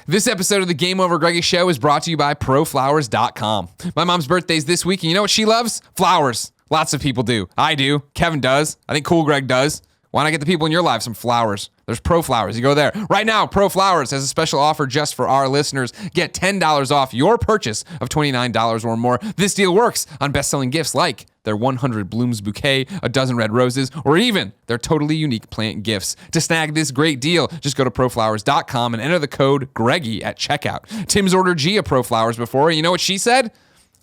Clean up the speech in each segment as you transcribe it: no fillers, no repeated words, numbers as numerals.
This episode of the Game Over Greggy Show is brought to you by ProFlowers.com. My mom's birthday's this week, and you know what she loves? Flowers. Lots of people do. I do. Kevin does. I think Cool Greg does. Why not get the people in your life some flowers? There's Pro Flowers. You go there. Right now, Pro Flowers has a special offer just for our listeners. Get $10 off your purchase of $29 or more. This deal works on best-selling gifts like their 100 Blooms bouquet, a dozen red roses, or even their totally unique plant gifts. To snag this great deal, just go to proflowers.com and enter the code Greggy at checkout. Tim's ordered Gia Pro Flowers before. You know what she said?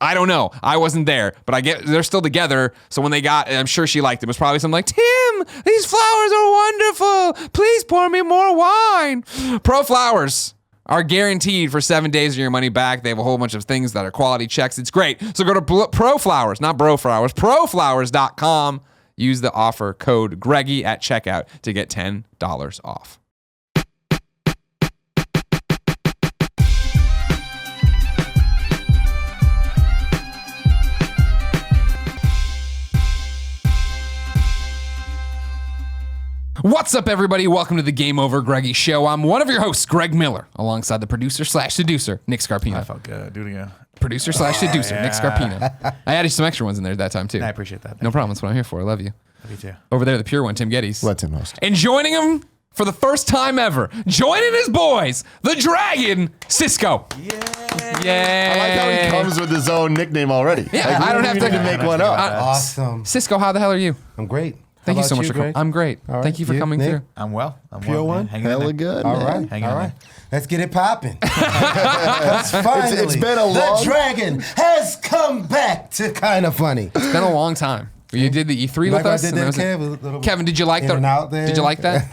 I don't know. I wasn't there, but I get they're still together. So when they got, I'm sure she liked it. It was probably something like, Tim, these flowers are wonderful. Please pour me more wine. Pro Flowers are guaranteed for 7 days of your money back. They have a whole bunch of things that are quality checks. It's great. So go to Pro Flowers, not Bro Flowers, proflowers.com. Use the offer code Greggy at checkout to get $10 off. What's up, everybody? Welcome to the Game Over Greggy Show. I'm one of your hosts, Greg Miller, alongside the producer/seducer, Nick Scarpino. I felt good. Do it again. Producer/seducer, Nick Scarpino. I added some extra ones in there that time, too. I appreciate that. No problem. That's what I'm here for. I love you. Love you, too. Over there, the pure one, Tim Gettys. Let Tim host. And joining him for the first time ever, joining his boys, the Dragon, SisQo. Yeah. I like how he comes with his own nickname already. Yeah, like, I don't have to make one up. Awesome. SisQo, how the hell are you? I'm great. Thank How you so about much for coming. Greg? I'm great. All right. Thank you for coming Nick? through. I'm well. Pure one? Hanging in Hella there. good, All man. right. Hanging All in right. there. Let's get it popping. Let's finally. It's been a long... The Dragon has come back to Kind of Funny. It's been a long time. You did the E3 Like with I us. did and there that, was Kev, Kevin, did you like in and out there. Did you like that?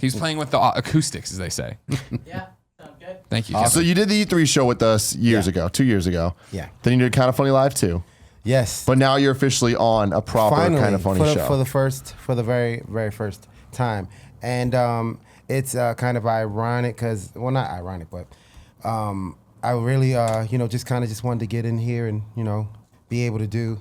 He's playing with the acoustics, as they say. Yeah, sounds good. Thank you, Kevin. So you did the E3 show with us years ago, 2 years ago. Yeah. Then you did Kind of Funny Live too. Yes. But now you're officially on a proper Finally, Kind of Funny show. for the very, very first time. And it's kind of ironic because, well, not ironic, but I really, just wanted to get in here and, be able to do.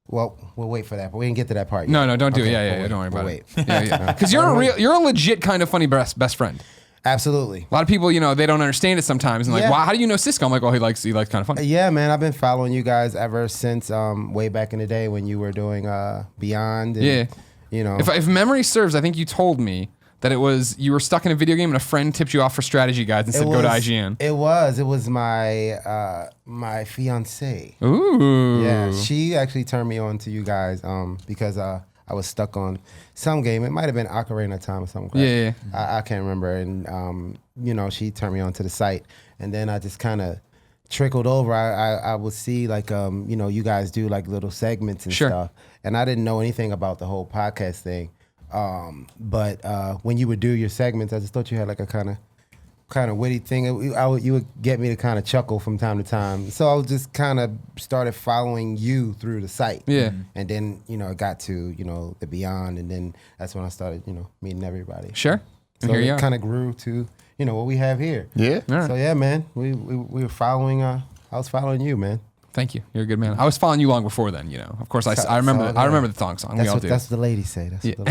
Well, we'll wait for that, but we didn't get to that part yet. No, don't do it. Okay, Yeah, we'll don't worry about we'll it. Wait. Yeah. Because you're a legit Kind of Funny best friend. Absolutely. A lot of people, they don't understand it sometimes, and like, Yeah. wow, how do you know SisQo? I'm like, oh, he likes Kind of Funny. Yeah, man, I've been following you guys ever since way back in the day when you were doing Beyond. And, Yeah. If memory serves, I think you told me that it was you were stuck in a video game and a friend tipped you off for strategy guides and said go to IGN. It was my my fiance. Ooh. Yeah, she actually turned me on to you guys because I was stuck on some game. It might have been Ocarina of Time or something. Crap. Yeah. I can't remember. And she turned me on to the site, and then I just kind of trickled over. I would see like you guys do like little segments and Sure. stuff, and I didn't know anything about the whole podcast thing. But when you would do your segments, I just thought you had like a kind of witty thing. You would get me to kind of chuckle from time to time. So I was just kind of started following you through the site. Yeah. And then, it got to, the Beyond. And then that's when I started, meeting everybody. Sure. And So here you it are. kind of grew to, what we have here. Yeah. All right. So yeah, man, we were following, I was following you, man. Thank you. You're a good man. I was following you long before then, Of course, I remember the thong song. That's We all what, do. that's what the ladies say. That's what the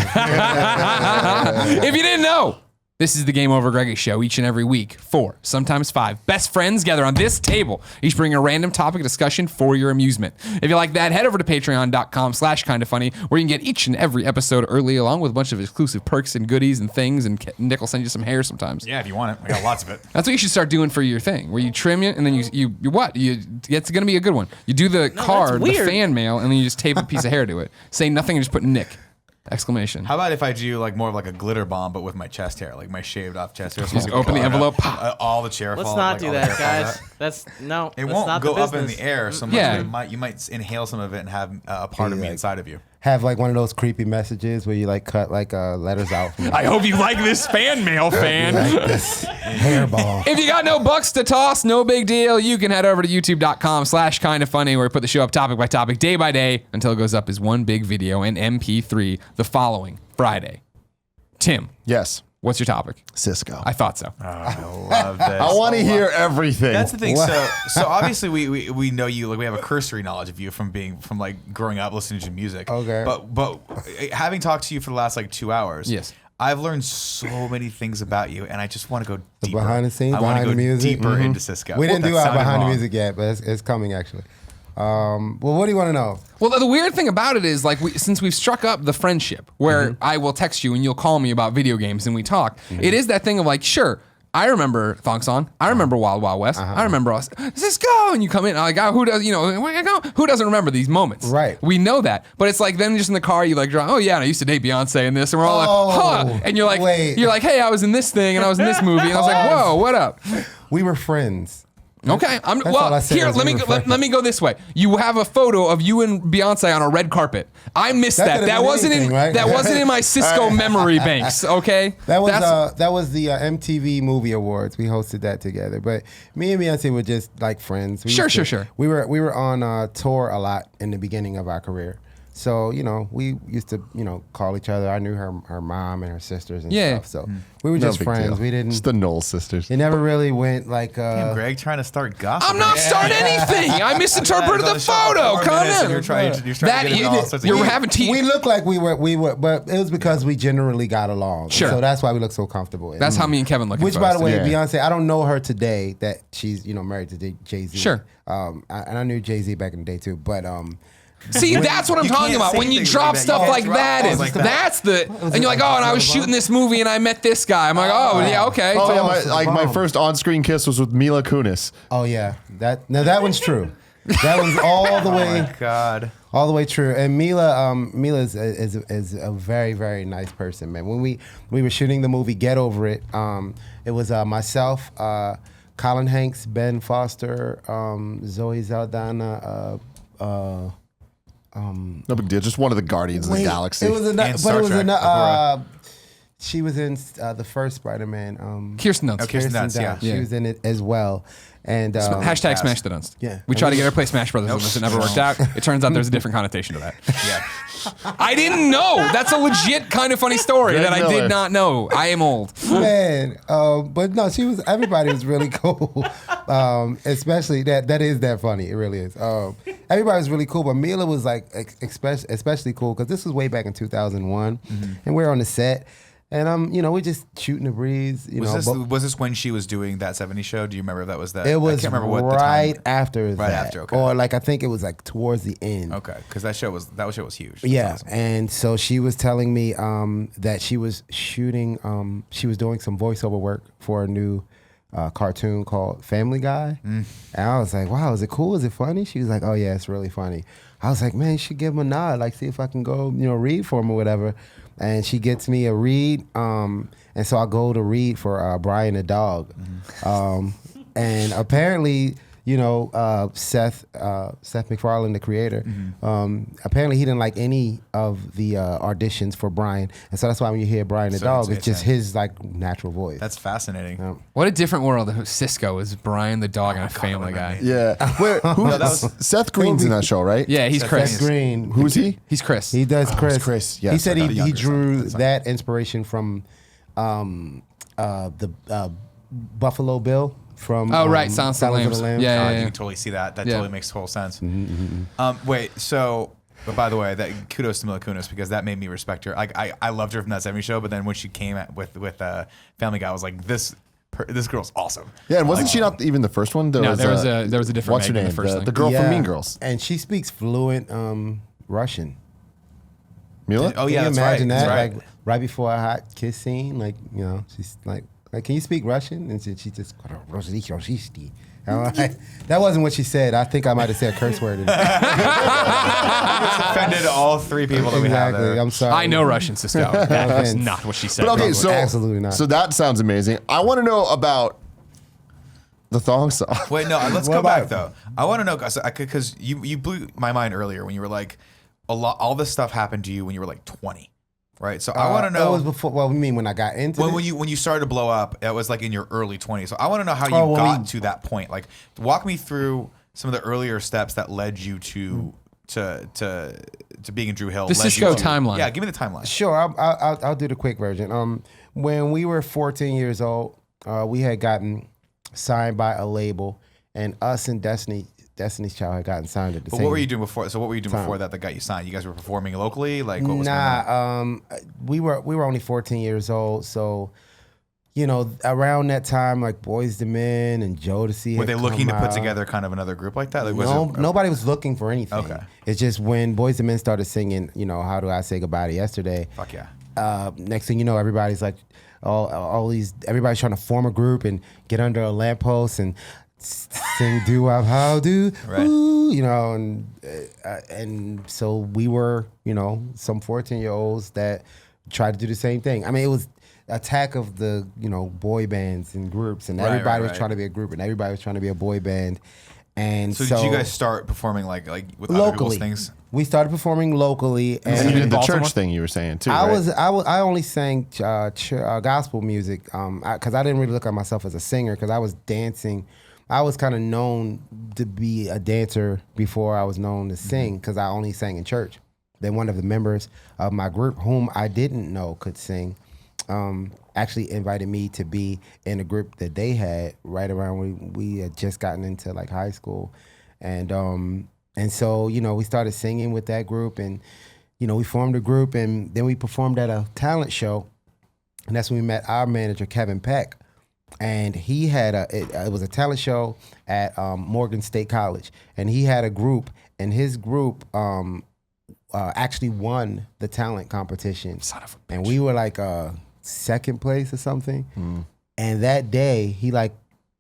ladies If you didn't know, this is the Game Over Greggy Show. Each and every week, 4, sometimes 5 best friends gather on this table, each bring a random topic of discussion for your amusement. If you like that, head over to patreon.com/kindoffunny, where you can get each and every episode early, along with a bunch of exclusive perks and goodies and things, and Nick will send you some hair sometimes. Yeah, if you want it. I got lots of it. That's what you should start doing for your thing, where you trim it, and then it's going to be a good one. You do the card, the fan mail, and then you just tape a piece of hair to it. Say nothing and just put Nick! Exclamation. How about if I do like more of like a glitter bomb, but with my chest hair, like my shaved off chest hair? Just open the envelope, pop. All the chair Let's fall, not like, do all the that, hair fall guys. out. That's It that's won't not go the up in business. the air so much. Yeah. That you might inhale some of it and have a part of me like- inside of you. have like one of those creepy messages where you like cut like letters out from I hope you like this fan mail, fan. this hairball. If you got no bucks to toss, no big deal. You can head over to youtube.com/kindoffunny, where we put the show up topic by topic, day by day, until it goes up as one big video in MP3 the following Friday. Tim, Yes. what's your topic? SisQo. I thought so. I love this. I want to hear everything. That's the thing. What? So obviously we know you, like we have a cursory knowledge of you from like growing up listening to music. Okay. But having talked to you for the last like 2 hours. Yes. I've learned so many things about you, and I just want to go deeper. Behind the scenes, I want to behind go the music. deeper into SisQo. We didn't That do our sounded behind wrong. the music yet, but it's coming actually. Well, what do you want to know? Well, the weird thing about it is, like, since we've struck up the friendship where I will text you and you'll call me about video games and we talk, it is that thing of like, sure, I remember Thong Song. I remember Wild Wild West. I remember us. SisQo, and you come in. Like, oh, who does? Who doesn't remember these moments? Right. We know that, but it's like then just in the car, you like, oh yeah, and I used to date Beyonce and this, and we're all like, huh? And you're like, wait. you're like, hey, I was in this thing and I was in this movie, and I was like, whoa, what up? We were friends. Okay, all I said here. was Let we me were go, let me go this way. You have a photo of you and Beyonce on a red carpet. I missed that. could've That been wasn't anything, in right? that wasn't in my SisQo memory banks. Okay, That was the MTV Movie Awards. We hosted that together. But me and Beyonce were just like friends. Sure. We were on tour a lot in the beginning of our career. So, we used to, call each other. I knew her mom and her sisters and stuff. So we were just big friends. deal. We didn't. It's the Knoll sisters. It never really went like. Damn, Greg, trying to start gossip. I'm not starting anything. I misinterpreted the photo. Come on. You're trying to That get into all sorts of you're games. having tea. We looked like we were, but it was because we generally got along. Sure. So that's why we look so comfortable. That's how me and Kevin look. Which, by the way, Yeah. Beyonce, I don't know her today that she's married to Jay-Z. Sure. And I knew Jay-Z back in the day too, but See, that's what I'm you talking can't about. say When you things drop like that. stuff You like can't drop that, things like that. that's the. And you're like, oh, and I was shooting this movie and I met this guy. I'm like, oh, yeah, okay. Oh, yeah, It's a my bomb. first on-screen kiss was with Mila Kunis. oh yeah, that one's true. That one's all the Oh way, my God. all the way true. And Mila is a very, very nice person, man. When we were shooting the movie Get Over It, it was myself, Colin Hanks, Ben Foster, Zoe Saldana. No big deal. Just one of the Guardians of the Galaxy. It was And but Star it was Trek, Uhura. she was in the first Spider-Man. Kirsten Dunst. Okay. Kirsten Dunst, yeah. She was in it as well. And Hashtag Smash the Dunst. Yeah. We tried to get her to play Smash Brothers and this. It never worked out. It turns out there's a different connotation to that. Yeah. I didn't know. That's a legit kind of funny story Greg that I Miller. did not know. I am old. man, but no, everybody was really cool. Especially that is that funny. It really is. Everybody was really cool, but Mila was like especially cool because this was way back in 2001, and we're on the set. And we're just shooting the breeze. Was this when she was doing that 70s show? Do you remember if that was that? It was I can't remember what the right time. after that. Right after, okay. Or like I think it was like towards the end. Okay, because that show was huge. That's Yeah, awesome. and so she was telling me that she was shooting. She was doing some voiceover work for a new cartoon called Family Guy, and I was like, "Wow, is it cool? Is it funny?" She was like, "Oh yeah, it's really funny." I was like, "Man, you should give him a nod. Like, see if I can go, read for him or whatever." And she gets me a read, and so I go to read for Brian the dog, and apparently, Seth MacFarlane, the creator, apparently he didn't like any of the auditions for Brian, and so that's why when you hear Brian the So dog, it's it's just his like natural voice. That's fascinating. What a different world. SisQo is Brian the dog and a Family Guy. Yeah. Seth Green's in that show, right? Yeah, he's Seth Chris. Seth Green, Who's he? He's Chris. he does Chris. it's Chris. Yes, he said I got he younger drew That's fine. that inspiration from the Buffalo Bill from Oh, right, Silence of the Lambs. Yeah, God, yeah, you yeah. can totally see that. That Yeah. totally makes total sense. Wait, so, but by the way, that kudos to Mila Kunis because that made me respect her. I loved her from that 70s show, but then when she came with Family Guy, I was like, this girl's awesome. Yeah, and wasn't she not even the first one? No, there was a different What's her Meg in name? the first thing. The girl Yeah. from Mean Girls. And she speaks fluent Russian. Mila? Oh Can yeah, you that's imagine right. that? That's right. Like right before a hot kiss scene, she's like, can you speak Russian? And she just I'm like, that wasn't what she said. I think I might have said a curse word. Just offended all three people that we have Exactly. there. I'm sorry. I know Russian, SisQo. That's offense. not what she said. But okay, probably. so Absolutely not. So that sounds amazing. I want to know about the thong song. Wait, no, let's What go back about- though. I want to know because you blew my mind earlier when you were like, all this stuff happened to you when you were like 20, right? So I want to know. That was before. Well, you mean when I got into it? When you started to blow up, it was like in your early 20s. So I want to know how you Oh, well, got we- to that point. Like, walk me through some of the earlier steps that led you to being in Drew Hill. The led you SisQo to- timeline. Yeah, give me the timeline. Sure, I'll do the quick version. When we were 14 years old, we had gotten signed by a label, and us and Destiny Destiny's Child had gotten signed at the same. But what were you doing before? So what were you doing time. before that got you signed? You guys were performing locally? Like what was going on? Nah, we were only 14 years old, so around that time, like Boyz II Men and Jodeci. Were they looking to put together kind of another group like that? Like, nobody was looking for anything. Okay. It's just when Boyz II Men started singing, How Do I Say Goodbye to Yesterday? Fuck yeah. Next thing you know, everybody's like, everybody's trying to form a group and get under a lamppost and sing doo-wop, how do, Right. ooh, and so we were, some 14-year-olds that tried to do the same thing. I mean, it was attack of the, boy bands and groups, and everybody was trying to be a group, and everybody was trying to be a boy band. And so did you guys start performing like with locally? other people's things? We started performing locally, And you did the Baltimore? church thing you were saying too. I only sang gospel music because I didn't really look at myself as a singer because I was dancing. I was kind of known to be a dancer before I was known to sing because I only sang in church. Then one of the members of my group, whom I didn't know could sing, actually invited me to be in a group that they had right around when we had just gotten into like high school, and so we started singing with that group, and we formed a group, and then we performed at a talent show, and that's when we met our manager Kevin Peck, and he had it was a talent show at Morgan State College, and he had a group, and his group actually won the talent competition. Son of a bitch. And we were like second place or something. And that day he like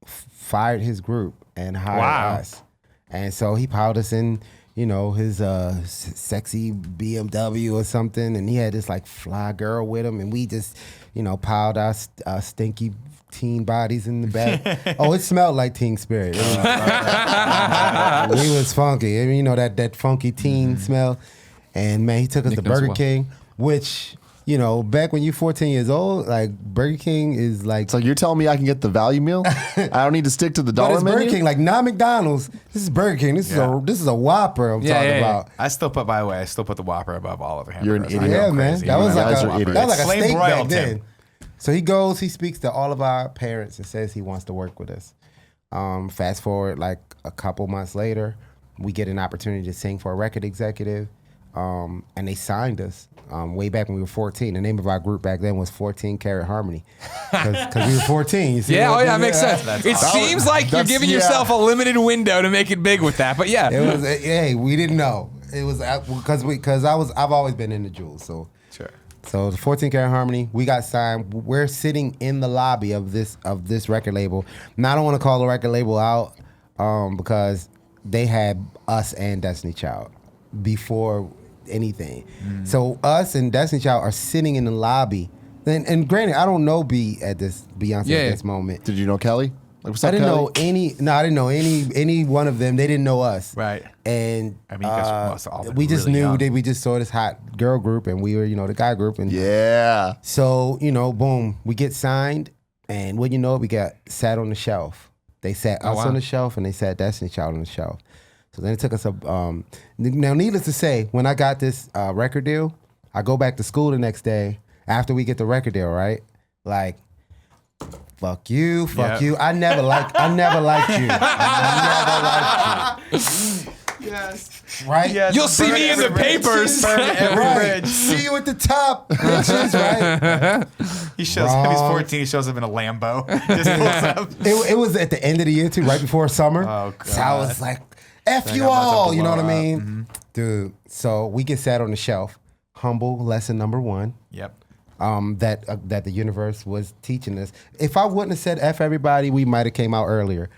fired his group and hired us. And so he piled us in, his sexy BMW or something, and he had this like fly girl with him, and we just, piled our stinky teen bodies in the back. Oh, it smelled like Teen Spirit. We was funky. I mean, that funky teen smell. And man, he took us to Burger King, which, back when you're 14 years old, like Burger King is like. So you're telling me I can get the value meal? I don't need to stick to the dollar but it's menu? Burger King, like not McDonald's. This is Burger King. This is a Whopper I'm talking about. I still put the Whopper above all other hamburgers. You're an idiot. Yeah, man. That was like a Flame steak broiled back then. Tim. So he speaks to all of our parents and says he wants to work with us. Fast forward like a couple months later, we get an opportunity to sing for a record executive, and they signed us way back when we were 14. The name of our group back then was 14 Karat Harmony because we were 14. You see That makes sense. It seems like you're giving yourself a limited window to make it big with that, but yeah. It was. Hey, we didn't know. It was because I've always been into jewels, so. Sure. So the 14 Karat Harmony, we got signed. We're sitting in the lobby of this record label. Now I don't want to call the record label out because they had us and Destiny Child before anything. So us and Destiny Child are sitting in the lobby. And granted, I don't know Beyonce at this moment. Did you know Kelly? Like, what's up, I didn't Kelly? know I didn't know any one of them. They didn't know us. Right. And I mean, you guys must have all been we just really knew young. that we just saw this hot girl group, and we were, the guy group. And Yeah. so, boom, we get signed, and what we got sat on the shelf. They sat us on the shelf, and they sat Destiny Child on the shelf. So then it took us now, needless to say, when I got this record deal, I go back to school the next day after we get the record deal, right? Like, fuck you. I never liked you. I never liked you. Yes. Right? Yes. You'll see me in the papers. Right. See you at the top, bitches, right? He shows up. He's 14. He shows up in a Lambo. Just pulls up. It was at the end of the year too, right before summer. Oh, God. So I was like, F you I'm about to all, you know what I blow up. mean? Dude, so we get sat on the shelf. Humble lesson number 1. Yep. That the universe was teaching us. If I wouldn't have said F everybody, we might have came out earlier.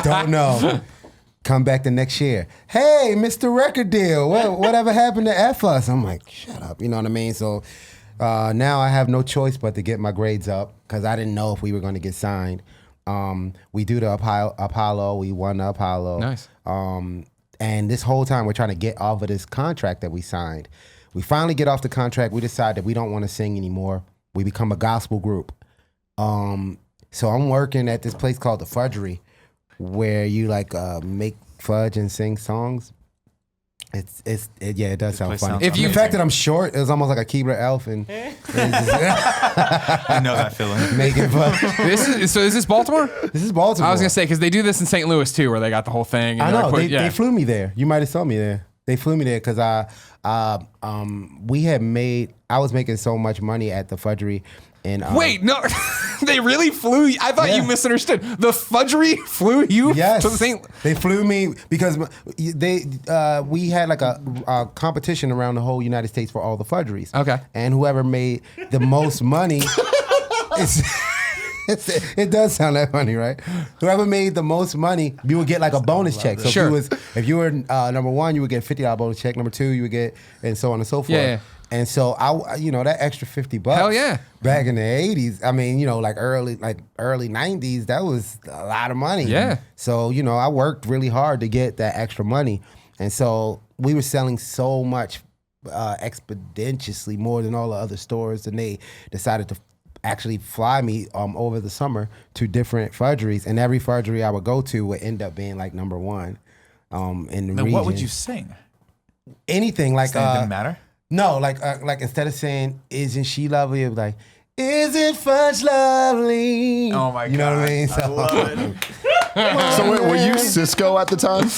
Don't know. Come back the next year. Hey, Mr. Record Deal, whatever happened to F us? I'm like, shut up. You know what I mean? So now I have no choice but to get my grades up because I didn't know if we were going to get signed. We do the Apollo. We won the Apollo. Nice. And this whole time we're trying to get off of this contract that we signed. We finally get off the contract. We decide that we don't want to sing anymore. We become a gospel group. So I'm working at this place called the Fudgery, where you like make fudge and sing songs. Yeah, it does sound place funny. sounds If you- The fact that I'm short is almost like a Keebler elf and I know that feeling. making fun. Is this Baltimore? This is Baltimore. I was gonna say because they do this in St. Louis too, where they got the whole thing. And I they're know like, they flew me there. You might have saw me there. They flew me there because I was making so much money at the Fudgery. And Wait, no, they really flew you? I thought you Yeah. misunderstood. The Fudgery flew you Yes, to St. they flew me because we had like a competition around the whole United States for all the Fudgeries. Okay. And whoever made the most money, it does sound that funny, right? Whoever made the most money, you would get like a bonus check. So Sure. if you were number one, you would get $50 bonus check. Number two, you would get, and so on and so forth. Yeah. And so that extra $50. Hell yeah. Back in the 80s, I mean, like early 90s, that was a lot of money. Yeah. So, I worked really hard to get that extra money. And so we were selling so much exponentially more than all the other stores, and they decided to actually fly me over the summer to different fudgeries, and every fudgery I would go to would end up being like number one in the Now, region. what would you sing? Anything like Didn't matter. no, like instead of saying "Isn't she lovely," it was like "Isn't Fudge lovely?" Oh my god! You know what I mean? I love it. So wait, were you SisQo at the time?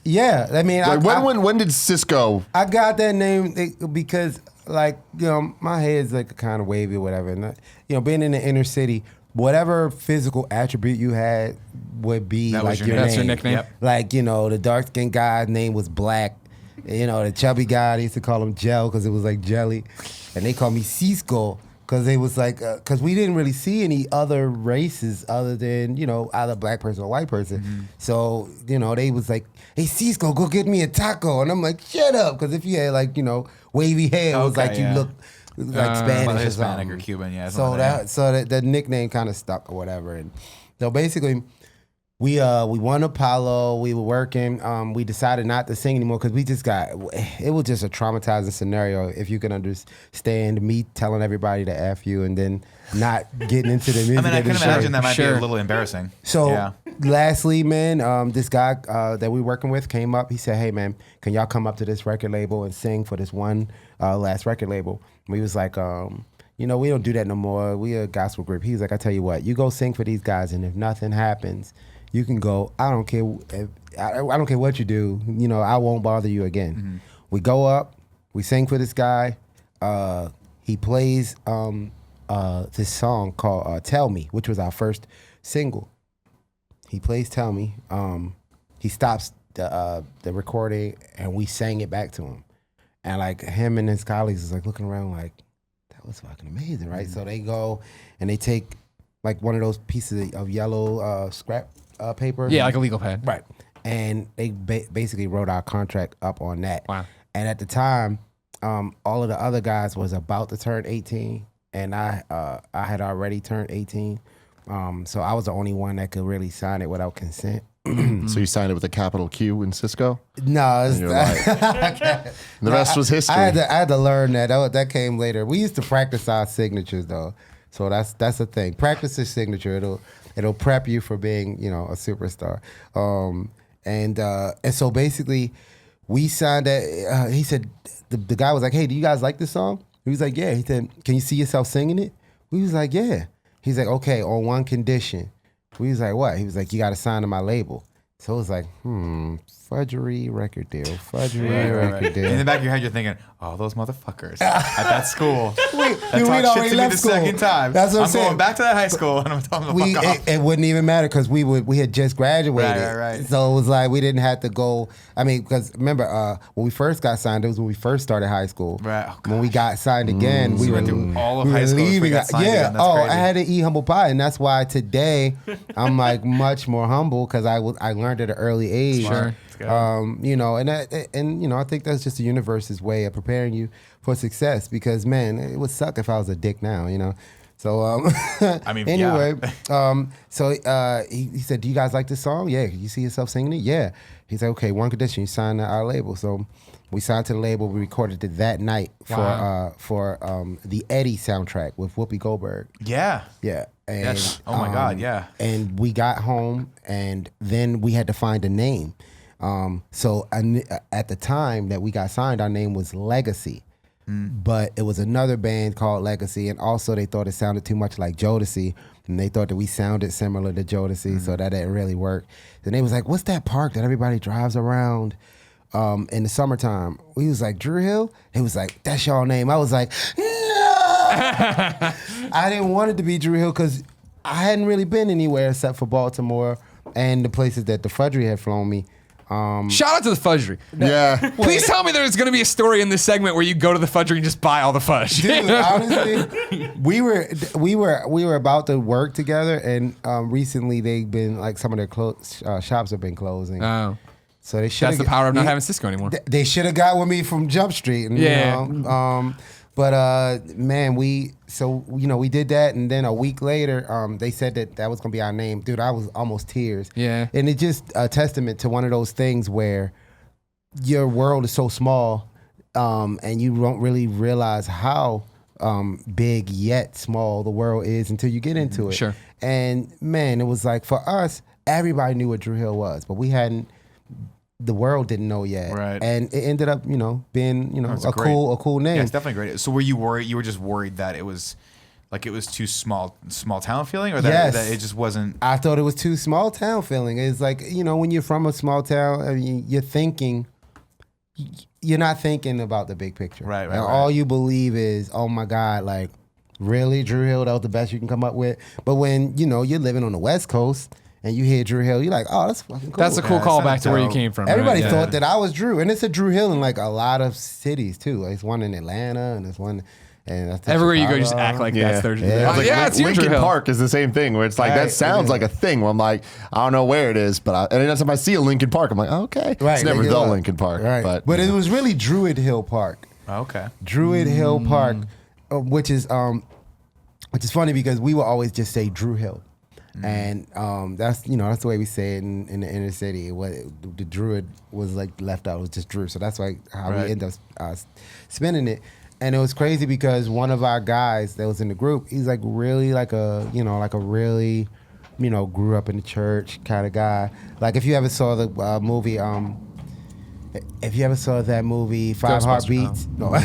Yeah, I mean, Like when did SisQo? I got that name because, my head's like kind of wavy or whatever. And, being in the inner city, whatever physical attribute you had would be That was like your your name. That's your name. nickname. Yep. Like, the dark-skinned guy's name was Black. The chubby guy, they used to call him Gel because it was like jelly. And they called me SisQo because it was like, because we didn't really see any other races other than, either black person or white person. Mm-hmm. So, they was like, hey, SisQo, go get me a taco. And I'm like, shut up. Because if you had wavy hair, it was Okay, like you yeah. look like Spanish Well, or Hispanic something. or Cuban, yeah. So the nickname kind of stuck or whatever. And so basically, we won Apollo. We were working. We decided not to sing anymore because it was just a traumatizing scenario. If you can understand me telling everybody to F you and then not getting into the music. I mean, I can industry. imagine that might be Sure. a little embarrassing. So yeah. lastly, man, this guy that we working with came up. He said, hey, man, can y'all come up to this record label and sing for this one last record label? We was like, we don't do that no more. We a gospel group. He was like, I tell you what, you go sing for these guys, and if nothing happens, you can go. I don't care. I don't care what you do. I won't bother you again. Mm-hmm. We go up. We sing for this guy. He plays this song called "Tell Me," which was our first single. He plays "Tell Me." He stops the recording, and we sang it back to him. And like him and his colleagues is like looking around like, that was fucking amazing, right? So they go and they take like one of those pieces of yellow scrap paper. Yeah, like a legal pad. Right. And they basically wrote our contract up on that. Wow. And at the time, all of the other guys was about to turn 18, and I had already turned 18. So I was the only one that could really sign it without consent. So you signed it with a capital Q in SisQo? No, it's And you're like, the rest was history. I had to learn that. That came later. We used to practice our signatures though, so that's the thing. Practice your signature. It'll prep you for being a superstar. And so basically, we signed that. He said the guy was like, "Hey, do you guys like this song?" He was like, "Yeah." He said, "Can you see yourself singing it?" We was like, "Yeah." He's like, "Okay, on one condition." We was like, "What?" He was like, "You got to sign to my label." So it was like, fudgery record deal, fudgery record deal. In the back of your head, you're thinking, "Oh, those motherfuckers at that school Dude, that we'd talked shit already to me left the school. second time. That's what I'm saying. going back to that high school, and I'm telling them to fuck off." It wouldn't even matter because we had just graduated. Right. So it was like we didn't have to go. I mean, because remember when we first got signed, it was when we first started high school. Right. Oh, when we got signed again, we you were went through all of we high were school before you leaving. got signed Yeah. again. That's I crazy. had to eat humble pie, and that's why today I'm like much more humble because I learned at an early age. Sure. And I think that's just the universe's way of preparing you for success. Because man, it would suck if I was a dick now. So I mean, anyway, yeah. so he said, "Do you guys like this song? Yeah. You see yourself singing it? Yeah." He said, "Okay, one condition: you sign to our label." So we signed to the label. We recorded it that night for the Eddie soundtrack with Whoopi Goldberg. Yeah. Yeah. And, Yes. Oh my God. Yeah. And we got home, and then we had to find a name. So at the time that we got signed, our name was Legacy. But it was another band called Legacy, and also they thought it sounded too much like Jodeci, and they thought that we sounded similar to Jodeci, so that didn't really work. Then they was like, "What's that park that everybody drives around in the summertime?" We was like, "Drew Hill." He was like, "That's y'all name." I was like, "No!" I didn't want it to be Drew Hill because I hadn't really been anywhere except for Baltimore and the places that the Fudgery had flown me. Shout out to the Fudgery. Yeah. Please tell me there's going to be a story in this segment where you go to the Fudgery and just buy all the fudge. Dude, honestly, we were about to work together, and recently they've been like some of their shops have been closing. Oh. So they should. That's the power of not having SisQo anymore. They should have got with me from Jump Street. And, Yeah. You know, but man, we did that, and then a week later, they said that was gonna be our name. Dude, I was almost tears. Yeah. And it's just a testament to one of those things where your world is so small, and you don't really realize how big yet small the world is until you get into it. Sure. And man, it was like for us, everybody knew what Drew Hill was, but we hadn't. The world didn't know yet, Right. And it ended up, being, That's a great. cool name. Yeah, it's definitely great. So were you worried? You were just worried that it was too small town feeling, or that, Yes. that it just wasn't. I thought it was too small town feeling. It's like, when you're from a small town, I mean, you're not thinking about the big picture. Right. And all you believe is, oh my God, like, really, Drew Hill, that was the best you can come up with. But when, you're living on the West Coast and you hear Drew Hill, you're like, oh, that's fucking cool. That's a cool Yeah, callback sounds to where you dope. came from. Everybody right? thought that I was Drew, and it's a Drew Hill in like a lot of cities too. There's one in Atlanta, and there's one, and that's in Everywhere you go, you just Chicago. act like Yeah. that's their. Yeah. Oh, It's like yeah, it's your Drew Lincoln Hill. Park is the same thing where it's like, Right, that sounds yeah. like a thing where I'm like, I don't know where it is, but and anytime I see a Lincoln Park, I'm like, oh, okay. Right, It's never they the go up. Lincoln Park. Right, but it was really Druid Hill Park. Okay. Druid Hill Park, which is funny because we will always just say Drew Hill, and that's the way we say it in the inner city. The Druid was like left out, it was just Drew, so that's why how Right. we end up spinning it. And it was crazy because one of our guys that was in the group, he's like really like a really grew up in the church kind of guy. Like if you ever saw the movie, if you ever saw that movie Five Ghostbusters, Heartbeats, no.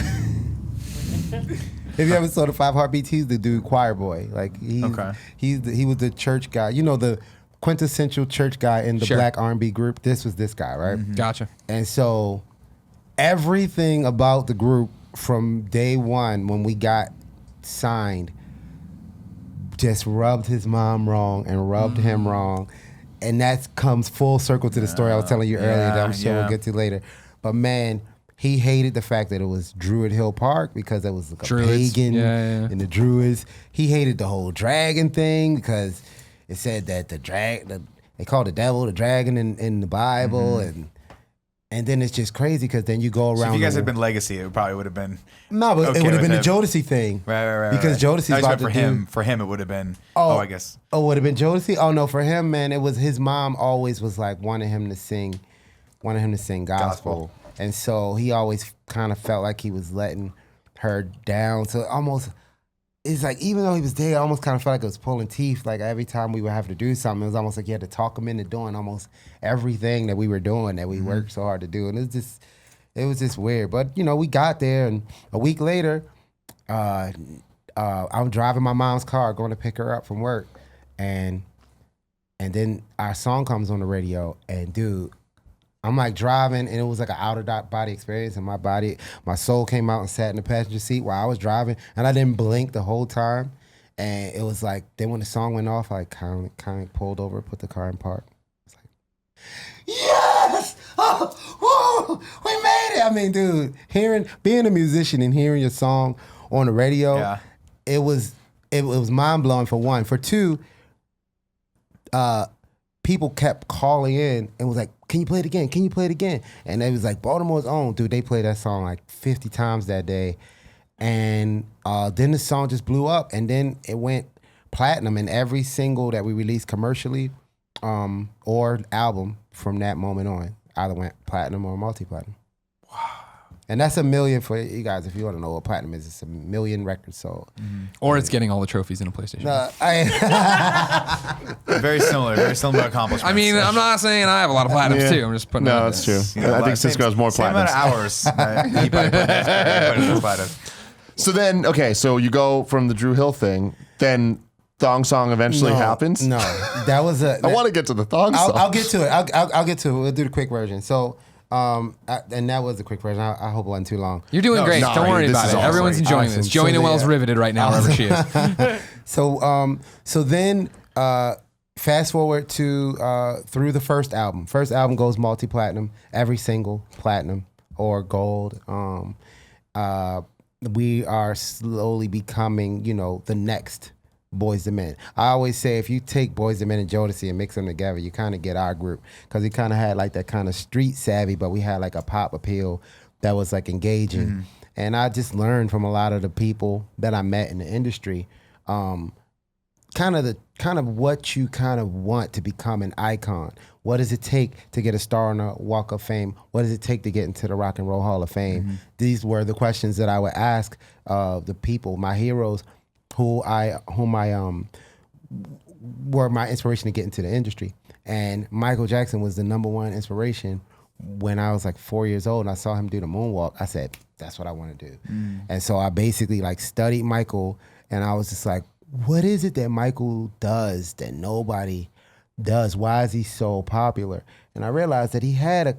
If you ever saw the Five Heartbeats, he's the dude choir boy. Like he was the church guy. The quintessential church guy in the Sure. black R&B group. This was this guy, right? Gotcha. And so everything about the group from day one when we got signed just rubbed his mom wrong and rubbed him wrong. And that comes full circle to the story I was telling you earlier that I'm sure we'll get to later. But man, he hated the fact that it was Druid Hill Park because it was like a Druids. pagan Yeah. and the Druids. He hated the whole dragon thing because it said that they called the devil the dragon in the Bible, and then it's just crazy because then you go around. So if you guys the- had been Legacy, it probably would have been. no, but okay it would have with been the him. Jodeci thing, Right. Because Jodeci's I just about meant to for do. him. For him, it would have been. I guess. Oh, would have been Jodeci? Oh no, for him, man, it was his mom always was like wanted him to sing gospel. And so he always kind of felt like he was letting her down. So almost it's like even though he was there, I almost kind of felt like it was pulling teeth. Like every time we would have to do something, it was almost like you had to talk him into doing almost everything that we were doing that we worked so hard to do. And it was just weird. But we got there, and a week later, I'm driving my mom's car, going to pick her up from work, and then our song comes on the radio, and dude, I'm like driving, and it was like an out of body experience, and my soul came out and sat in the passenger seat while I was driving, and I didn't blink the whole time, and it was like then when the song went off, I kind of pulled over, put the car in park. It's like, yes, oh, woo, we made it. I mean, dude, being a musician and hearing your song on the radio, it was mind blowing for one. For two, people kept calling in and was like, can you play it again? Can you play it again? And it was like Baltimore's own. Dude, they played that song like 50 times that day. And then the song just blew up. And then it went platinum in every single that we released commercially or album from that moment on. Either went platinum or multi-platinum. And that's 1 million for you guys. If you want to know what platinum is, it's 1 million records sold. Or it's getting all the trophies in a PlayStation. Very similar accomplishments. I mean, I'm not saying I have a lot of platinums Yeah. too. I'm just putting. No, it that's there. true. You know, I think same- SisQo has more same amount of platinums. hours. He probably put in his platinum. So then, okay, so you go from the Drew Hill thing, then thong song eventually happens. No, that was a. I want to get to the thong song. I'll get to it. I'll get to it. We'll do the quick version. So, and that was the quick version. I hope it wasn't too long. You're doing great. no, Don't worry this about is it. awesome. Everyone's enjoying Awesome. this. Joey So Noel's yeah. riveted right now, wherever she is. So then fast forward to through the first album. First album goes multi-platinum, every single platinum or gold. We are slowly becoming, the next Boys to Men. I always say if you take Boys to Men and Jodeci and mix them together, you kind of get our group because we kind of had like that kind of street savvy, but we had like a pop appeal that was like engaging. And I just learned from a lot of the people that I met in the industry, kind of what you kind of want to become an icon. What does it take to get a star on a Walk of Fame? What does it take to get into the Rock and Roll Hall of Fame? These were the questions that I would ask the people, my heroes, whom I were my inspiration to get into the industry. And Michael Jackson was the number one inspiration. When I was like 4 years old and I saw him do the moonwalk, I said, that's what I want to do. And so I basically like studied Michael, and I was just like, what is it that Michael does that nobody does? Why is he so popular? And I realized that he had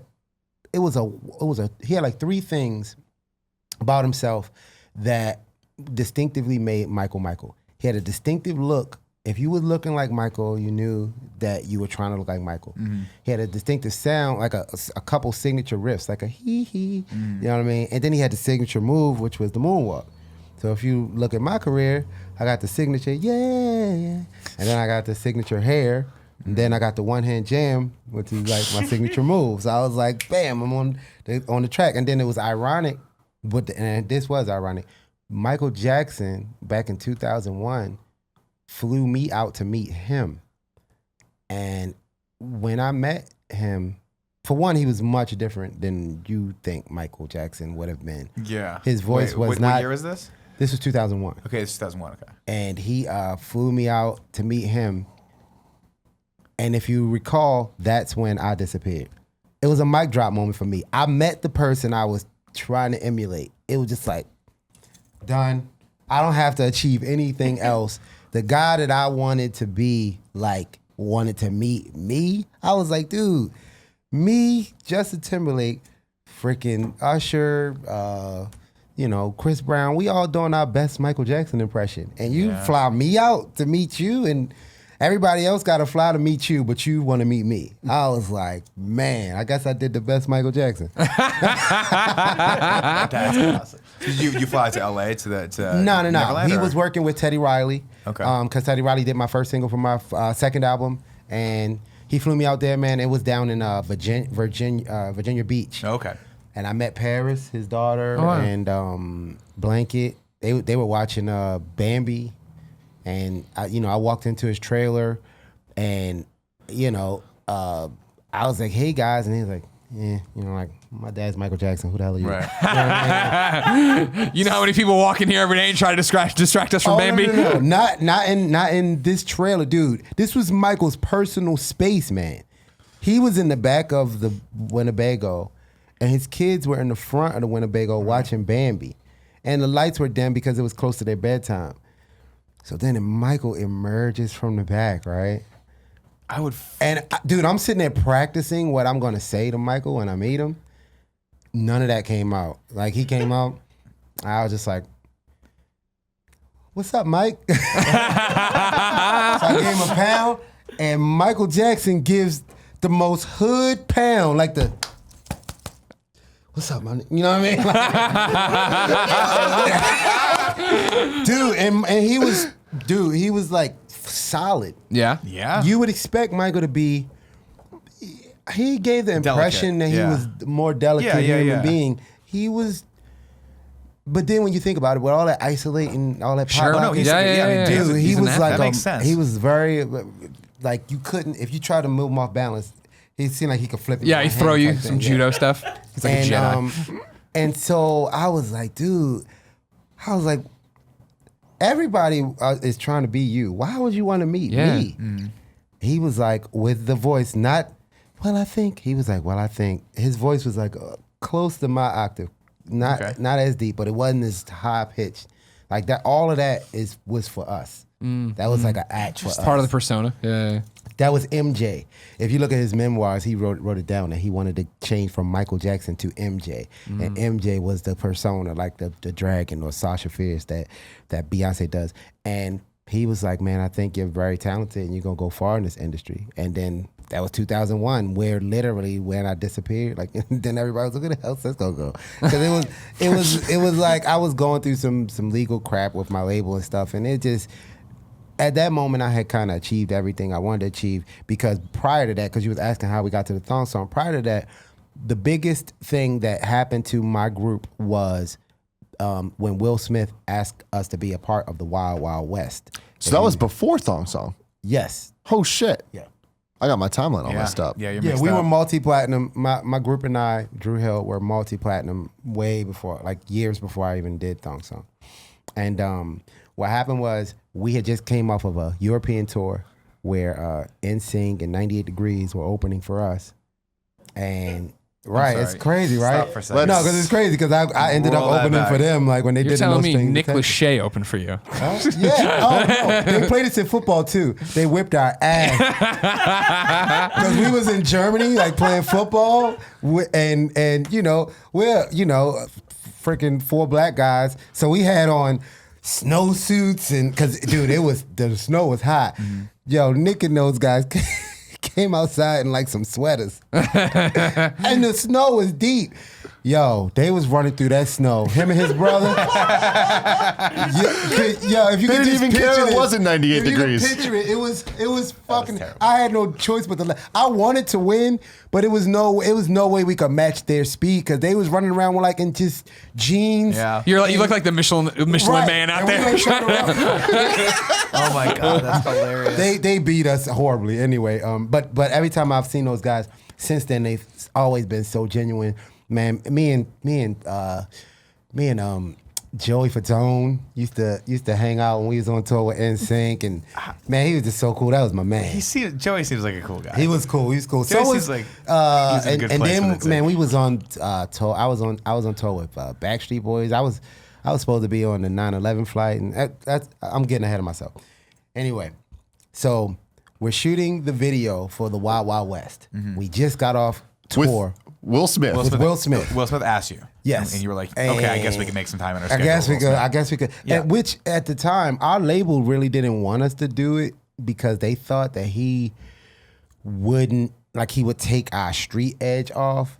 like three things about himself that distinctively made Michael Michael. He had a distinctive look. If you were looking like Michael, you knew that you were trying to look like Michael. He had a distinctive sound, like a couple signature riffs, like a hee. You know what I mean? And then he had the signature move, which was the moonwalk. So if you look at my career, I got the signature, yeah. And then I got the signature hair. And then I got the one-hand jam, which is like my signature move. So I was like, bam, I'm on the track. And then it was ironic, and this was ironic. Michael Jackson, back in 2001, flew me out to meet him. And when I met him, for one, he was much different than you think Michael Jackson would have been. Yeah. His voice was not. What year was this? This was 2001. Okay, it's 2001. Okay. And he flew me out to meet him. And if you recall, that's when I disappeared. It was a mic drop moment for me. I met the person I was trying to emulate. It was just like, done. I don't have to achieve anything else. The guy that I wanted to be like wanted to meet me. I was like, dude, me, Justin Timberlake, freaking Usher, Chris Brown, we all doing our best Michael Jackson impression. And you fly me out to meet you, and everybody else got to fly to meet you, but you want to meet me. I was like, man, I guess I did the best Michael Jackson. That's awesome. Did you fly to LA to No. Neverland, He or? was working with Teddy Riley. Okay. Because Teddy Riley did my first single for my second album, and he flew me out there, man. It was down in Virginia Beach. Okay. And I met Paris, his daughter, wow. and Blanket. They were watching Bambi, and I walked into his trailer, and I was like, "Hey guys," and he was like, "Yeah, like my dad's Michael Jackson. Who the hell are you?" Right. You know what I mean? You know how many people walk in here every day and try to distract us from Bambi? No. Not in this trailer, dude. This was Michael's personal space, man. He was in the back of the Winnebago, and his kids were in the front of the Winnebago watching Bambi, and the lights were dim because it was close to their bedtime. So then Michael emerges from the back, right? Dude, I'm sitting there practicing what I'm gonna say to Michael when I meet him. None of that came out. Like, he came out, I was just like, "What's up, Mike?" So I gave him a pound, and Michael Jackson gives the most hood pound, like the, "What's up, man?" You know what I mean? Dude, and he was like solid. Yeah. Yeah. You would expect Michael to be. He gave the impression Delicate, that he was more delicate human being. He was. But then when you think about it, with all that isolating, all that Sure. pop No, locking, yeah. dude, he He's an was like That makes sense. he was very like, you couldn't, if you tried to move him off balance, he seemed like he could flip it. Yeah, with he one throw hand you type some thing, judo stuff. He's like a Jedi. And so I was like, dude, everybody is trying to be you. Why would you want to meet me? He was like, with the voice, not, well, I think. He was like, well, I think. His voice was like close to my octave. Not as deep, but it wasn't as high pitched. Like that, all of that was for us. That was like an act for us. Part of the persona. Yeah. That was MJ. If you look at his memoirs, he wrote it down that he wanted to change from Michael Jackson to MJ. And MJ was the persona, like the dragon or Sasha Fierce that Beyonce does. And he was like, man, I think you're very talented and you're going to go far in this industry. And then that was 2001, where literally when I disappeared, like then everybody was like, where the hell SisQo go? Because it was like I was going through some legal crap with my label and stuff, and it just, at that moment I had kind of achieved everything I wanted to achieve. Because prior to that, because you was asking how we got to the thong song, prior to that, the biggest thing that happened to my group was when Will Smith asked us to be a part of the Wild Wild West. So that was before Thong Song. Yes. Oh shit. Yeah. I got my timeline all messed up. Yeah, you're Yeah, mixed we up. were multi-platinum. My group and I, Drew Hill, were multi-platinum way before, like years before I even did Thong Song. And what happened was we had just came off of a European tour where NSYNC and 98 Degrees were opening for us. And right, it's sorry. crazy, right? Stop for a second. No, because it's crazy because I ended Roll up that opening back. for them, like when they You're did the telling No me Strings Nick Attached. Lachey opened for you. Yeah. Oh no, they played us in football too. They whipped our ass because we was in Germany, like playing football, and we're freaking 4 black guys, so we had on snowsuits and because dude, the snow was hot. Yo, Nick and those guys came outside in like some sweaters, and the snow was deep. Yo, they was running through that snow. Him and his brother. Yo, if you They could didn't just even picture care it this, wasn't 98 if you could degrees. picture it. It was fucking. terrible. I had no choice but to. I wanted to win, but it was no way we could match their speed because they was running around with like in just jeans. Yeah. You look like the Michelin Right. man out And we there. like turned around. Oh my god, that's hilarious. They beat us horribly anyway. But every time I've seen those guys since then, they've always been so genuine. Man, me and Joey Fatone used to hang out when we was on tour with NSYNC, and man, he was just so cool. That was my man. Joey seems like a cool guy. He was cool. He was cool. Joey So seems was like he's in a good and place then with NSYNC. man, we was on tour. I was on tour with Backstreet Boys. I was supposed to be on the 9/11 flight, and I'm getting ahead of myself. Anyway, so we're shooting the video for the Wild Wild West. We just got off tour. Will Smith. With Will Smith. Will Smith asked you. Yes. And you were like, okay, I guess we can make some time in our schedule. I guess we could. Yeah. Which at the time, our label really didn't want us to do it because they thought that he would take our street edge off.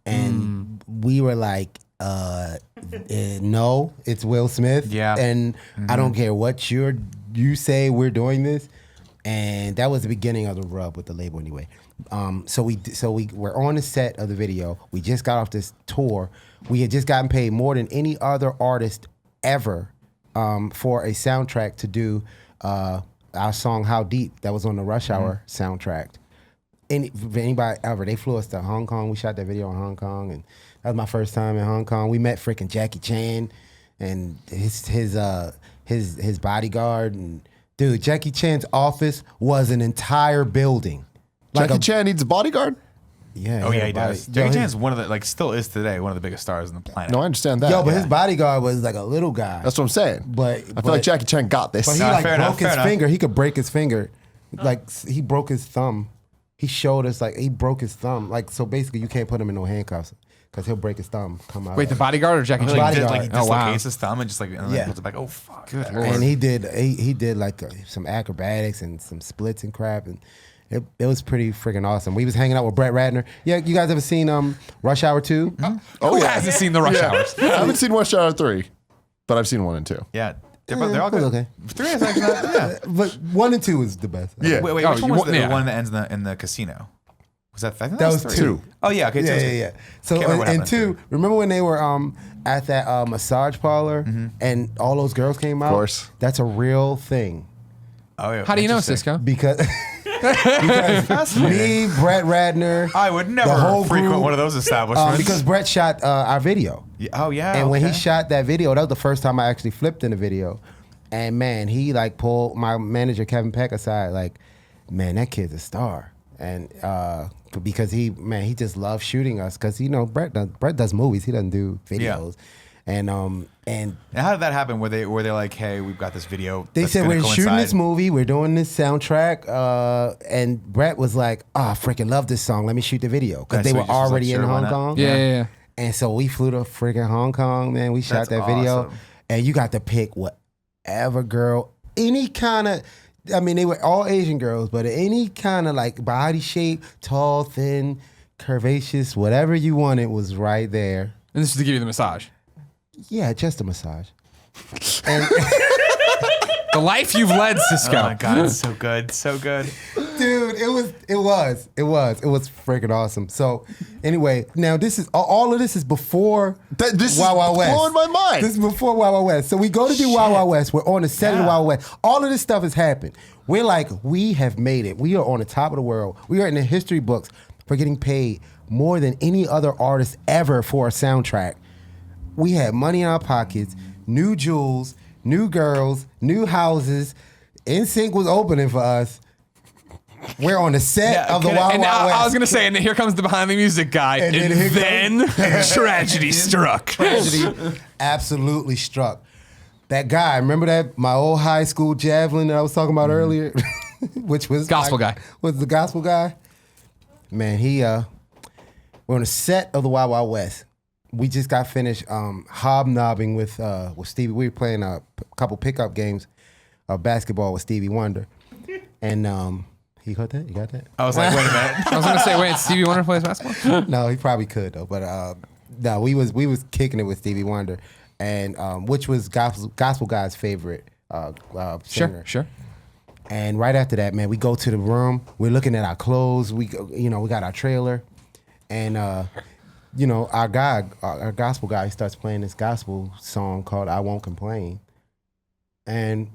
And we were like, no, it's Will Smith. Yeah. And I don't care what you say, we're doing this. And that was the beginning of the rub with the label anyway. So we were on the set of the video. We just got off this tour. We had just gotten paid more than any other artist ever for a soundtrack to do our song "How Deep" that was on the Rush Hour soundtrack. Anybody ever? They flew us to Hong Kong. We shot that video in Hong Kong, and that was my first time in Hong Kong. We met freaking Jackie Chan and his bodyguard, and dude, Jackie Chan's office was an entire building. Jackie Chan needs a bodyguard? Yeah. Oh yeah, he does. Jackie Yo, Chan's one of the still is today one of the biggest stars on the planet. No, I understand that. Yo, but his bodyguard was like a little guy. That's what I'm saying. But I feel like Jackie Chan got this. But he No, like fair broke enough, his fair enough. finger. He could break his finger. Like he broke his thumb. He showed us like he broke his thumb. Like so basically you can't put him in no handcuffs because he'll break his thumb. Come out. Wait, the bodyguard or Jackie He Chan? like, bodyguard. he Oh, wow. dislocates his thumb and just like and Yeah. puts it back. Oh fuck. Good That lord. hurts. And he did like some acrobatics and some splits and crap, and it was pretty freaking awesome. We was hanging out with Brett Ratner. Yeah, you guys ever seen Rush Hour 2? Oh, Who hasn't seen the Rush Hours? I haven't seen Rush Hour 3, but I've seen 1 and 2. Yeah. They're all it was good. okay. 3 is actually not, yeah. But 1 and 2 is the best. Yeah. Wait, Oh, which one you was want- the yeah. one that ends in the casino? Was that? I think That was 3. 2. Oh yeah, okay. Yeah. So Can't remember what and happened 2, in 2. remember when they were at that massage parlor and all those girls came out? course. That's a real thing Oh yeah. How do you know, Interesting. Cisco? because Because me, Brett Radner, I would the never whole frequent group, one of those establishments. because Brett shot our video. Oh yeah. And when he okay. shot that video, that was the first time I actually flipped in the video. And man, he like pulled my manager Kevin Peck aside, like, man, that kid's a star. And because he just loves shooting us, because Brett does movies, he doesn't do videos. Yeah. And how did that happen? Were they like, hey, we've got this video? they that's said gonna we're shooting coincide? this movie, we're doing this soundtrack, and Brett was like, oh, I freaking love this song, let me shoot the video, because Yeah, they so were he just was like, already in sure, why Hong not? Kong. Yeah. And so we flew to freaking Hong Kong, man. We shot That's that video, awesome. and you got to pick whatever girl, any kind of. I mean, they were all Asian girls, but any kind of like body shape, tall, thin, curvaceous, whatever you wanted was right there. And this is to give you the massage. Yeah, just a massage. And The life you've led, Oh SisQo. my god, it's so good, so good. dude, it was freaking awesome. So anyway, now this is all of this is before This Wild is Wild West. blowing my mind. This is before Wild Wild West. So we go to do Wild Wild West. We're on the set of Yeah. Wild Wild West. All of this stuff has happened. We're like, we have made it. We are on the top of the world. We are in the history books for getting paid more than any other artist ever for a soundtrack. We had money in our pockets, new jewels, new girls, new houses. NSYNC was opening for us. We're on the set Yeah, of the can I- Wild And Wild West. I was going to say, and here comes the behind the music guy. And And, then here then tragedy struck. Tragedy absolutely struck. That guy, remember that my old high school javelin that I was talking about earlier, which was Gospel guy. was the gospel guy. Man, we're on the set of the Wild Wild West. We just got finished hobnobbing with Stevie. We were playing a couple pickup games of basketball with Stevie Wonder, and he got that. You got that? I was like, wait a minute. I was going to say, wait, Stevie Wonder plays basketball? No, he probably could though. But no, we was kicking it with Stevie Wonder, and which was gospel guy's favorite singer. Sure. And right after that, man, we go to the room. We're looking at our clothes. We got our trailer, and our gospel guy starts playing this gospel song called "I Won't Complain," and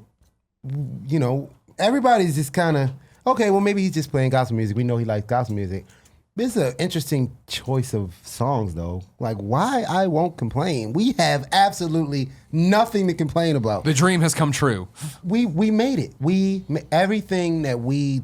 everybody's just kind of okay. Well, maybe he's just playing gospel music. We know he likes gospel music. This is an interesting choice of songs, though. Like, why I Won't Complain? We have absolutely nothing to complain about. The dream has come true. We made it. Everything that we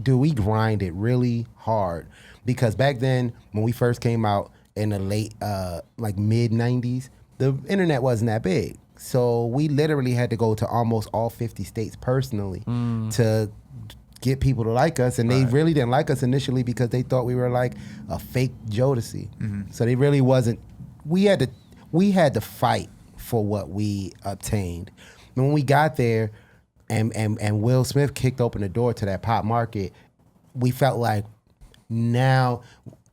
do, we grind it really hard. Because back then, when we first came out in the late, mid 90s, the internet wasn't that big. So we literally had to go to almost all 50 states personally to get people to like us. And they really didn't like us initially because they thought we were like a fake Jodeci. So they really wasn't. We had to fight for what we obtained. And when we got there and Will Smith kicked open the door to that pop market, we felt like now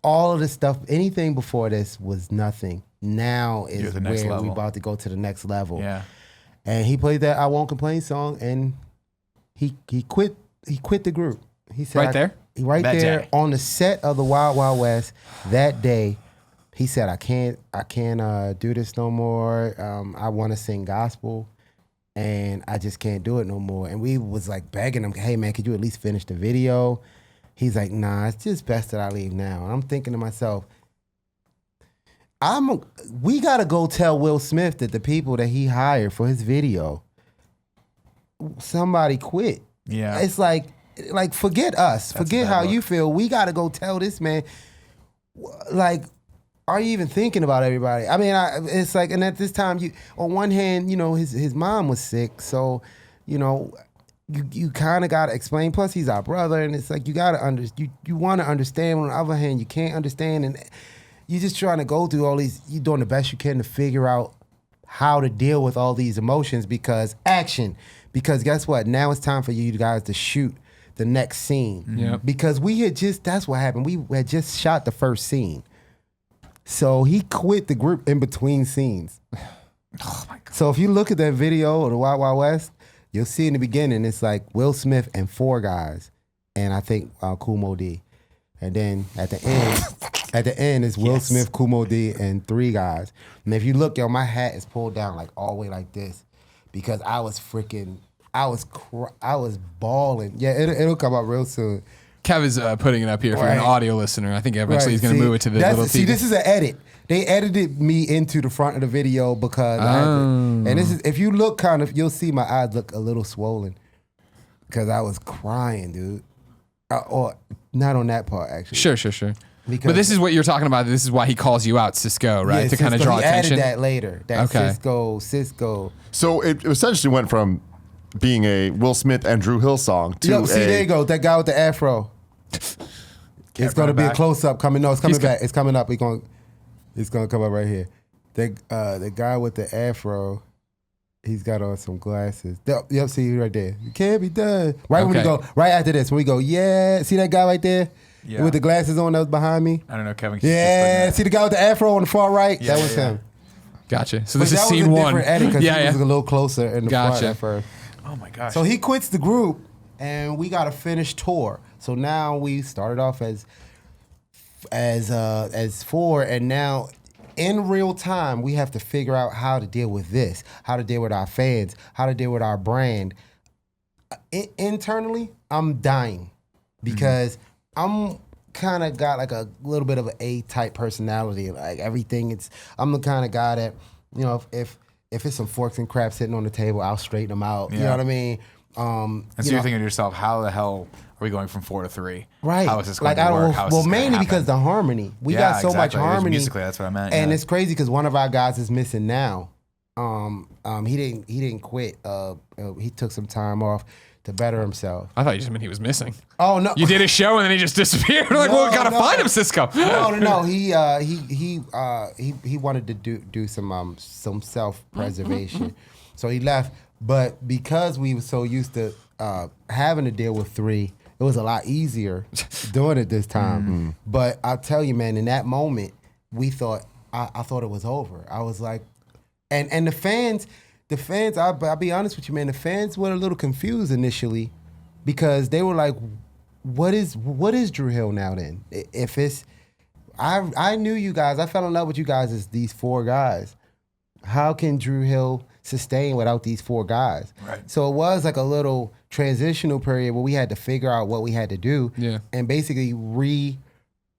all of this stuff, anything before this was nothing. Now is the next where level. we about to go to the next level. Yeah. And he played that "I Won't Complain" song, and he quit. He quit the group. He said, Right there? right That there day. on the set of the Wild Wild West that day. He said, I can't do this no more. I want to sing gospel, and I just can't do it no more. And we was like begging him, hey man, could you at least finish the video? He's like, nah, it's just best that I leave now. And I'm thinking to myself, we gotta go tell Will Smith that the people that he hired for his video, somebody quit. Yeah. It's like forget us. That's a Forget bad how look. you feel. We gotta go tell this man. Like, are you even thinking about everybody? I mean, it's like, and at this time, on one hand, his mom was sick, so you kind of gotta explain. Plus, he's our brother, and it's like you gotta you want to understand. On the other hand, you can't understand, and you're just trying to go through all these. You're doing the best you can to figure out how to deal with all these emotions because guess what? Now it's time for you guys to shoot the next scene. Yep. Because that's what happened. We had just shot the first scene. So he quit the group in between scenes. Oh my God. So if you look at that video of the Wild Wild West, you'll see in the beginning, it's like Will Smith and 4 guys. And I think Kumo D. And then at the end, it's Will Smith, Kumo D, and 3 guys. And if you look, my hat is pulled down like all the way like this because I was I was bawling. Yeah, it'll come out real soon. Kev is putting it up here for an Right. audio listener. I think eventually he's Right, going to see, move it to the that's- little See, TV. this is an edit. They edited me into the front of the video because I had to, and this is, if you look you'll see my eyes look a little swollen because I was crying, dude. Or not on that part, actually. Sure. Because- But this is what you're talking about. This is why he calls you out, SisQo, right? Yeah, to kind of SisQo, draw he attention. added that later. That Okay. SisQo. So it essentially went from being a Will Smith and Drew Hill song to Yo, see, there you go. That guy with the afro. It's going to be a close up coming. No, it's coming back. It's coming up. It's going to come up right here. The guy with the afro, he's got on some glasses. Yep, see right there. It can't be done. Right when we Okay. go, right after this, when we go, yeah, see that guy right there? Yeah. With the glasses on that was behind me? I don't know, Kevin. keeps Yeah, just see the guy with the afro on the far right? Yeah, that was yeah. him. Gotcha. So But this is that scene was a one. different edit because Yeah, he was yeah. a little closer in the front Gotcha. at first. looking- Oh my gosh. So he quits the group, and we got a finished tour. So now we started off as four, and now in real time we have to figure out how to deal with this, how to deal with our fans, how to deal with our brand. Internally, I'm dying because I'm kind of got like a little bit of an A-type personality. Like everything, I'm the kind of guy that, you know, if it's some forks and crabs sitting on the table, I'll straighten them out. You Yeah. know what I mean? and so you're thinking to yourself, how the hell are we going from 4 to 3? Right. How is this going like, to work? How is well, this gonna mainly happen? because the harmony. We Yeah, got so much exactly. harmony. Musically, that's what I meant. And yeah. it's crazy because one of our guys is missing now. He didn't quit. He took some time off to better himself. I thought you just meant he was missing. Oh no. You did a show and then he just disappeared. We're like, well, we gotta find him, SisQo. No. He wanted to do some self-preservation, so he left. But because we were so used to having to deal with 3, it was a lot easier doing it this time. But I'll tell you, man, in that moment, we thought I thought it was over. I was like, and the fans. I'll be honest with you, man. The fans were a little confused initially because they were like, "What is Drew Hill now?" Then, if it's, I knew you guys. I fell in love with you guys as these 4 guys. How can Drew Hill sustain without these 4 guys? Right. So it was like a little transitional period where we had to figure out what we had to do, and basically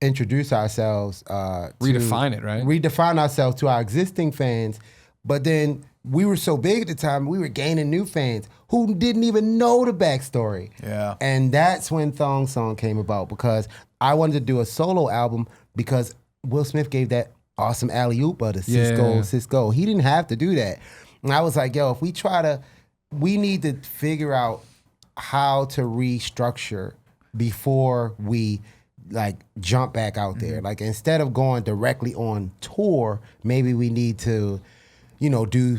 reintroduce ourselves, Redefine it, right? Redefine ourselves to our existing fans, but then. We were so big at the time, we were gaining new fans who didn't even know the backstory. Yeah. And that's when Thong Song came about because I wanted to do a solo album because Will Smith gave that awesome alley-oop to SisQo. He didn't have to do that. And I was like, yo, if we need to figure out how to restructure before we like jump back out there. Like instead of going directly on tour, maybe we need to do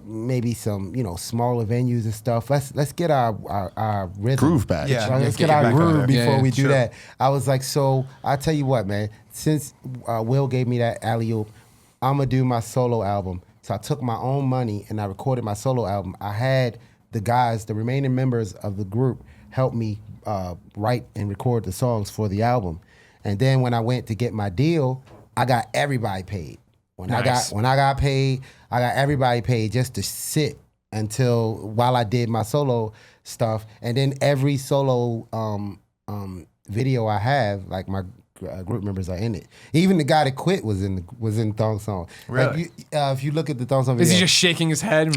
maybe some, smaller venues and stuff. Let's get our rhythm. Groove back. Yeah. Let's get get our back out groove there. before Yeah, we do sure. that. I was like, so I tell you what, man, since Will gave me that alley-oop, I'm going to do my solo album. So I took my own money and I recorded my solo album. I had the remaining members of the group help me write and record the songs for the album. And then when I went to get my deal, I got everybody paid. When I got paid, I got everybody paid just to sit while I did my solo stuff. And then every solo video I have, like my group members are in it. Even the guy that quit was in Thong Song. Really? Like if you look at the Thong Song Is video, he just shaking his head?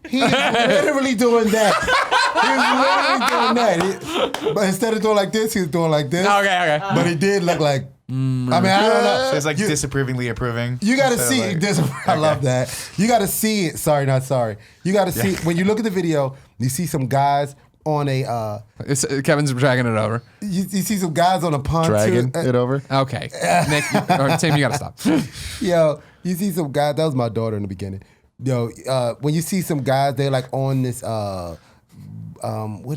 he's literally doing that. He was literally doing that. But instead of doing like this, he was doing like this. Okay. But he did look like. I mean, I don't know. So it's like disapprovingly approving. You got to instead see of it. like- I love that. You got to see it. Sorry, not sorry. You got to see when you look at the video. You see some guys on a. Kevin's dragging it over. You see some guys on a pontoon. Dragging it over. Okay. Nick, or Tim, you gotta stop. Yo, you see some guys. That was my daughter in the beginning. Yo, when you see some guys, they're like on this. What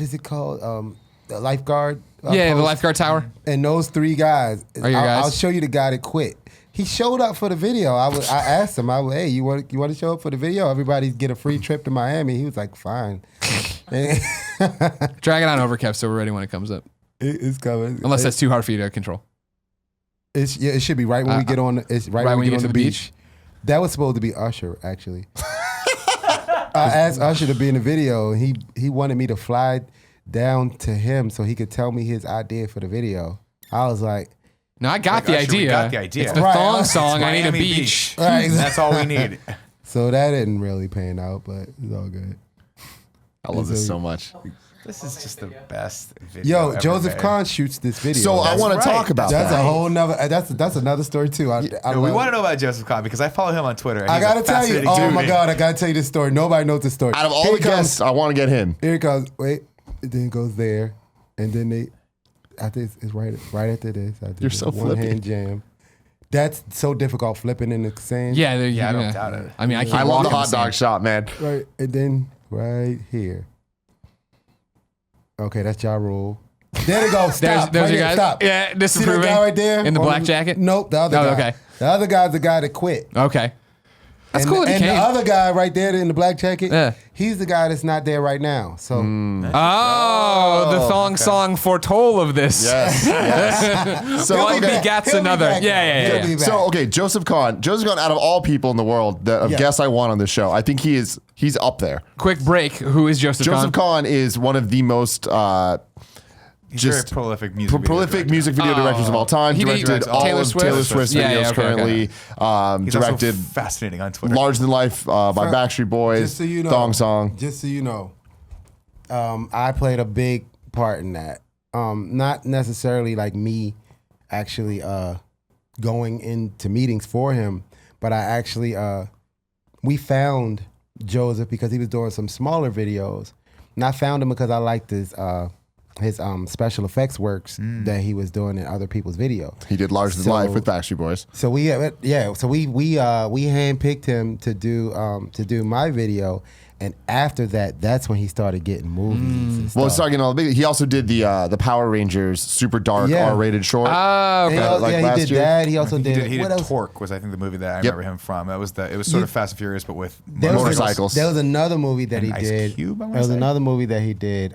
is it called? The lifeguard. Yeah, the post. lifeguard tower. And those 3 guys. Are your guys? I'll show you the guy that quit. He showed up for the video. I asked him, hey, you want to show up for the video? Everybody get a free trip to Miami. He was like, fine. Drag it on over, Kev, so we're ready when it comes up. It's coming. Unless that's too hard for you to control. It should be right when we get on. It's right, Right when we when you get get on to the the beach. That was supposed to be Usher, actually. I asked Usher to be in the video. He wanted me to fly down to him so he could tell me his idea for the video. I was like, No, I got the Usher, we idea. got the idea. It's the Right, thong it's song. I need a Miami beach. right. That's all we need. So that didn't really pan out, but it's all good. I love this so much. This is just the best video. Yo, ever Joseph made. Kahn shoots this video. So I want right. to talk about That's that. a whole nother. That's another story too. I We want to know about Joseph Kahn because I follow him on Twitter. And I he's a gotta tell you. fascinating Oh dude. my god, I gotta tell you this story. Nobody knows the story. Out of all Here the it comes. guests, I want to get him. Here it goes. Wait, it then goes there, and then I think it's right after this. I did You're the so one flippy. hand jam. That's so difficult flipping in the sand. Yeah, I don't doubt it. I mean, I can't. I love walk the in hot sand. dog shot, man. Right, and then right here. Okay, that's Ja Rule. There they go. Stop. There's right your there, guy. Stop. Yeah, See that disapproving. guy right there In the On black jacket? Nope, the other Oh, guy. okay. The other guy's the guy that quit. Okay. That's and, cool that he And came. the other guy right there in the black jacket, Yeah. he's the guy that's not there right now. So Oh, the thong song foretold of this. Yes, yes. So, One okay. begats He'll be another. back, Yeah, though. yeah, He'll yeah. be back. So okay, Joseph Kahn. Out of all people in the world that of Yeah. guests I want on this show, I think he's up there. Quick break. Who is Joseph Kahn? Joseph Kahn is one of the most He's just very prolific music. video prolific director. music video directors of all time. He did Directed all Taylor of Swift? Taylor Swift's Yeah, videos yeah, okay, currently. He's Directed also fascinating on Twitter. Larger Than Life by Backstreet Boys. just so you know, Thong Song. Just so you know, I played a big part in that. Not necessarily like me actually going into meetings for him, but I actually we found Joseph because he was doing some smaller videos, and I found him because I liked his special effects works that he was doing in other people's video. He did Larger Than So- Life with Backstreet Boys. So we handpicked him to do my video, and after that, that's when he started getting movies. And Well, stuff. starting all the big. He also did the Power Rangers super dark Yeah. R-rated short. Oh, And he okay. al- like yeah, last he did year? that. He also He did. did what else? Torque was I think the movie that I Yep. remember him from. It was sort of Fast and Furious but with There was a- Motorcycles. There was another movie that And he Ice did. Cube, I wanna There was say. another movie that he did.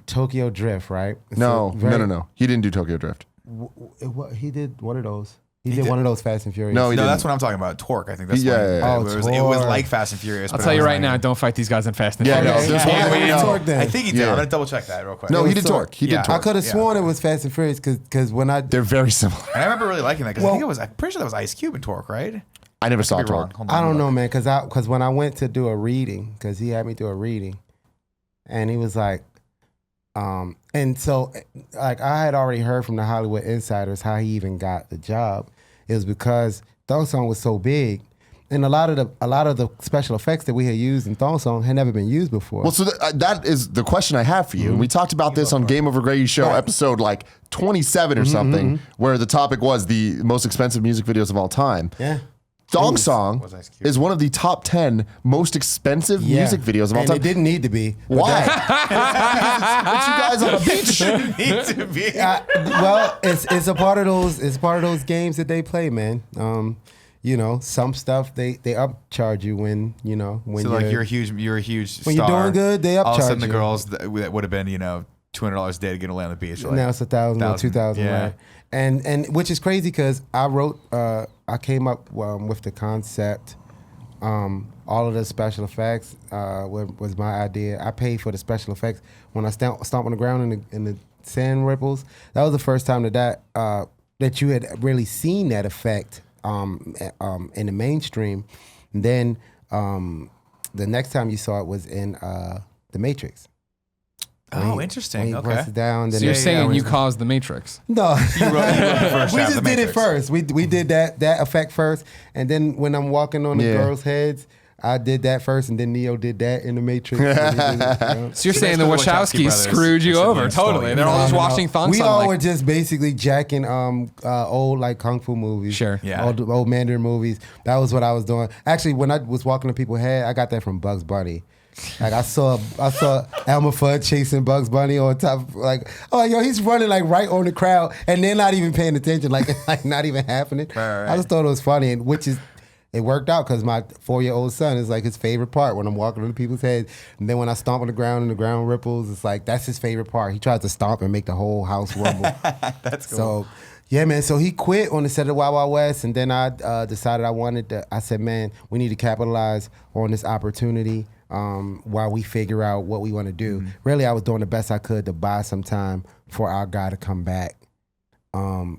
Tokyo Drift, right? No. He didn't do Tokyo Drift. He did one of those. He did one of those Fast and Furious. No, he No, didn't. that's what I'm talking about. Torque, I think that's Yeah, what yeah, yeah. Oh, it was Torque. like Fast and Furious. I'll but tell it you was right like- now, don't fight these guys in Fast and Yeah, Furious. no, there's Yeah, one way yeah, out. Torque then. I think he did. Yeah. I'm gonna double check that real quick. No, It he was did Torque. He Yeah, did I Torque. could have Yeah. sworn it was Fast and Furious because when I They're very similar. And I remember really liking that because Well- I think it was. I'm pretty sure that was Ice Cube in Torque, right? I never saw Could be wrong. Torque. Hold on, I don't let me know, look. man, because when I went to do a reading, because he had me do a reading, and he was like, and so like I had already heard from the Hollywood insiders how he even got the job. It was because Thong Song was so big, and a lot of the special effects that we had used in Thong Song had never been used before. Well, so that is the question I have for you. And we talked about this on Game Over Greggy show Right. episode like 27 or something, where the topic was the most expensive music videos of all time. yeah. Thong Song Was Ice Cube. is one of the top 10 most expensive Yeah. music videos of all and time. it didn't need to be. but Why? that- It's you guys on a beach. Need to be. well, it's a part of those games that they play, man. You know, some stuff they upcharge you when So like you're a huge when you're star. doing good, they All of a upcharge sudden the you. girls that would have been $200 a day to get away on the beach. Like, now it's 1,000 or 2,000, yeah. right? And which is crazy because I came up with the concept. All of the special effects was my idea. I paid for the special effects when I stomp on the ground in the sand ripples. That was the first time that you had really seen that effect in the mainstream. And then the next time you saw it was in The Matrix. Oh, interesting. When he Okay. presses down. So then you're it- saying you was- caused the Matrix? No, You wrote the first we half of just The did it Matrix. first. We did that effect first, and then when I'm walking on the Yeah. girls' heads, I did that first, and then Neo did that in the Matrix. And he did it, you know. So you're So saying the that's the Wachowski Wachowskis brothers screwed you just over? installed Totally. you. They're all just No, watching Thong We Song. all like- were just basically jacking old like kung fu movies. Sure. Yeah. Old Mandarin movies. That was what I was doing. Actually, when I was walking to people's head, I got that from Bugs Bunny. Like I saw Elmer Fudd chasing Bugs Bunny on top. Like, oh yo, he's running like right on the crowd, and they're not even paying attention. Like not even happening. Right. I just thought it was funny, and it worked out because my 4-year-old son is like his favorite part when I'm walking on people's heads. And then when I stomp on the ground and the ground ripples, it's like that's his favorite part. He tries to stomp and make the whole house rumble. That's cool. So, Yeah, man. So he quit on the set of Wild Wild West, and then I decided I said, man, we need to capitalize on this opportunity while we figure out what we want to do. Really, I was doing the best I could to buy some time for our guy to come back.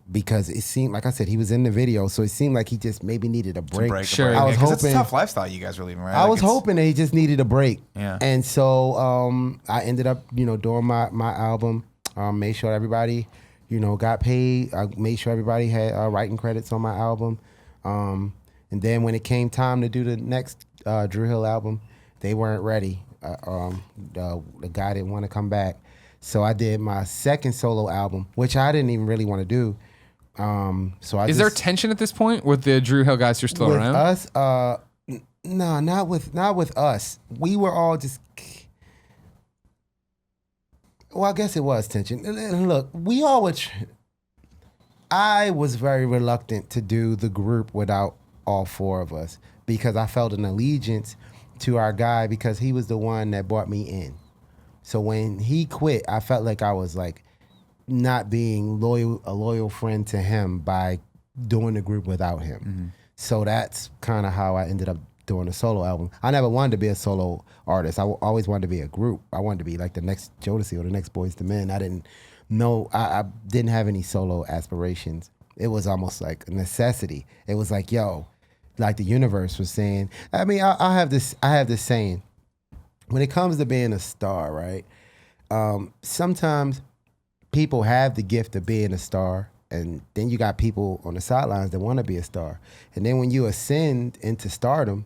Because it seemed, like I said, he was in the video, so it seemed like he just maybe needed a break. Sure. I was hoping it's a tough lifestyle you guys were living, right? I was hoping that he just needed a break. Yeah. And so I ended up, doing my album. Made sure everybody, got paid. I made sure everybody had writing credits on my album. And then when it came time to do the next Drew Hill album, they weren't ready. The guy didn't want to come back. So I did my second solo album, which I didn't even really want to do. Is there tension at this point with the Drew Hill guys who are still with around? us? No, not with us. We were all just. Well, I guess it was tension. And look, we all would. I was very reluctant to do the group without all four of us because I felt an allegiance to our guy because he was the one that brought me in. So when he quit, I felt like I was like not being a loyal friend to him by doing the group without him. Mm-hmm. So that's kind of how I ended up doing a solo album. I never wanted to be a solo artist. I always wanted to be a group. I wanted to be like the next Jodeci or the next Boyz II Men. I didn't know, I didn't have any solo aspirations. It was almost like a necessity. It was like, yo, like the universe was saying. I mean, I have this saying. When it comes to being a star, right? Sometimes people have the gift of being a star, and then you got people on the sidelines that want to be a star. And then when you ascend into stardom,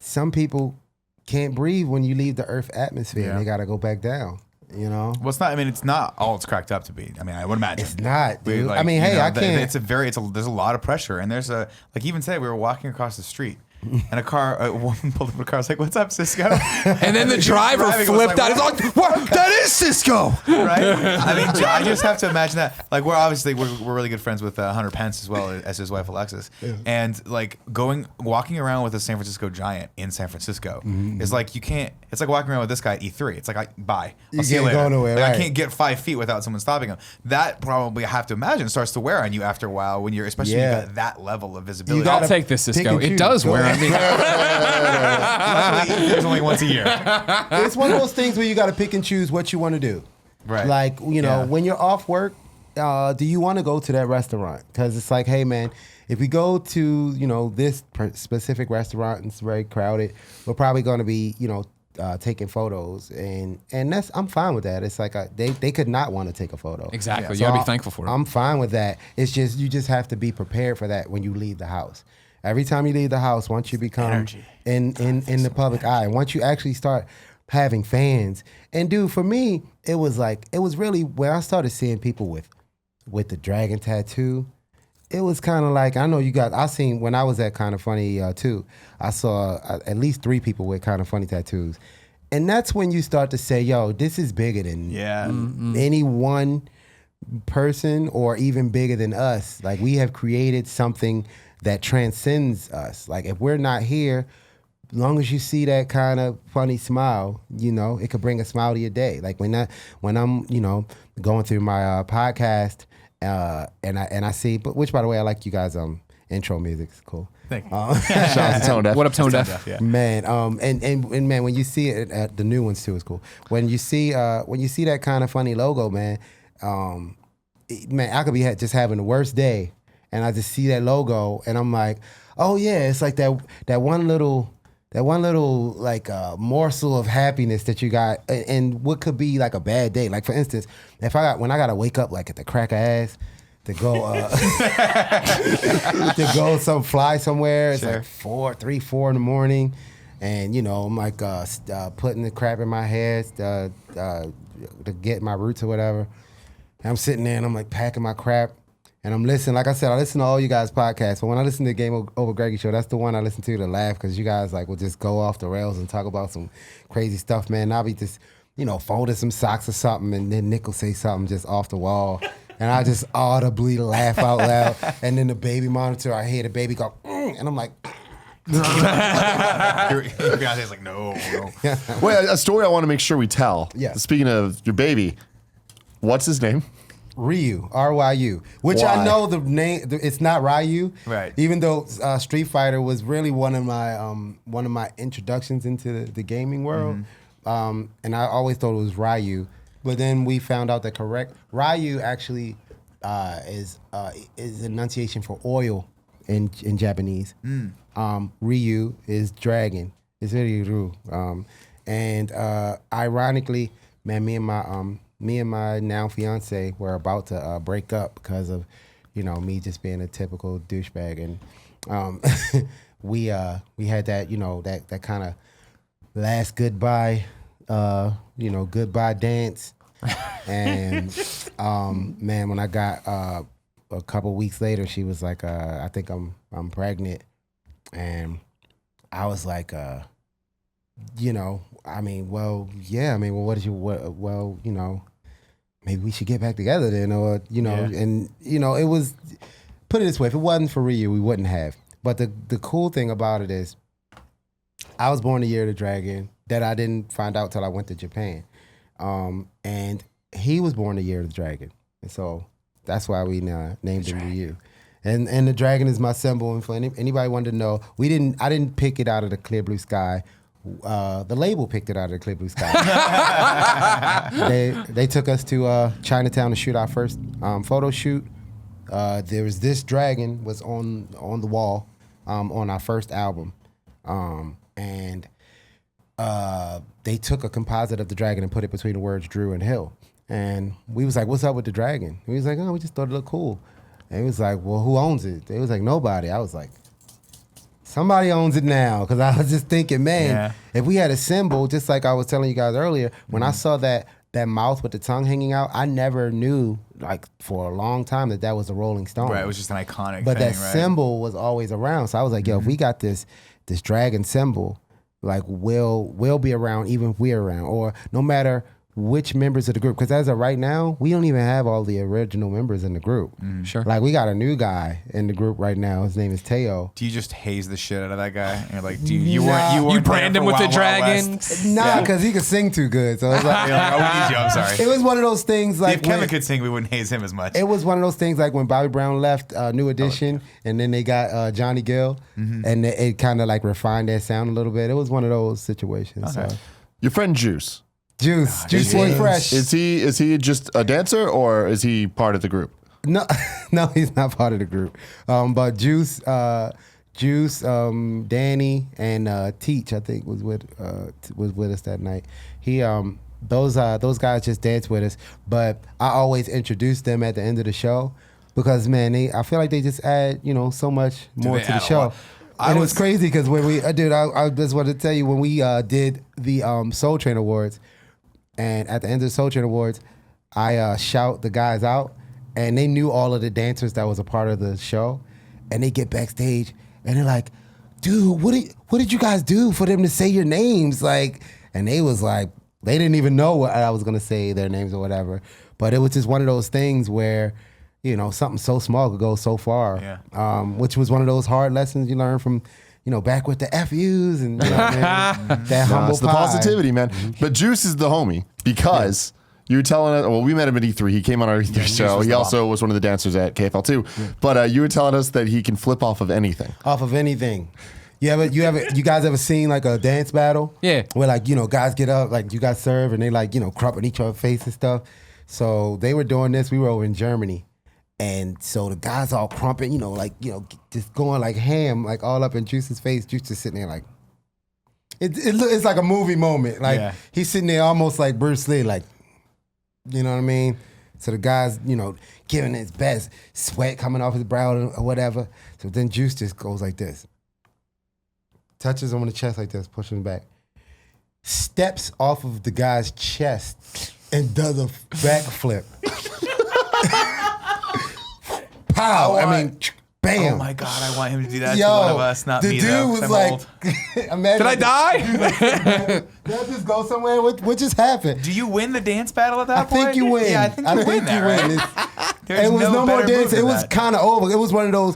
some people can't breathe when you leave the Earth atmosphere, and they got to go back down. Well, it's not. I mean, it's not all it's cracked up to be. I mean, I would imagine it's not, dude. Like, I mean, hey, I can't. There's a lot of pressure, and there's like even today we were walking across the street. And a woman pulled up in a car. I was like, "What's up, SisQo?" And then the driver flipped out. He's like, "What? That is SisQo!" Right? I mean, I just have to imagine that. Like, we're really good friends with Hunter Pence as well as his wife Alexis, and like walking around with a San Francisco Giant in San Francisco is like you can't. It's like walking around with this guy at E3. It's like bye. I'll see you later. Go nowhere, like, right. I can't get 5 feet without someone stopping him. That probably I have to imagine starts to wear on you after a while when you're especially when you got that level of visibility. I'll take this, SisQo. It does wear on me. Luckily, it's only once a year. It's one of those things where you got to pick and choose what you want to do. Right. Like, when you're off work, do you want to go to that restaurant? Because it's like, hey, man, if we go to, this specific restaurant and it's very crowded, we're probably going to be, taking photos. And I'm fine with that. It's like they could not want to take a photo. Exactly. So You got to be thankful for it. I'm fine with that. It's just, you just have to be prepared for that when you leave the house. Every time you leave the house, once you become in the public eye, once you actually start having fans, and dude, for me, it was really when I started seeing people with the dragon tattoo, it was kind of like, I seen when I was at Kind of Funny too, I saw at least 3 people with Kind of Funny tattoos, and that's when you start to say, yo, this is bigger than any one person or even bigger than us. Like, we have created something that transcends us. Like, if we're not here, as long as you see that kind of funny smile, it could bring a smile to your day. Like when I'm, going through my podcast, and I see, but which, by the way, I like you guys' intro music. It's cool. Thank you. Shout out to Tone Deaf. What up, Tone Deaf? Yeah. Man, and man, when you see it, the new ones too is cool. When you see that Kind of Funny logo, man, man, I could be just having the worst day, and I just see that logo, and I'm like, oh yeah, it's like that one little like morsel of happiness that you got, and what could be like a bad day. Like, for instance, when I gotta wake up like at the crack of ass to go fly somewhere. It's like 3, 4 in the morning, and I'm like putting the crap in my head to get my roots or whatever. And I'm sitting there and I'm like packing my crap. And I'm listening, like I said, I listen to all you guys' podcasts. But when I listen to the GameOverGreggy show, that's the one I listen to laugh, because you guys will just go off the rails and talk about some crazy stuff, man. I'll be just, folding some socks or something, and then Nick will say something just off the wall. And I just audibly laugh out loud. And then the baby monitor, I hear the baby go, and I'm like, Beyonce's like, no. Wait, a story I want to make sure we tell. Yeah. Speaking of your baby, what's his name? Ryu, R-Y-U, which Why? I know the name. It's not Ryu, Right. Even though Street Fighter was really one of my introductions into the gaming world, and I always thought it was Ryu. But then we found out that correct Ryu actually is enunciation for oil in Japanese. Ryu is dragon. It's Ryu. And ironically, man, me and my now fiance were about to break up because of, me just being a typical douchebag, and we had that that kind of last goodbye, goodbye dance, and man, when I got a couple weeks later, she was like, I think I'm pregnant, and I was like, maybe we should get back together then, or and it was, put it this way, if it wasn't for Ryu, we wouldn't have. But the cool thing about it is, I was born the year of the dragon. That I didn't find out till I went to Japan, and he was born the year of the dragon, and so that's why we named him Ryu. And the dragon is my symbol. And for anybody wanted to know, I didn't pick it out of the clear blue sky. The label picked it out of the clear blue sky. They took us to Chinatown to shoot our first photo shoot. There was this dragon was on the wall on our first album, and they took a composite of the dragon and put it between the words Drew and Hill. And we was like, "What's up with the dragon?" And he was like, "Oh, we just thought it looked cool." And he was like, "Well, who owns it?" They was like, "Nobody." I was like, somebody owns it now, because I was just thinking, man, if we had a symbol, just like I was telling you guys earlier, when I saw that mouth with the tongue hanging out, I never knew, like, for a long time that was a Rolling Stone. Right, it was just an iconic but thing, that right? symbol was always around. So I was like, yo, if we got this dragon symbol, like, we'll be around even if we're around, or no matter which members of the group, because as of right now, we don't even have all the original members in the group. Sure. Like, we got a new guy in the group right now. His name is Teo. Do you just haze the shit out of that guy? And you're like, you weren't You brand there him for with the Wild Wild dragon. West. Nah, because he could sing too good. So it's like, You're like, oh, we need you. I'm sorry. it was one of those things like If Kevin when- could sing, we wouldn't haze him as much. It was one of those things like when Bobby Brown left New Edition, and then they got Johnny Gill, and it kind of like refined their sound a little bit. It was one of those situations. Okay. So. Your friend Juice. Juice Boy Fresh. Is he just a dancer, or is he part of the group? No, he's not part of the group. But Juice, Danny, and Teach, I think, was with us that night. He those guys just danced with us, but I always introduced them at the end of the show because, man, I feel like they just add so much more they to the add a show. lot. And it was crazy because when I just wanted to tell you, when we did the Soul Train Awards, and at the end of the Soul Train Awards, I shout the guys out, and they knew all of the dancers that was a part of the show, and they get backstage and they're like, "Dude, what did you guys do for them to say your names?" Like, and they was like, they didn't even know what I was gonna say their names or whatever, but it was just one of those things where, something so small could go so far. Yeah. Which was one of those hard lessons you learn from, back with the FUs and that humble It's the pie. positivity, man. But Juice is the homie because you were telling us. Well, we met him at E3. He came on our E3 show. He also was one of the dancers at KFL too. But you were telling us that he can flip off of anything. Off of anything. You guys ever seen like a dance battle? Yeah. Where like, guys get up, like you guys serve and they like, crump in each other's face and stuff. So they were doing this. We were over in Germany. And so the guys all crumping, just going like ham, like all up in Juice's face. Juice just sitting there like, it's like a movie moment. Like he's sitting there almost like Bruce Lee, like, you know what I mean? So the guy's, giving his best, sweat coming off his brow or whatever. So then Juice just goes like this. Touches him on the chest like this, pushes him back. Steps off of the guy's chest and does a backflip. Pow! Bam! Oh my God, I want him to do that to one of us, not the me dude though. was I'm like, old. imagine, Did I die? Did I just go somewhere? What just happened? Do you win the dance battle at that I point? think you win. Yeah, I think you win that, right? There's It was no more better move dance. It than was that. kind of over. It was one of those,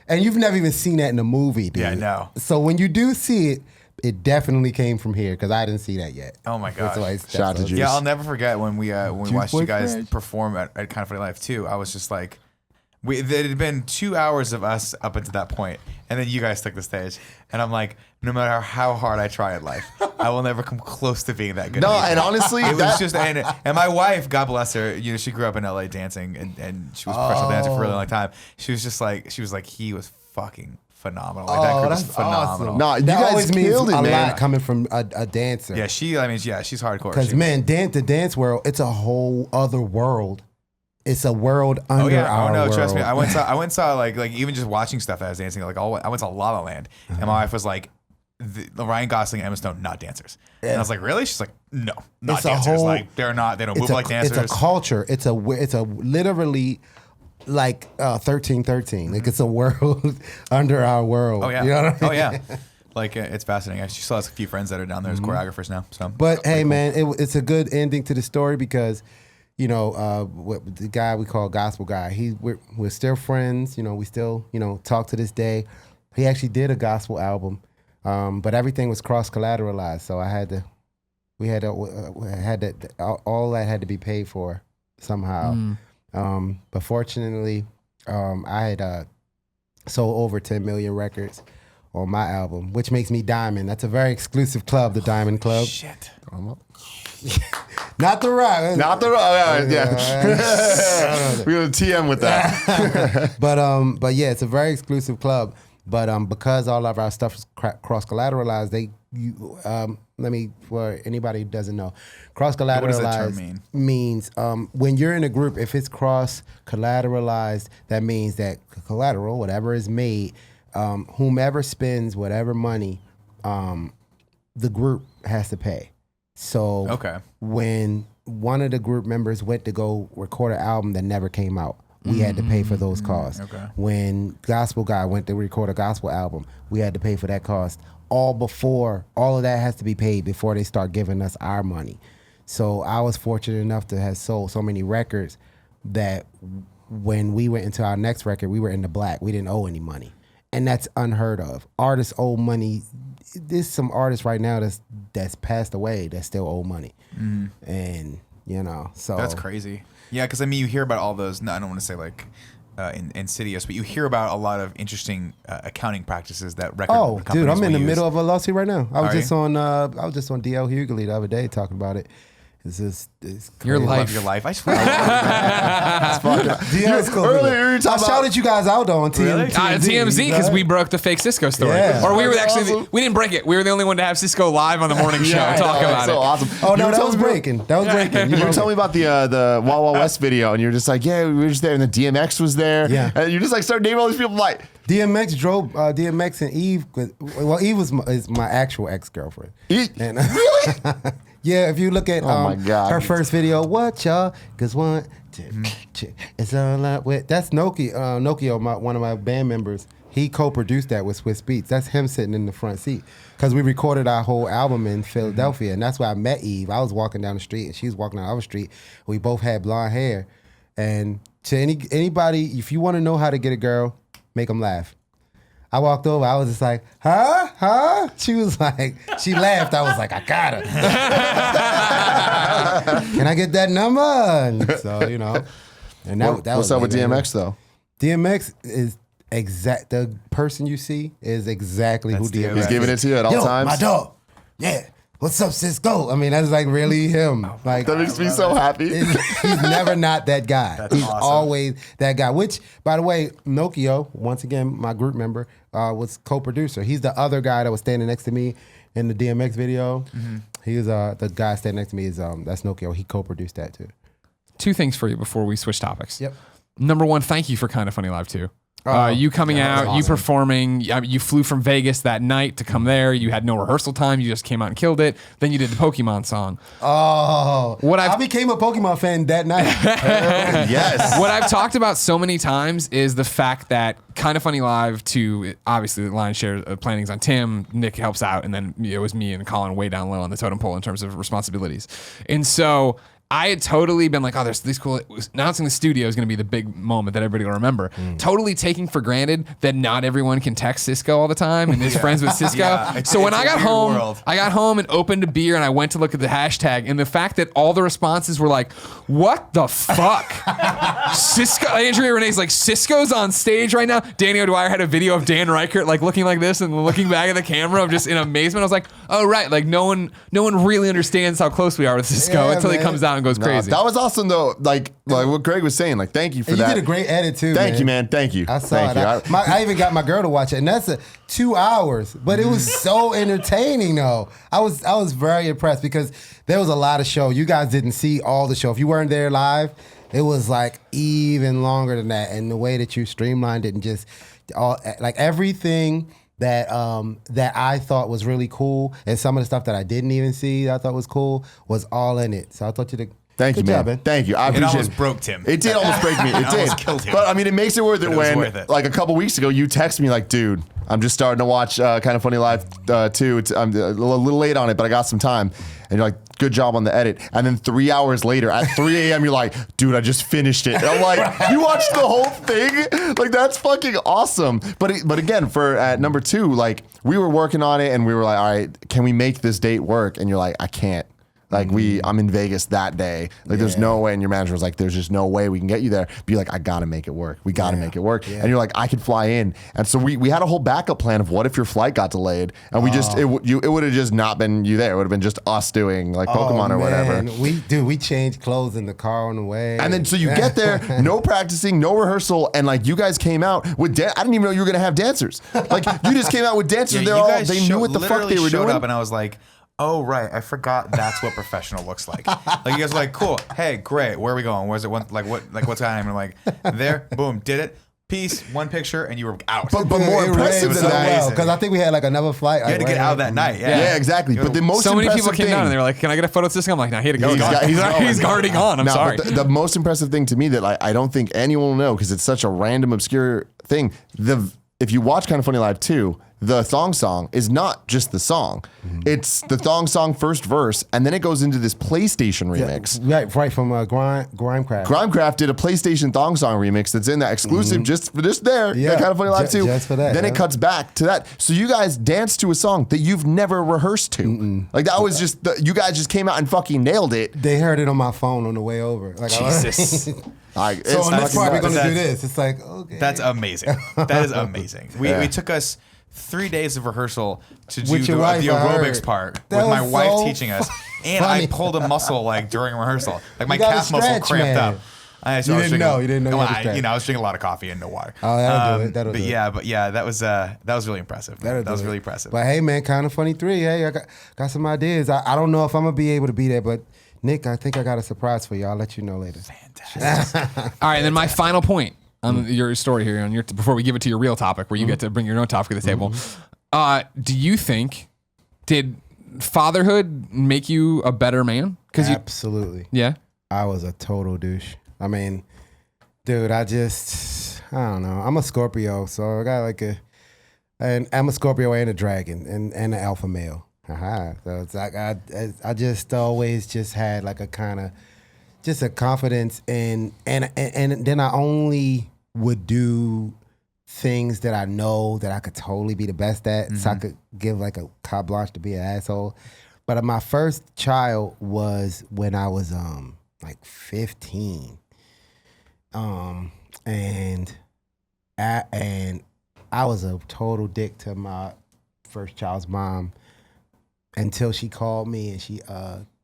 and you've never even seen that in a movie, dude. Yeah, I know. So when you do see it, it definitely came from here because I didn't see that yet. Oh my That's gosh. why Shout out to Juice. Yeah, I'll never forget when we watched you was guys fresh. perform at Kind of Funny Life too. I was just like, it had been 2 hours of us up until that point, and then you guys took the stage, and I'm like, no matter how hard I try in life, I will never come close to being that good. No, and honestly, it was just and my wife, God bless her, she grew up in LA dancing, and she was a professional dancer for a really long time. She was like, he was fucking phenomenal. Like, that group was that's phenomenal. awesome. No, you that guys always means killed it, a man. lot coming from a dancer. Yeah, she's hardcore. Because She- man, the dance world, it's a whole other world. It's a world under Oh yeah, our world. trust me. I went and saw like even just watching stuff that I was dancing. Like I went to La La Land, and my wife was like, Ryan Gosling and Emma Stone not dancers. And I was like, really? She's like, no, not It's a dancers. whole- Like they're not. They don't move like dancers. It's a culture. It's a literally like 1313. Like it's a world under our world. Oh yeah. You know what I mean? Oh yeah. Like it's fascinating. She still has a few friends that are down there as choreographers now. So, But hey, man, it's a good ending to the story because, the guy we call Gospel Guy, we're still friends. We still talk to this day. He actually did a gospel album, but everything was cross collateralized, so all that had to be paid for somehow. But fortunately, I had sold over 10 million records on my album, which makes me Diamond. That's a very exclusive club, the Diamond Club. shit. Not the rock. Not the yeah. We're gonna TM with that. But yeah, it's a very exclusive club. But because all of our stuff is cross collateralized, for anybody who doesn't know, cross What does that term collateralized mean? means when you're in a group, if it's cross collateralized, that means that collateral, whatever is made, whomever spends whatever money, the group has to pay. So Okay. when one of the group members went to go record an album that never came out, we had to pay for those costs. Okay. When Gospel Guy went to record a gospel album, we had to pay for that cost. All of that has to be paid before they start giving us our money. So I was fortunate enough to have sold so many records that when we went into our next record, we were in the black. We didn't owe any money. And that's unheard of. Artists owe money. There's some artists right now that's passed away that still owe money. And, so. That's crazy. Yeah, because I mean, you hear about all those. No, I don't want to say like insidious, but you hear about a lot of interesting accounting practices that record Oh, companies dude, I'm in will the use. middle of a lawsuit right now. I was Are just you? on DL Hughley the other day talking about it. It's Your crazy. life. Your life. I swear. DL's cool. Earlier you were I talking about- shouted you guys out though on Really? TMZ because we broke the fake SisQo story. Yeah. Or we were That's actually awesome. we didn't break it. We were the only one to have SisQo live on the morning show I talk know, about it's so it. awesome. Oh You no, were that telling was me- breaking. That was breaking. You were telling me about the Wild Wild West video, and you were just like, yeah, we were just there, and the DMX was there. Yeah. And you just like started naming all these people, like, DMX drove DMX and Eve. Eve is my actual ex-girlfriend. And, really? yeah, if you look at Oh my God. her first video, what y'all? Cause it's all like with that's Nokia, one of my band members. He co-produced that with Swiss Beats. That's him sitting in the front seat. Because we recorded our whole album in Philadelphia. And that's where I met Eve. I was walking down the street and she was walking down the other street. We both had blonde hair. And to anybody, if you want to know how to get a girl, make them laugh. I walked over. I was just like, huh? She was like, she laughed. I was like, I got her. Can I get that number? And so, And that What's was up with like, DMX though? DMX is the person you see is exactly That's who DMX DMX. He's giving it to you at all Yo, times. my dog. Yeah. What's up, SisQo? I mean, that's like really him. Like That makes me so happy. he's never not that guy. That's He's awesome. always that guy. Which, by the way, Nokia, once again, my group member, was co-producer. He's the other guy that was standing next to me in the DMX video. He was the guy standing next to me is that's Nokia. He co-produced that too. Two things for you before we switch topics. Yep. Number one, thank you for Kind of Funny Live too. Oh, You coming that was out, you awesome. performing. You flew from Vegas that night to come there. You had no rehearsal time. You just came out and killed it. Then you did the Pokemon song. Oh, I became a Pokemon fan that night. Yes. What I've talked about so many times is the fact that Kind of Funny Live to obviously the lion's share of planning's on Tim. Nick helps out, and then it was me and Colin way down low on the totem pole in terms of responsibilities. And so I had totally been like, oh, there's these cool. Announcing the studio is going to be the big moment that everybody will remember. Totally taking for granted that not everyone can text SisQo all the time and is friends with SisQo. Yeah, so when it's I a got weird home, world. I got home and opened a beer and I went to look at the hashtag, and the fact that all the responses were like, what the fuck? SisQo, Andrea Renee's like, SisQo's on stage right now. Danny O'Dwyer had a video of Dan Reichert like looking like this and looking back at the camera of just in amazement. I was like, oh right, like no one really understands how close we are with SisQo Yeah, until he man. comes out and goes No, crazy. that was awesome though. Like what Greg was saying. Like, thank you for And you that. did a great edit too. Thank you, man. Thank you. I saw Thank it. you. I even got my girl to watch it, and that's 2 hours. But it was so entertaining, though. I was very impressed because there was a lot of show. You guys didn't see all the show. If you weren't there live, it was like even longer than that. And the way that you streamlined it and just all like everything that I thought was really cool, and some of the stuff that I didn't even see that I thought was cool was all in it. So I thought you did. Thank you, Good man. job, man. Thank you. I It appreciate almost broke Tim. It did almost break me. It did. almost killed him. But I mean, it makes it worth it But it was when, worth it. like a couple weeks ago, you text me like, dude, I'm just starting to watch Kind of Funny Live 2. I'm a little late on it, but I got some time. And you're like, good job on the edit. And then 3 hours later, at 3 a.m., you're like, dude, I just finished it. And I'm like, you watched the whole thing? Like, that's fucking awesome. But again, for at number 2, like, we were working on it and we were like, all right, can we make this date work? And you're like, I can't. Like I'm in Vegas that day. Like there's no way. And your manager was like, there's just no way we can get you there. Be like, I gotta make it work. We gotta make it work. Yeah. And you're like, I could fly in. And so we had a whole backup plan of what if your flight got delayed, and we just it would have just not been you there. It would have been just us doing like Pokemon or whatever. We changed clothes in the car on the way. And then so you get there, no practicing, no rehearsal, and like you guys came out with I didn't even know you were gonna have dancers. Like you just came out with dancers. They knew what the fuck they were showed doing. up, and I was like, oh right, I forgot that's what professional looks like. Like you guys were like, cool, hey, great, where are we going? Where's it? What's time? And I'm like, there, boom, did it. Peace, one picture, and you were out. But more impressive was than that. amazing. because I think we had like another flight. You had to get out that night. Yeah, Yeah, exactly. But the most So many people impressive came down and thing- they were like, can I get a photo of SisQo? I'm like, no, he had to go. He's He's already gone. I'm No, sorry. But the most impressive thing to me that I don't think anyone will know because it's such a random, obscure thing. If you watch Kind of Funny Live 2, the thong song is not just the song. It's the thong song first verse, and then it goes into this PlayStation remix. right from Grimecraft. Grimecraft did a PlayStation thong song remix that's in that exclusive just for this there. Yeah, That Kind of Funny Live 2. just for that, Then yeah. it cuts back to that. So you guys danced to a song that you've never rehearsed to. Like that was just, you guys just came out and fucking nailed it. They heard it on my phone on the way over. Like, Jesus. Like, So it's on this fucking part, we're nuts. gonna do this. It's like, okay. That's amazing. That is amazing. We took us 3 days of rehearsal to do With the your wife, I aerobics heard. part That with my was wife so teaching us, and funny. I pulled a muscle like during rehearsal, like my You gotta calf muscle stretch, cramped man. up. I You didn't know you had to Well, stretch. I was drinking a lot of coffee and no water. Oh, that'll do it. That'll but do it. yeah, that was really impressive. That was really impressive. But hey, man, Kind of Funny 3. Hey, I got some ideas. I don't know if I'm gonna be able to be there, but Nick, I think I got a surprise for you. I'll let you know later. Fantastic. All right, and then my final point on your story here, on your before we give it to your real topic, where you get to bring your own topic to the table. Do you think did fatherhood make you a better man? Because Absolutely. yeah, I was a total douche. I mean, dude, I don't know. I'm a Scorpio, so I got and I'm a Scorpio and a dragon and an alpha male. So it's like I just always just had like a kind of just a confidence and then I only would do things that I know that I could totally be the best at, so I could give like a carte blanche to be an asshole. But my first child was when I was like 15, and I was a total dick to my first child's mom until she called me and she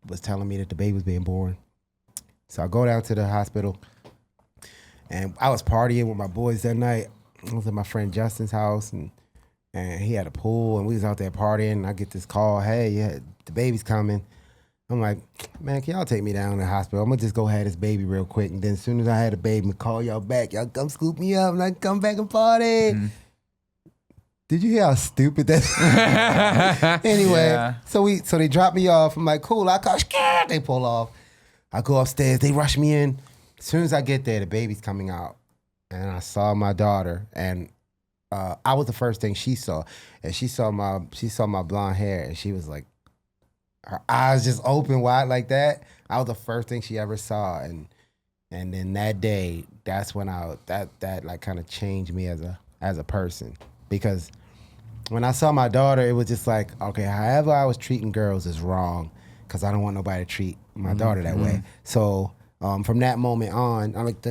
was telling me that the baby was being born. So I go down to the hospital, and I was partying with my boys that night. I was at my friend Justin's house, and he had a pool, and we was out there partying. And I get this call, hey, yeah, the baby's coming. I'm like, man, can y'all take me down to the hospital? I'm gonna just go have this baby real quick, and then as soon as I had a baby, I'm call y'all back. Y'all come scoop me up, and I can come back and party. Did you hear how stupid that? Anyway, Yeah. so they drop me off. I'm like, cool. I call, they pull off. I go upstairs. They rush me in. As soon as I get there, the baby's coming out, and I saw my daughter, and I was the first thing she saw, and she saw my blonde hair, and she was like, her eyes just open wide like that. I was the first thing she ever saw, and then that day, that's when that like kind of changed me as a person, because when I saw my daughter, it was just like, okay, however I was treating girls is wrong, because I don't want nobody to treat my daughter that way. So from that moment on, I'm like,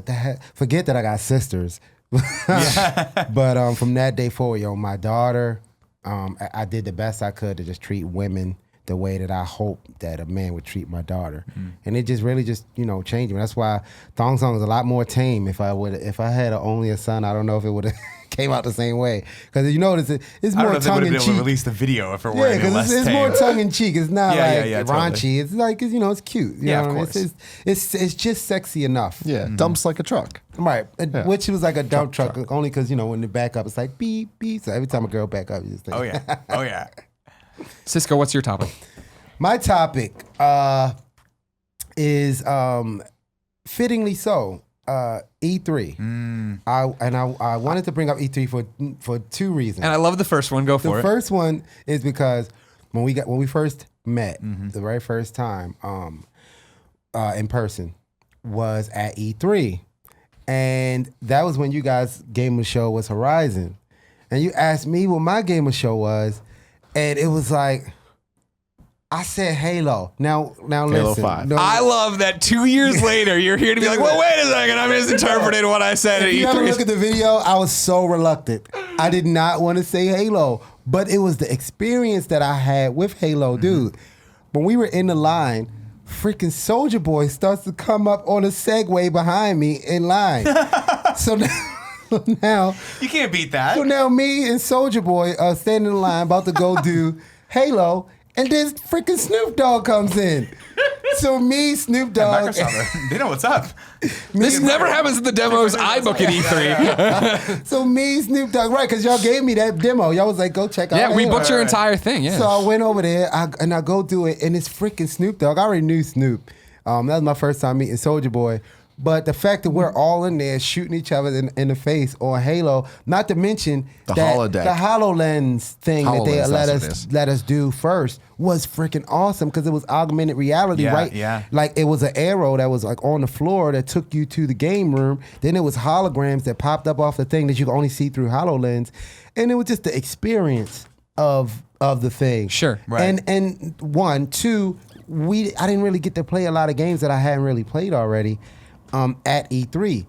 forget that I got sisters. But from that day forward, my daughter, I did the best I could to just treat women the way that I hope that a man would treat my daughter. And it just really changed me. That's why Thong Song is a lot more tame. If I had only a son, I don't know if it would have came out the same way. Because you notice it's more tongue in cheek. Able to release the video if it were because it's more tongue in cheek. It's not raunchy. Totally. It's like it's cute. You know of what course. I mean? It's just sexy enough. Yeah, dumps like a truck. Right, which was like a dump truck. Only because when they back up, it's like beep beep. So every time a girl back up, you just think, Oh yeah. SisQo, what's your topic? My topic is fittingly so E3. I wanted to bring up E3 for two reasons. And I love the first one. Go for it. The first one is because when we first met the very first time in person was at E3, and that was when you guys' gamer show was Horizon, and you asked me what my gamer show was, and it was like, I said Halo. Now Halo listen. 5. No, I love that 2 years later, you're here to be like, well, wait a second, I misinterpreted what I said at if you ever look E3. at the video, I was so reluctant. I did not want to say Halo, but it was the experience that I had with Halo, dude. When we were in the line, freaking Soldier Boy starts to come up on a Segway behind me in line. So now You can't beat that. So now me and Soldier Boy are standing in line about to go do Halo, and then freaking Snoop Dogg comes in. So me, Snoop Dogg. Microsoft, they know what's up. This never happens at the demos I book at E3. So me, Snoop Dogg, right? Because y'all gave me that demo. Y'all was like, go check out. Yeah, we Halo. booked your entire thing. Yeah. So I went over there and I go do it, and it's freaking Snoop Dogg. I already knew Snoop. That was my first time meeting Soldier Boy. But the fact that we're all in there shooting each other in the face on Halo, not to mention The that holodeck. the HoloLens thing that they HoloLens, let that's what it us is. let us do first was freaking awesome, because it was augmented reality, Yeah, right? yeah. Like it was an arrow that was like on the floor that took you to the game room. Then it was holograms that popped up off the thing that you could only see through HoloLens, and it was just the experience of the thing. Sure. Right. And one, two, I didn't really get to play a lot of games that I hadn't really played already at E3.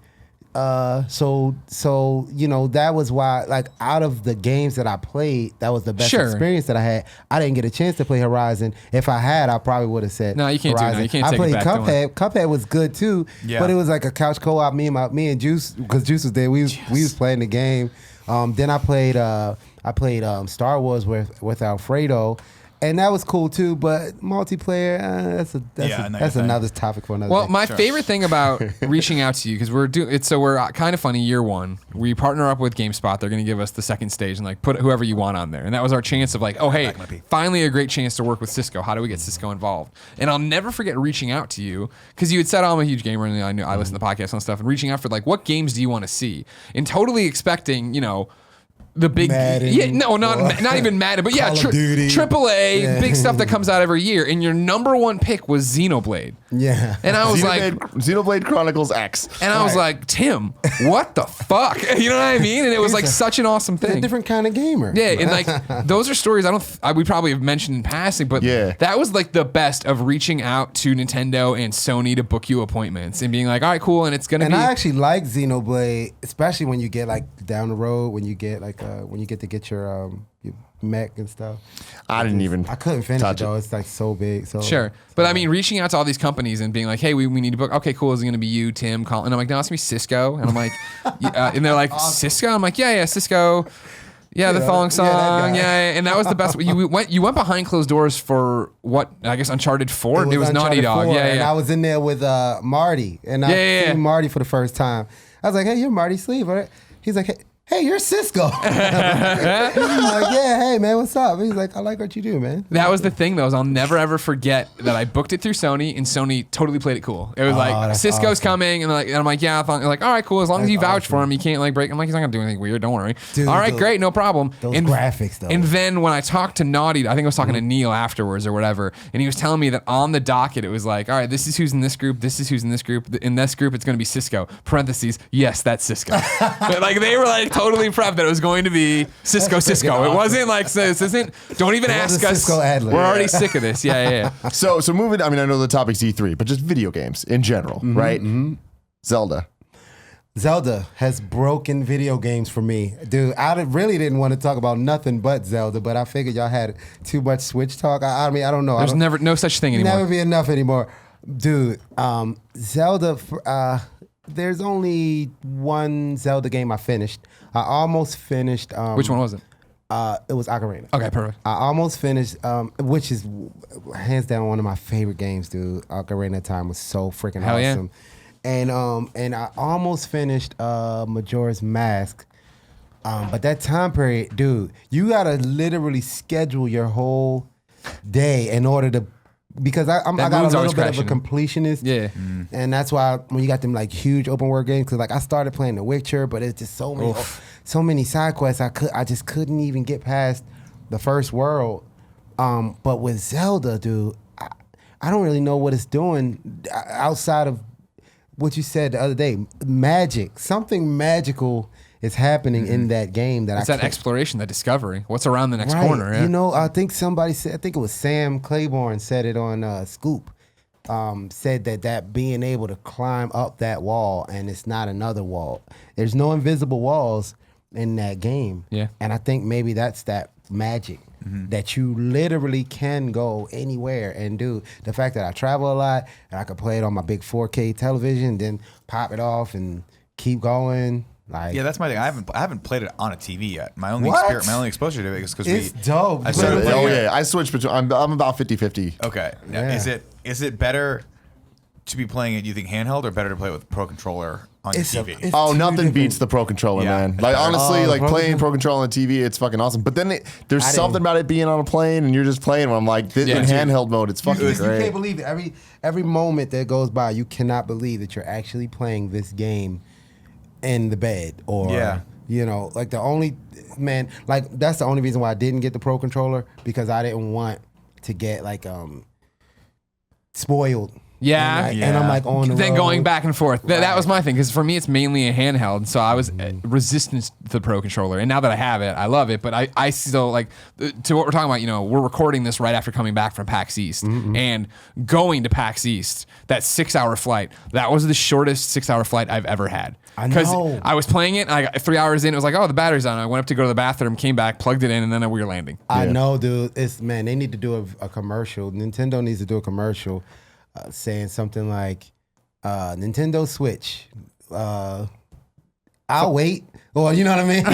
So that was why, like, out of the games that I played, that was the best Sure. experience that I had. I didn't get a chance to play Horizon. If I had, I probably would have said No, you can't do it now. Horizon. You can't I take it played back, don't worry. Cuphead. Cuphead was good too, Yeah. but it was like a couch co-op. Me and Juice, because Juice was there. We was playing the game. Then I played Star Wars with Alfredo. And that was cool too, but multiplayer, that's another topic for another Well, day. my favorite thing about reaching out to you, because we're kind of funny year one. We partner up with GameSpot. They're going to give us the second stage and like put whoever you want on there. And that was our chance of like, oh, hey, finally a great chance to work with SisQo. How do we get SisQo involved? And I'll never forget reaching out to you, because you had said, oh, I'm a huge gamer and I listen to the podcast and stuff, and reaching out for like, what games do you want to see? And totally expecting, the big, Madden, not even Madden, but Call of Duty. AAA, big stuff that comes out every year. And your number one pick was Xenoblade. Yeah. And I was Xenoblade Chronicles X. and I was like, Tim, what the fuck? You know what I mean? And it was like such an awesome He's a thing. different kind of gamer. Yeah, and like those are stories we probably have mentioned in passing, but Yeah. that was like the best of reaching out to Nintendo and Sony to book you appointments and being like, all right, cool, and it's gonna And be. I actually like Xenoblade, especially when you get like down the road, when you get to get your mech and stuff. I didn't even. I couldn't finish it touch though. It's like so big. So Sure. But I mean, reaching out to all these companies and being like, hey, we need to book. Okay, cool. Is it going to be you, Tim, Colin? And I'm like, no, it's going to be SisQo. And I'm like, and they're like, SisQo? I'm like, yeah, SisQo. Yeah, the thong yeah, that song. guy. Yeah, and that was the best. You went behind closed doors for what? I guess Uncharted 4. It was Naughty Uncharted Dog. 4, Yeah, and yeah. I was in there with Marty, and I Yeah. seen Marty for the first time. I was like, hey, you're Marty Sleeve, right? He's like, hey. hey, you're SisQo. I'm like, yeah, hey, man, what's up? He's like, I like what you do, man. That was the thing, though, is I'll never ever forget that I booked it through Sony, and Sony totally played it cool. It was like, that's Cisco's awesome. coming, and I'm like, yeah, I thought, like, all right, cool. As long as you vouch for him, you can't like break. I'm like, he's not gonna do anything weird. Don't worry. Dude, all right, those- great, no problem. those graphics, though. And then when I talked to Naughty, I think I was talking to Neil afterwards or whatever, and he was telling me that on the docket it was like, all right, this is who's in this group. This is who's in this group. In this group, it's gonna be SisQo. Parentheses. Yes, that's SisQo. But like they were like totally prepped that it was going to be SisQo. It wasn't like this isn't. Don't even ask wasn't us. Cisco Adler. We're already sick of this. Yeah. So moving. I mean, I know the topic's E3, but just video games in general, right? Zelda. Zelda has broken video games for me. Dude, really didn't want to talk about nothing but Zelda, but I figured y'all had too much Switch talk. I mean, I don't know. There's never no such thing anymore. Never be enough anymore. Dude, Zelda, there's only one Zelda game I finished. I almost finished. Which one was it? It was Ocarina. Okay, perfect. I almost finished, which is hands down one of my favorite games, dude. Ocarina of Time was so freaking Hell yeah. awesome. And I almost finished Majora's Mask. But that time period, dude, you gotta literally schedule your whole day in order to, because I got a moon's always little bit of a crashing. completionist. Yeah. And that's why when you got them like huge open world games, because like I started playing The Witcher, but it's just so many side quests. I just couldn't even get past the first world. But with Zelda, dude, I don't really know what it's doing outside of what you said the other day. Magic, something magical is happening in that game that It's that exploration, that discovery. What's around the next corner? Yeah. You know, I think somebody said, I think it was Sam Claiborne said it on Scoop. Said that being able to climb up that wall and it's not another wall. There's no invisible walls in that game. Yeah. And I think maybe that's that magic that you literally can go anywhere and do. The fact that I travel a lot and I could play it on my big 4K television, then pop it off and keep going. Like, Yeah, that's my thing. I haven't played it on a TV yet. My only What? my only exposure to it is because it's dope. I started Oh playing it. yeah, I switched between. I'm about 50-50. Okay. Now, Yeah. is it better to be playing it, you think, handheld, or better to play it with Pro Controller on your TV? it's Oh, two nothing different- beats the Pro Controller, Yeah. man. Like honestly, Oh, like Pro playing Controller. Pro Controller on the TV, it's fucking awesome. But then there's I didn't- something about it being on a plane and you're just playing. Where I'm like, this, Yeah, in dude. handheld mode, it's fucking You great. can't believe it. Every moment that goes by, you cannot believe that you're actually playing this game in the bed, or Yeah. you know, like that's the only reason why I didn't get the Pro Controller, because I didn't want to get like spoiled. Yeah. And I'm like on the Then road. going back and forth. That Right. was my thing, because for me, it's mainly a handheld. So I was resistant to the Pro Controller. And now that I have it, I love it. But I still, like, to what we're talking about, you know, we're recording this right after coming back from PAX East. And going to PAX East, that 6-hour flight, that was the shortest 6-hour flight I've ever had. I Because know. I was playing it, and I got 3 hours in, it was like, oh, the battery's on. I went up to go to the bathroom, came back, plugged it in, and then we were landing. I know, dude. They need to do a commercial. Nintendo needs to do a commercial saying something like, Nintendo Switch, I'll wait. Or, you know what I mean?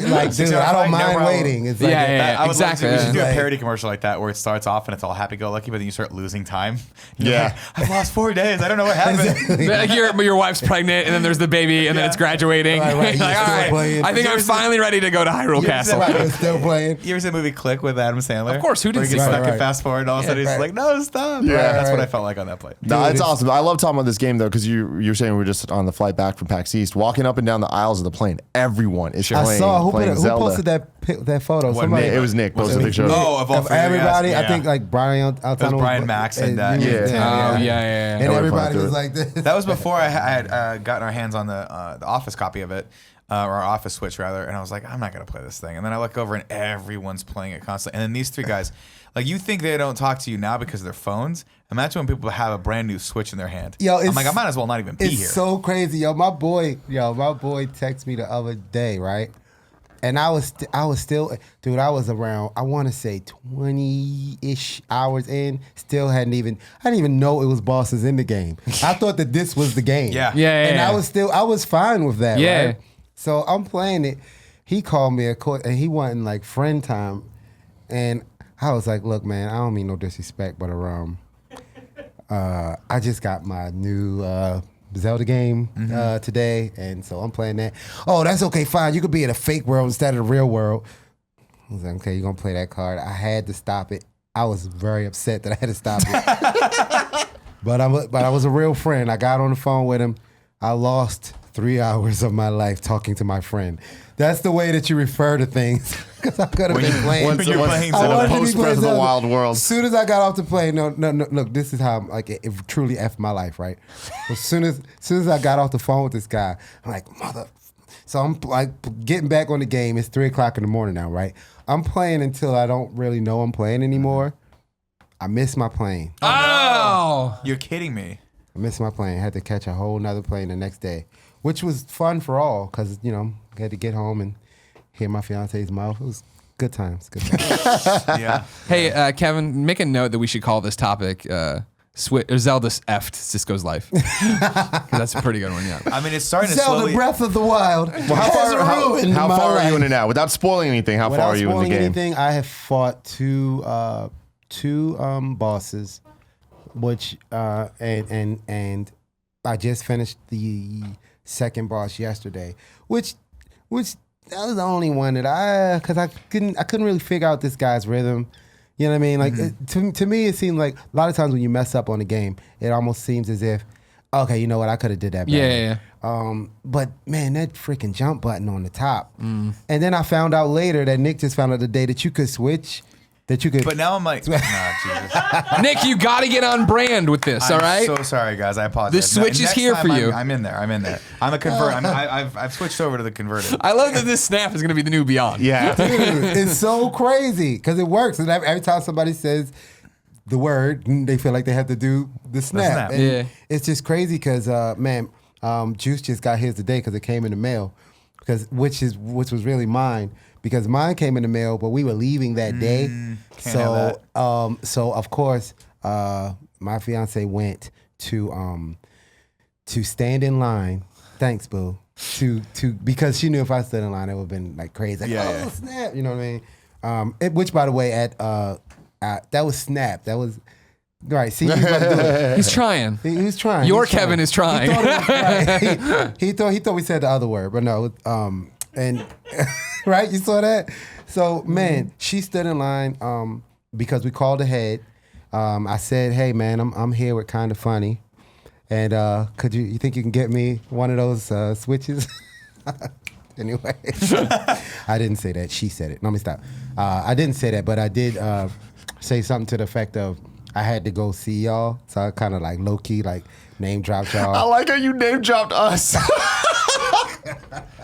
Like, dude, I don't No mind problem. waiting. It's like, Yeah, I would love exactly. to. We should do a Like- parody commercial like that where it starts off and it's all happy-go-lucky, but then you start losing time. You're Yeah. like, I've lost 4 days. I don't know what happened. Like your wife's pregnant, and then there's the baby, and then it's graduating. Right, right. Like, You're all still right, playing. I think I'm finally ready to go to Hyrule Castle. Right, it's still playing. You ever seen the movie Click with Adam Sandler? Of course, who Where didn't he gets see stuck that? in fast forward and all of a sudden he's right. like, no, stop. Yeah. That's what Right. I felt like on that plane. No, it's it's- awesome. I love talking about this game though, because you're saying we were just on the flight back from PAX East, walking up and down the aisles of the plane. Everyone is I playing. saw who playing Zelda. posted that photo. What, Somebody. Nick? It was Nick. Was Posted a it picture. Nick? Oh, of all of three, everybody. yes, I think yeah. like Brian Altano. It was Brian Max and you yeah. was there, Oh, yeah. And Everybody everybody threw was it. like this. That was before I had gotten our hands on the Office copy of it, or our Office Switch rather, and I was like, I'm not gonna play this thing. And then I look over and everyone's playing it constantly. And then these three guys, like, you think they don't talk to you now because of their phones? Imagine when people have a brand new Switch in their hand. Yo, I'm it's- like, I might as well not even be It's here. so crazy, yo. My boy texted me the other day, right? And I was still, dude. I was around. I want to say 20-ish hours in. Still I didn't even know it was bosses in the game. I thought that this was the game. Yeah. And Yeah. I was fine with that. Yeah. Right? So I'm playing it. He called me and he wanted like friend time, and I was like, look, man, I don't mean no disrespect, but I just got my new Zelda game today, and so I'm playing that. Oh, that's okay, fine. You could be in a fake world instead of the real world. I was like, okay, you're gonna play that card. I had to stop it. I was very upset that I had to stop it. but I was a real friend. I got on the phone with him. I lost 3 hours of my life talking to my friend. That's the way that you refer to things. Because I could have been playing. When you're playing I Zelda. wanted to be post Breath of the Wild world. As soon as I got off the plane, no, look, this is how like it truly effed my life, right? As soon as I got off the phone with this guy, I'm like, mother. So I'm like getting back on the game. It's 3:00 in the morning now, right? I'm playing until I don't really know I'm playing anymore. I missed my plane. Oh, You're kidding me. I missed my plane. I had to catch a whole nother plane the next day, which was fun for all because, you know, I had to get home and hear my fiance's mouth. It was good times. Good times. Yeah. hey, Kevin, make a note that we should call this topic Zelda's effed SisQo's life. 'Cause that's a pretty good one, yeah. I mean, it's starting to Zelda slowly. Breath of the Wild. Well, how far are you in it now? Without spoiling anything, how far are you in the Without spoiling game? anything, I have fought two bosses, which and I just finished the second boss yesterday, which that was the only one that because I couldn't really figure out this guy's rhythm. You know what I mean? Like to me, it seemed like a lot of times when you mess up on a game, it almost seems as if, okay, you know what, I could have did that better. Yeah. But man, that freaking jump button on the top. And then I found out later that Nick just found out today that you could switch. That you could. But now I'm like, nah, Jesus. Nick, you got to get on brand with this, all right? I'm so sorry, guys. I apologize. The switch is Next here time for you. I'm in there. I'm in there. I'm a convert. I've switched over to the converted. I love that this snap is going to be the new Beyond. Yeah. Dude, it's so crazy because it works. And every time somebody says the word, they feel like they have to do the snap. snap. And Yeah. it's just crazy because, Juice just got his today because it came in the mail, which was really mine. Because mine came in the mail, but we were leaving that day. Can't have So of course, my fiance went to stand in line. Thanks, boo. To because she knew if I stood in line, it would have been like crazy. Like, Yeah. snap! You know what I mean? Which, by the way, that was snap. That was right. See, you about to do it. He's trying. He was trying. Your He was trying. Kevin is trying. He thought it was right. he thought we said the other word, but no. And right, you saw that. So man, she stood in line because we called ahead. I said, "Hey man, I'm here with Kinda Funny, and could you think you can get me one of those switches?" Anyway, I didn't say that. She said it. Let me stop. I didn't say that, but I did say something to the effect of I had to go see y'all. So I kind of like low key like name dropped y'all. I like how you name dropped us.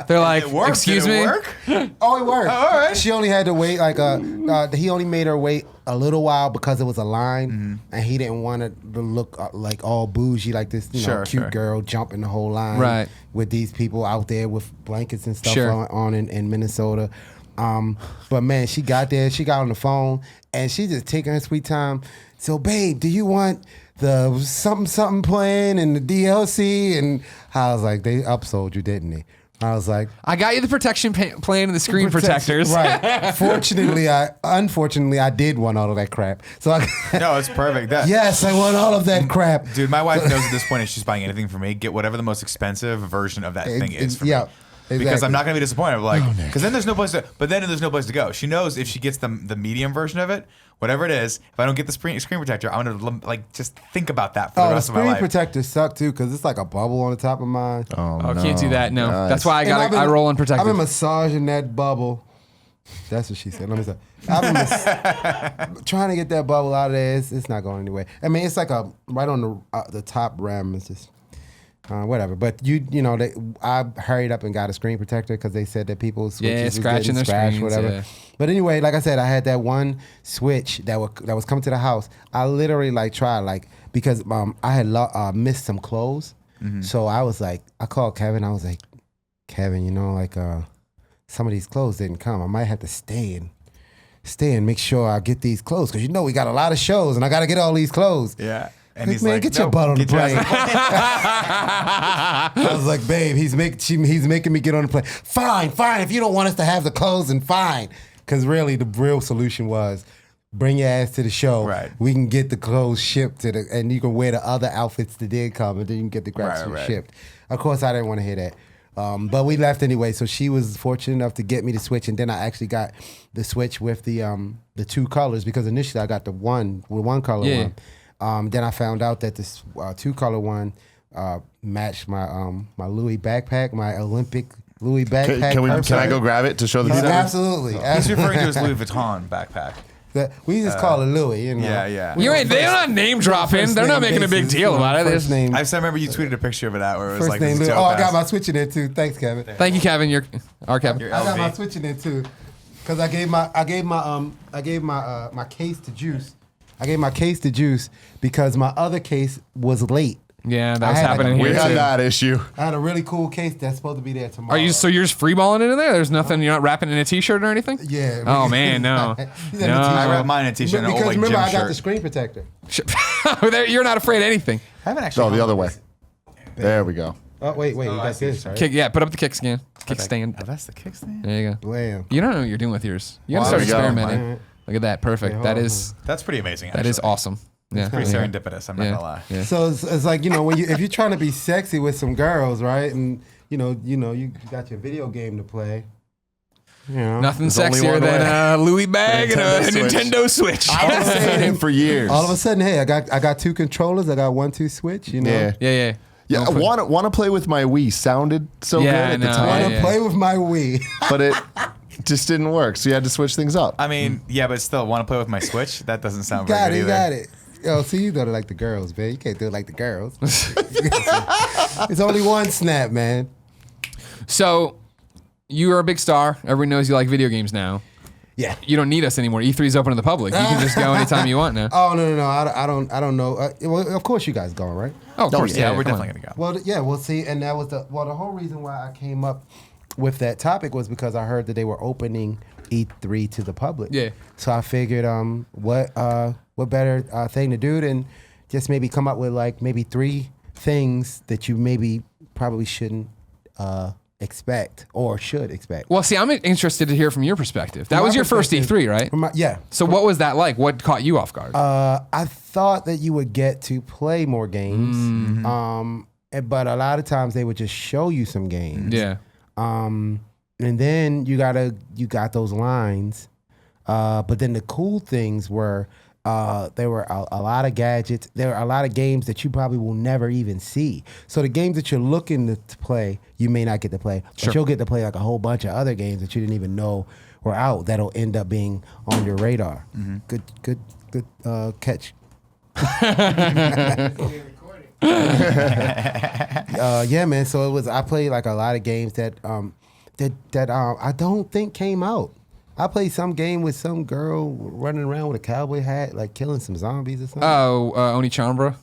They're like, It worked. excuse Did it me? work? Oh, it worked. all right. She only had to wait he only made her wait a little while because it was a line, and he didn't want to look like all bougie like this, Sure, cute sure. girl jumping the whole line, Right. with these people out there with blankets and stuff Sure. on in Minnesota. But man, she got there, she got on the phone, and she just taking her sweet time. So, babe, do you want the something playing and the DLC? And I was like, they upsold you, didn't they? I was like, I got you the protection plan and the screen protectors. Right. Unfortunately, I did want all of that crap. So No, it's perfect. yes, I want all of that crap. Dude, my wife knows at this point if she's buying anything for me, get whatever the most expensive version of that thing is for me. Because exactly. I'm not going to be disappointed. Like, because then there's no place to go. She knows if she gets the medium version of it, whatever it is, if I don't get the screen protector, I'm going to like just think about that for the The rest of my screen life. protectors suck too because it's like a bubble on the top of mine. Oh, can't do that. No. Nice. That's why And I roll I've unprotected. been massaging that bubble. That's what she said. Let me say. I've been trying to get that bubble out of there. It's not going anywhere. I mean, it's like right on the top rim. It's just whatever. But you know, I hurried up and got a screen protector because they said that people's switches was scratching getting their scratched, screens, whatever. yeah. But anyway, like I said, I had that one switch that was coming to the house. I literally tried because I had missed some clothes. So I was like, I called Kevin. I was like, Kevin, you know, some of these clothes didn't come. I might have to stay and make sure I get these clothes because you know we got a lot of shows and I got to get all these clothes. Yeah. And Like, he's man, like, get your "Nope, butt on the get your ass plane. on the I was like, babe, he's making me get on the plane. Fine. If you don't want us to have the clothes, then fine. Because really, the real solution was bring your ass to the show. Right. We can get the clothes shipped and you can wear the other outfits that did come, and then you can get the graphics shipped. Of course, I didn't want to hear that. But we left anyway, so she was fortunate enough to get me the Switch, and then I actually got the Switch with the 2 colors, because initially I got the one color one. Then I found out that this 2 color one matched my my Louis backpack, my Olympic Louis backpack. Can I go grab it to show the people? Absolutely. He's referring to his Louis Vuitton backpack. We just call it Louis, you know. Yeah. They're not name dropping. They're not making a big deal about it. First name. I remember you tweeted a picture of it out where it was First like name this Louis. dope I got ass- my Switch in there too. Thanks, Kevin. Thank you, Kevin. You're our Kevin. your I got LV. my Switch in there too, because I gave my case to Juice. I gave my case to Juice because my other case was late. Yeah, that I was had like happening a here We had too. that issue. I had a really cool case that's supposed to be there tomorrow. You're just freeballing it in there? There's nothing. You're not wrapping in a t-shirt or anything? Yeah. Oh man, no. He's in No. the I t-shirt. wrapped mine in a t-shirt and an Because old like remember, gym I got shirt. the screen protector. You're not afraid of anything. I haven't actually. Oh, the hung other way. this. There we go. Oh wait, we I got see this. what Right? Yeah, put up the kickstand. Kickstand. Oh, that's the kickstand. There you go. Blam. You don't know what you're doing with yours. You gotta Well, start there we go. experimenting. Look at that. Perfect. Yeah, That hold is That's pretty amazing. that is actually. awesome. Yeah. Pretty yeah. serendipitous. I'm not Yeah. gonna lie. Yeah. So it's like, if you're trying to be sexy with some girls, right? And you got your video game to play. You know. Nothing There's only sexier one than way. a Louis bag and a Nintendo Switch. Nintendo Switch. I've been saying it for years. All of a sudden, hey, I got 2 controllers. I got 1-2 switch. You know. Yeah. Yeah. Yeah, Don't put- want to play with my Wii sounded so Yeah, good I at the know, time, I want to yeah. play with my Wii. but it just didn't work. So you had to switch things up. I mean, yeah, but still, want to play with my Switch? That doesn't sound very got good it, either. got it. Yo, see, you do it like the girls, man. You can't do it like the girls. It's only one snap, man. So you are a big star. Everyone knows you like video games now. Yeah. You don't need us anymore. E3's open to the public. You can just go anytime you want now. Oh no! I don't know. Well, of course you guys going, right? Oh, of course. Yeah, we're come definitely on. gonna go. Well, yeah, we'll see. And that was the whole reason why I came up with that topic was because I heard that they were opening E3 to the public. Yeah. So I figured, what better thing to do than just maybe come up with like maybe 3 things that you maybe probably shouldn't expect or should expect. Well, see, I'm interested to hear from your perspective. That From was my your first perspective- E3, right? Yeah. So what was that like? What caught you off guard? I thought that you would get to play more games, but a lot of times they would just show you some games. yeah. And then you got those lines. But then the cool things were there were a lot of gadgets. There were a lot of games that you probably will never even see. So the games that you're looking to play, you may not get to play, but Sure. you'll get to play like a whole bunch of other games that you didn't even know were out that'll end up being on your radar. Good catch. Yeah, man. So it was. I played like a lot of games that I don't think came out. I played some game with some girl running around with a cowboy hat, like killing some zombies or something. Oh, Onichambra.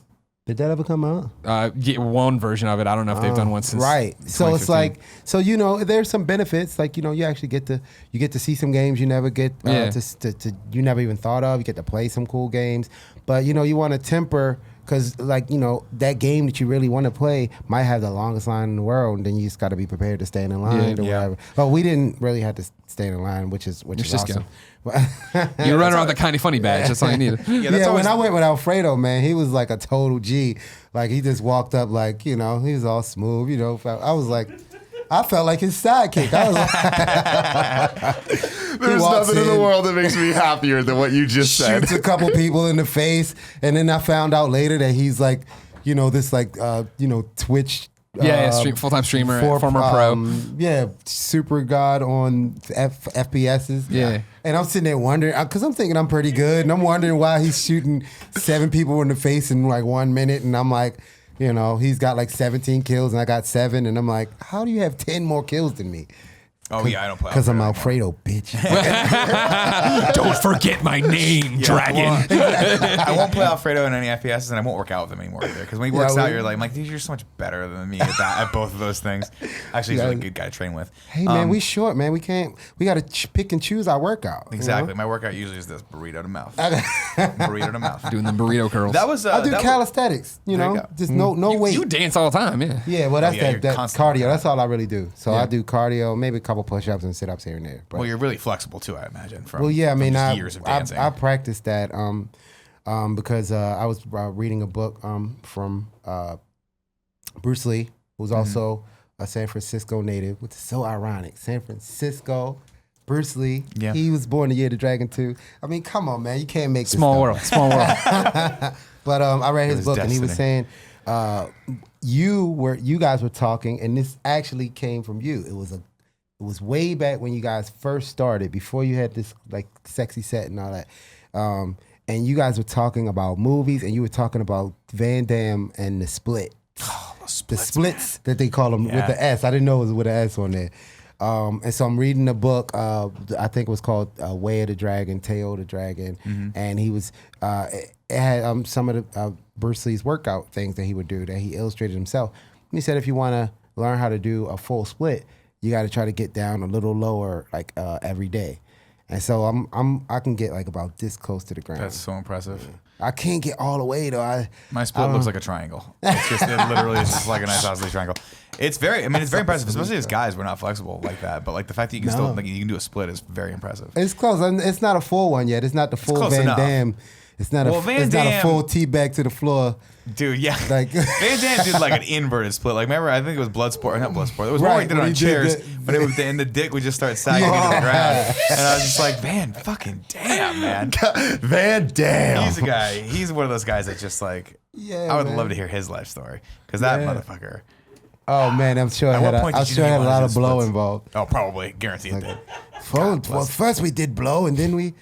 Did that ever come out? Yeah, one version of it. I don't know if they've done one since. Right. So it's 2015. like, there's some benefits. Like, you actually get to see some games you never get Yeah. to you never even thought of. You get to play some cool games, but you want to temper. Because, like, that game that you really want to play might have the longest line in the world, and then you just got to be prepared to stand in line or whatever. But we didn't really have to stand in line, which is SisQo. awesome. You run around with the kind of funny badge. That's all you needed. Yeah, that's Yeah, always, when I went with Alfredo, man, he was like a total G. Like, he just walked up like, he was all smooth, I was like, I felt like his sidekick. I was like, There's walks nothing in the in, world that makes me happier than what you just said. shoots a couple people in the face, and then I found out later that he's like, this like, Twitch. Full-time streamer, former pro. Yeah, super god on FPSs. Yeah. And I'm sitting there wondering, because I'm thinking I'm pretty good, and I'm wondering why he's shooting 7 people in the face in like 1 minute, and I'm like, he's got like 17 kills, and I got 7, and I'm like, how do you have 10 more kills than me? oh yeah, I don't play. Because I'm Alfredo Alfredo, bitch. Don't forget my name, Dragon. Well, I won't play Alfredo in any FPSs, and I won't work out with him anymore either. Because when he works Yeah, out, you're like, dude, you're so much better than me at both of those things. Actually, he's a really good guy to train with. Hey, man, we short, man. We got to pick and choose our workout. Exactly. My workout usually is this burrito to mouth. Burrito to mouth. Doing the burrito curls. That was. I do that was- calisthenics, There you go. just no weight. You dance all the time, yeah. Yeah, well, that's yeah, you're that constant cardio. workout. That's all I really do. So Yeah. I do cardio, maybe a couple couple push-ups and sit-ups here and there. But, Well, you're really flexible too, I imagine. From, well, yeah, I mean, from years of dancing. I practiced that because I was reading a book from Bruce Lee, who's also a San Francisco native, which is so ironic. San Francisco, Bruce Lee. Yeah. He was born the year of the Dragon too. I mean, come on, man, you can't make this Small stuff. world. Small world. But I read his was book and he was destiny. saying you guys were talking, and this actually came from you. It was way back when you guys first started, before you had this like sexy set and all that. And you guys were talking about movies, and you were talking about Van Damme and The Split. Oh, The splits that they call them with the S. I didn't know it was with an S on there. And so I'm reading the book. I think it was called Way of the Dragon, Tail of the Dragon, and he was. It had some of the Bruce Lee's workout things that he would do that he illustrated himself. And he said if you want to learn how to do a full split, you got to try to get down a little lower, like every day. And so I can get like about this close to the ground. That's so impressive. I can't get all the way though. My split looks like a triangle. It's just, it literally is just like a nice isosceles triangle. It's very impressive, especially as guys. We're not flexible like that, but like the fact that you can still, like, you can do a split is very impressive. It's close. It's not a full one yet. It's not the full close Van enough. Damme. It's not Van it's not a Damme- full tee back to the floor. Dude, yeah. Like- Van Damme did like an inverted split. Like, remember, I think it was Bloodsport. Not Bloodsport. It was more Right, he did it when on he did chairs, that- but it was and the dick would just start sagging into the ground. And I was just like, man, fucking damn, man. Van Damme. He's a guy. He's one of those guys that just like, Yeah, I would man. love to hear his life story. Because that Yeah. motherfucker. Oh man, I'm sure At it had what point I'm did you sure it know had a you lot wanted of to blow split? involved. Oh, probably. Guaranteed it did. Well, first we did blow, and then we.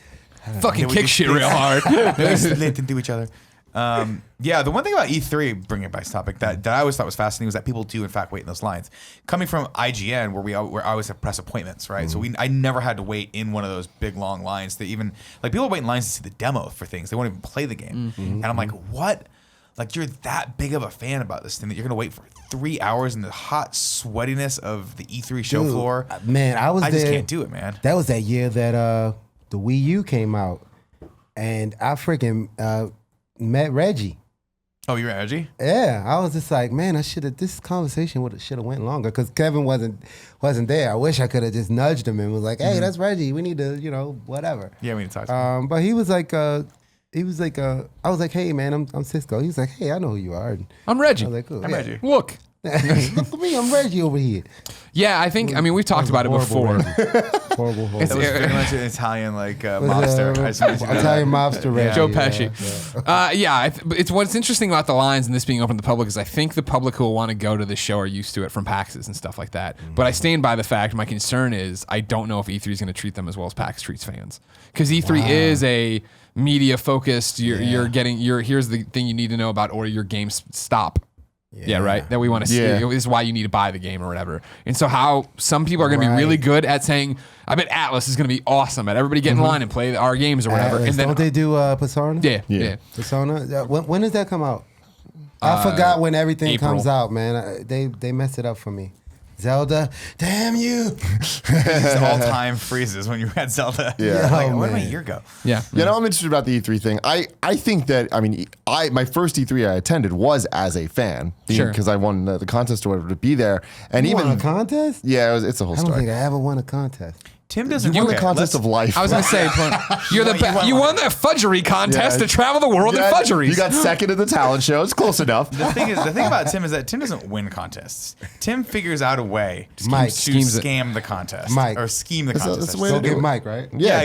Fucking kick shit real hard. They split into each other. Yeah, the one thing about E3, bringing it back to topic, that I always thought was fascinating was that people do in fact wait in those lines. Coming from IGN, where I always have press appointments, right? So I never had to wait in one of those big long lines to even, like, people wait in lines to see the demo for things. They won't even play the game. And I'm like, what? Like, you're that big of a fan about this thing that you're gonna wait for 3 hours in the hot sweatiness of the E3 show Dude, floor? Man, I I just there. can't do it, man. That was that year that the Wii U came out, and I freaking met Reggie. Oh, you're Reggie? Yeah, I was just like, man, this conversation should have went longer because Kevin wasn't there. I wish I could have just nudged him and was like, hey, that's Reggie. We need to, whatever. Yeah, we need to talk to him. But he was like, I was like, hey, man, I'm SisQo. He was like, hey, I know who you are. And I'm Reggie. I was like, cool. I'm Reggie. Look. Look at me, I'm Reggie over here. Yeah, I mean, we've talked about it before. Horrible. That was very much an Italian, like, mobster. I just mentioned that. Italian mobster Reggie. Joe Pesci. Yeah, it's what's interesting about the lines and this being open to the public is I think the public who will want to go to this show are used to it from PAXs and stuff like that. But I stand by the fact, my concern is I don't know if E3 is going to treat them as well as PAX treats fans. Because E3 is a media focused, you're getting, here's the thing you need to know about, or your games stop. Yeah, right. That we want to see. Yeah. This is why you need to buy the game or whatever. And so how some people are going to be really good at saying, I bet Atlas is going to be awesome at everybody get in line and play our games or whatever. Atlas. And then Don't they do Persona? yeah. Persona. When does that come out? I forgot when everything April. comes out, man. They messed it up for me. Zelda, damn you! These all-time freezes when you had Zelda. Yeah. Like, Oh, where did my man. year go? Yeah. You know, I'm interested about the E3 thing. I think that, I mean, my first E3 I attended was as a fan. Sure. Because I won the contest or whatever to be there. And You even won a contest? Yeah, it's a whole I don't story. think I ever won a contest. Tim doesn't You won okay, the contest let's- of life. I was going to say, you're You you won that fudgery contest Yeah. to travel the world in fudgeries. You got second at the talent show. It's close enough. The thing about Tim is that Tim doesn't win contests. Tim figures out a way to Mike schemes it. scam the contest. Mike. Or scheme the That's contest. the way I to Go should do say. get it. Mike, right? Yeah,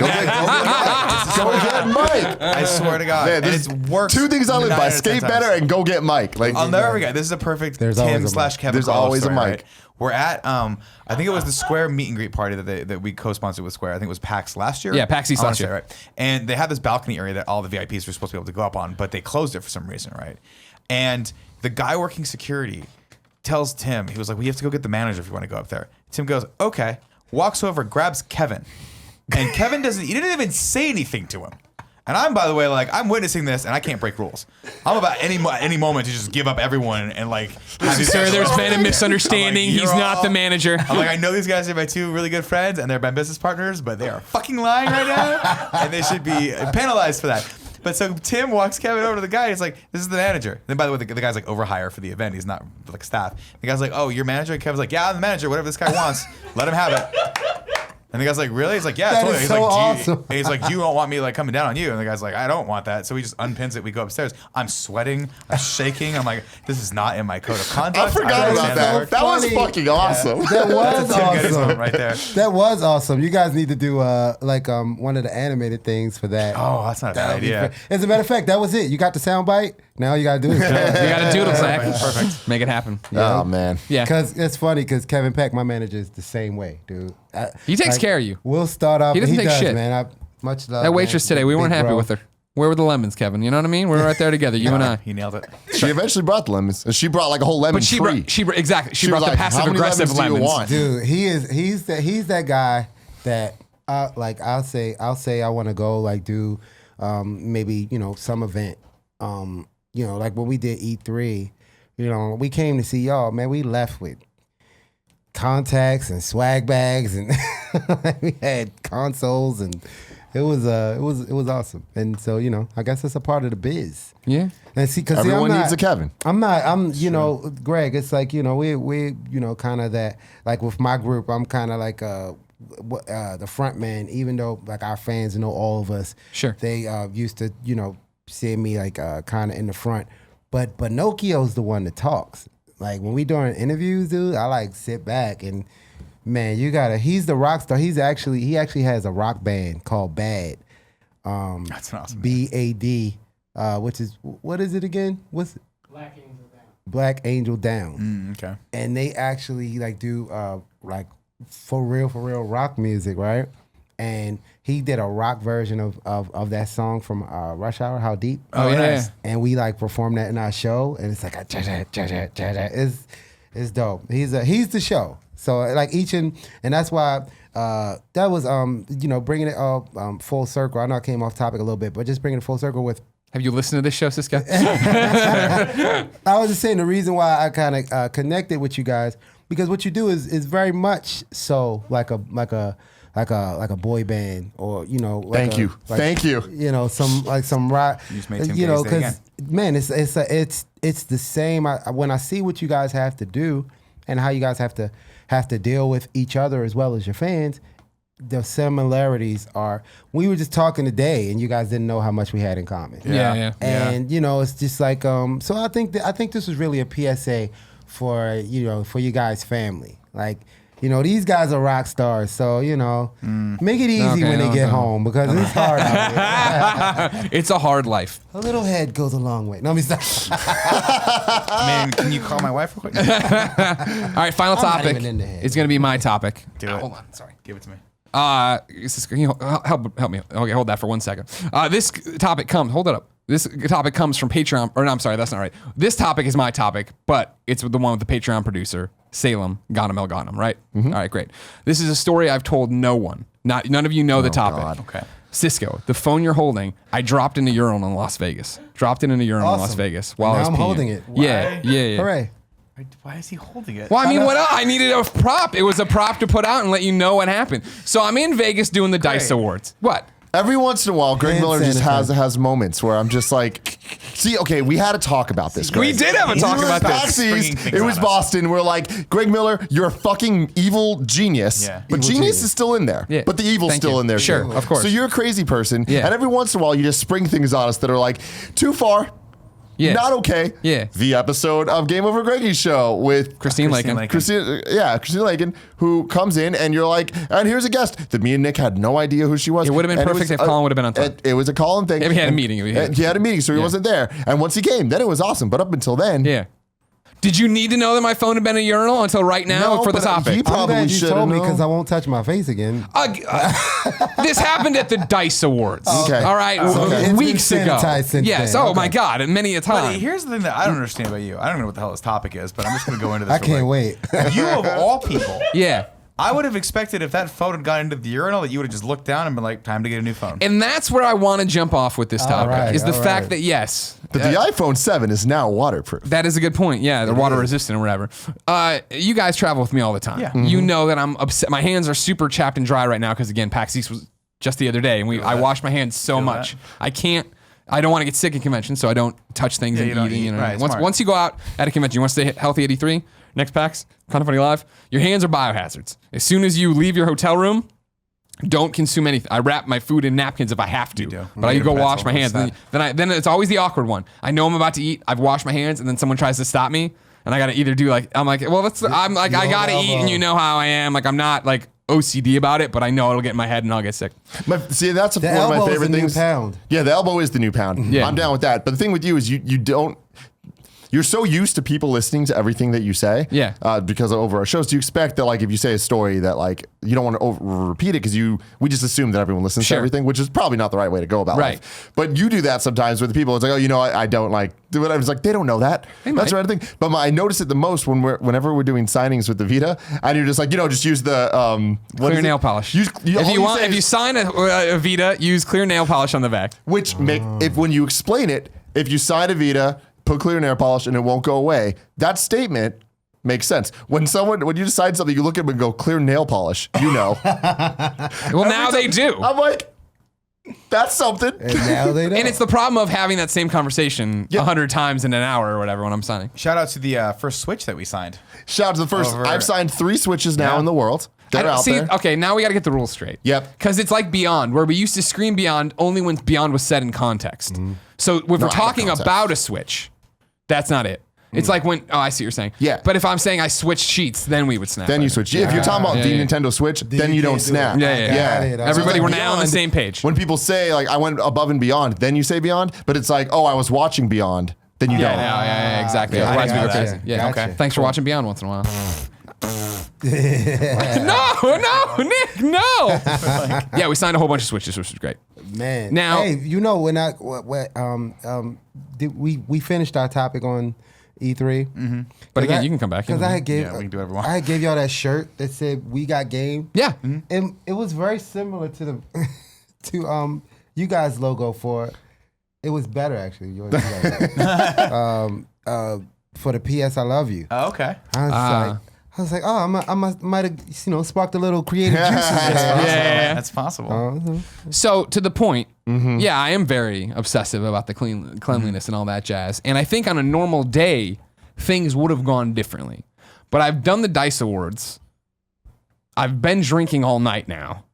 go get Mike. I swear to God. Man, and there's it's worked. two things I live 9 by: out of 10 skate times. better and go get Mike. Like I'll never forget. This is a perfect There's always a Tim Mike. slash Kevin. There's Crawler always a story, Mike. right? We're at I think it was the Square meet and greet party that we co-sponsored with Square. I think it was PAX last year. Yeah, PAX East I wanna last say, year. right? And they had this balcony area that all the VIPs were supposed to be able to go up on, but they closed it for some reason, right? And the guy working security tells Tim, he was like, "We have to go get the manager if you want to go up there." Tim goes, "Okay." Walks over, grabs Kevin, and Kevin he didn't even say anything to him. And I'm, by the way, like, I'm witnessing this, and I can't break rules. I'm about any moment to just give up everyone and, like, have these Sir, guys there's like, been a misunderstanding. I'm like, He's you're not all- the manager. I'm like, I know these guys are my two really good friends, and they're my business partners, but they are fucking lying right now, and they should be penalized for that. But so Tim walks Kevin over to the guy. He's like, "This is the manager." Then, by the way, the guy's like overhire for the event. He's not like staff. The guy's like, "Oh, you're manager?" And Kevin's like, "Yeah, I'm the manager. Whatever this guy wants, let him have it." And the guy's like, really? He's like, yeah, That totally. is He's so like, awesome. He's like, you don't want me like coming down on you. And the guy's like, I don't want that. So he just unpins it. We go upstairs. I'm sweating. I'm shaking. I'm like, this is not in my code of conduct. I forgot don't about understand that. That was funny. fucking awesome. That was Tim Gettys moment awesome. right there. That was awesome. You guys need to do one of the animated things for that. Oh, that's not a bad That would be idea. fa- As a matter of fact, that was it. You got the sound bite. Now you got to do it. You got to doodle, Zach. Perfect. Make it happen. Oh man. Yeah. Because it's funny because Kevin Peck, my manager, is the same way, dude. He takes care of you. We'll start off. He doesn't take does, shit. man. Much love. That waitress man. today, we weren't Big happy bro. with her. Where were the lemons, Kevin? You know what I mean? We're right there together, you and I. He nailed it. She eventually brought the lemons. And she brought like a whole lemon But she tree. brought, exactly. She was brought the like, passive "How many aggressive lemons do you lemons. want?" Dude, he's that guy that like I'll say I want to go like do maybe some event like when we did E3, we came to see y'all, man. We left with contacts and swag bags and we had consoles and it was awesome. And so I guess it's a part of the biz. Yeah. And see, because Everyone needs a Kevin. I'm Greg. It's like we kind of that. Like with my group, I'm kind of like the front man. Even though like our fans know all of us, Sure. They used to see me like kind of in the front. But Pinocchio's the one that talks. Like when we doing interviews, dude, I like sit back and man, he's the rock star. He actually has a rock band called Bad. That's an awesome name. BAD, which is what is it again? What's it? Black Angel Down. Okay. And they actually like do like for real rock music, right? And he did a rock version of that song from Rush Hour, How Deep. Oh, yeah. nice. And we like performed that in our show, and it's like it's dope. He's the show. So like and that's why that was bringing it all full circle. I know I came off topic a little bit, but just bringing it full circle with. Have you listened to this show, SisQo? I was just saying the reason why I kind of connected with you guys because what you do is very much so like a boy band or Thank you. some rock. You just made Tim Gettys day again. Man, it's the same. When I see what you guys have to do and how you guys have to deal with each other as well as your fans, the similarities are. We were just talking today, and you guys didn't know how much we had in common. Yeah. And it's just like so I think this was really a PSA for you guys' family. Like these guys are rock stars, so make it easy when they get home because it's hard out here. It's a hard life. A little head goes a long way. No, I mean, Man, can you call my wife real quick? All right, final I'm not topic even in the head. is going to be my topic. Do it. Hold on, sorry. Give it to me. Can you help me? Okay, hold that for 1 second. This topic comes. Hold it up. This topic comes from Patreon. Or no, I'm sorry, that's not right. This topic is my topic, but it's the one with the Patreon producer, Salem Ghanem El Ghanem, right? All right, great. This is a story I've told no one. None of you know the topic. God. Okay. SisQo, the phone you're holding, I dropped in a urinal in Las Vegas. Dropped it in a urinal in Las Awesome. Vegas while I Now was I'm peeing. holding it. Yeah. Hooray. Why is he holding it? Well, I mean, what else? I needed a prop. It was a prop to put out and let you know what happened. So I'm in Vegas doing the Dice Great. Awards. What? Every once in a while, Greg Hand Miller just sanitizer. has moments where I'm just like, see, okay, we had to talk about this. Greg. We did have a talk We were about at this. Springing PAX things It was on us. Boston. We're like, Greg Miller, you're a fucking evil genius. Yeah. But Evil genius genius. is still in there. Yeah. But the evil's Thank still you. in there. Sure, too. of course. So you're a crazy person. Yeah. And every once in a while, you just spring things on us that are like, too far. Yeah. Not okay. Yeah. The episode of GameOverGreggy show with Christine Lakin. Christine Lakin, who comes in and you're like, and here's a guest that me and Nick had no idea who she was. It would have been And perfect if Colin would have been on time. It was a Colin thing. Yeah, we had a And- meeting. and he had a meeting, so he Yeah. wasn't there. And once he came, then it was awesome. But up until then, Yeah. Did you need to know that my phone had been a urinal until right now No, for the but topic? he I'm probably glad you should've told me known. because I won't touch my face again. This happened at the Dice Awards. Okay. All right. Okay. It's been Weeks ago. sanitized since Yes. then. Oh Okay. my God. And many a But time. here's the thing that I don't understand about you. I don't know what the hell this topic is, but I'm just going to go into this. I can't wait. You of all people, Yeah. I would have expected if that phone had gotten into the urinal that you would have just looked down and been like, time to get a new phone. And that's where I want to jump off with this topic right, is the all fact right. that, yes. But the iPhone 7 is now waterproof. That is a good point. Yeah, they're water resistant or whatever. You guys travel with me all the time. Yeah. You know that I'm upset. My hands are super chapped and dry right now because, again, PAX East was just the other day, and I wash my hands so much. I don't want to get sick at convention, so I don't touch things Yeah, and you don't eating. eat. You know, Right, once, smart. once you go out at a convention, you want to stay healthy at E3, next PAX, Kind of Funny Live, your hands are biohazards. As soon as you leave your hotel room, Don't consume anything. I wrap my food in napkins if I have to, do. but I Yeah, go pretzel wash my hands. with Then it's always the awkward one. I know I'm about to eat. I've washed my hands, and then someone tries to stop me, and I gotta either do like I'm like, well, I'm like I gotta eat, and you know how I am. Like I'm not like OCD about it, but I know it'll get in my head and I'll get sick. See, that's one of my favorite things. Pound. Yeah, the elbow is the new pound. Yeah. I'm down with that. But the thing with you is you don't. You're so used to people listening to everything that you say, because over our shows, do you expect that, like, if you say a story that, like, you don't want to repeat it because we just assume that everyone listens to everything, which is probably not the right way to go about life. But you do that sometimes with people. It's like, oh, I don't like do it. I was like, they don't know that. That's the right thing. But I notice it the most whenever we're doing signings with the Vita, and you're just like, just use the clear nail polish. If you sign a Vita, use clear nail polish on the back. Which when you explain it, if you sign a Vita, put clear nail polish and it won't go away. That statement makes sense. When you decide something, you look at them and go, clear nail polish, Well, now they do. I'm like, that's something. And now they know. And it's the problem of having that same conversation 100 times in an hour or whatever when I'm signing. Shout out to the first Switch that we signed. Shout out to the first. I've signed 3 Switches now in the world. They're out there. Okay, now we got to get the rules straight. Yep. Because it's like Beyond, where we used to scream Beyond only when Beyond was said in context. So if we're talking about a Switch, that's not it. It's like when, I see what you're saying. Yeah. But if I'm saying I switched sheets, then we would snap. Then you switch. If you're talking about the Nintendo Switch, then you don't snap. Yeah. Everybody, we're now on the same page. When people say, like, I went above and beyond, then you say Beyond, but it's like, oh, I was watching Beyond, then you don't. Yeah, exactly. Yeah, Otherwise we go gotcha. crazy. Yeah. Gotcha. Thanks for watching Beyond once in a while. No, Nick, no. Yeah, we signed a whole bunch of Switches, which was great. Man. Now- hey, we finished our topic on E3. But again, you can come back. Because I we can do whatever we want. I gave y'all that shirt that said "We Got Game." Yeah. And it was very similar to the you guys' logo for it. It was better actually. Yours for the PS I Love You. Oh, okay. I was like, oh, I might have sparked a little creative juices there. Yeah. That's possible. So to the point, yeah, I am very obsessive about the cleanliness and all that jazz. And I think on a normal day, things would have gone differently. But I've done the DICE Awards. I've been drinking all night now.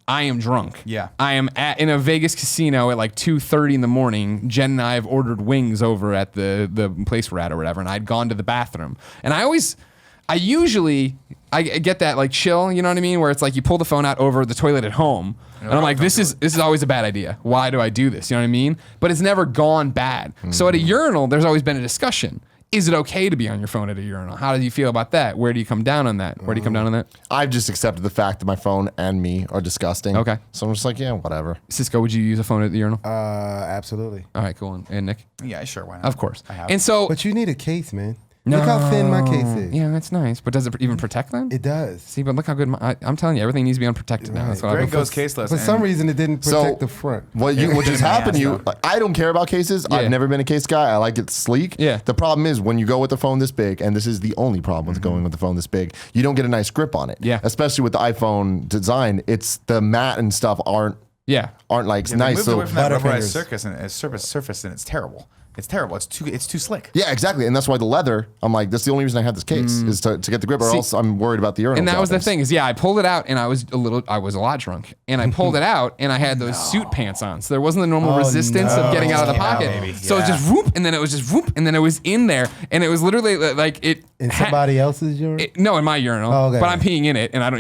I am drunk. Yeah. I am in a Vegas casino at like 2:30 in the morning. Jen and I have ordered wings over at the place we're at or whatever, and I'd gone to the bathroom. And I usually get that like chill, you know what I mean? Where it's like you pull the phone out over the toilet at home. And I'm like, this is always a bad idea. Why do I do this? You know what I mean? But it's never gone bad. So at a urinal, there's always been a discussion. Is it okay to be on your phone at a urinal? How do you feel about that? Where do you come down on that? I've just accepted the fact that my phone and me are disgusting. Okay. So I'm just like, yeah, whatever. SisQo, would you use a phone at the urinal? Absolutely. All right, cool. And Nick? Yeah, sure. Why not? Of course. I have. And so... But you need a case, man. Look how thin my case is. Yeah, that's nice. But does it even protect them? It does. See, but look how good I'm telling you, everything needs to be unprotected now. That's what Greg goes caseless. For some reason, it didn't protect the front. What just happened to you, I don't care about cases. Yeah. I've never been a case guy. I like it sleek. Yeah. The problem is when you go with the phone this big, and this is the only problem with going with the phone this big, you don't get a nice grip on it. Yeah. Especially with the iPhone design, it's the mat and stuff aren't like nice. Moved So away from that rubberized Butterfingers. surface, and it's terrible. It's terrible. It's too slick. yeah, exactly. And that's why the leather, I'm like, that's the only reason I have this case is to get the grip, or else I'm worried about the urinal. And that was the droppings. thing I pulled it out and I was a lot drunk. And I pulled it out and I had those suit pants on. So there wasn't the normal resistance of getting out of the Came out, pocket. baby. So it just whoop, and then it was just whoop, and then it was in there. And it was literally like it. In somebody else's urinal? No, in my urinal. Oh, okay. But I'm peeing in it, and I don't,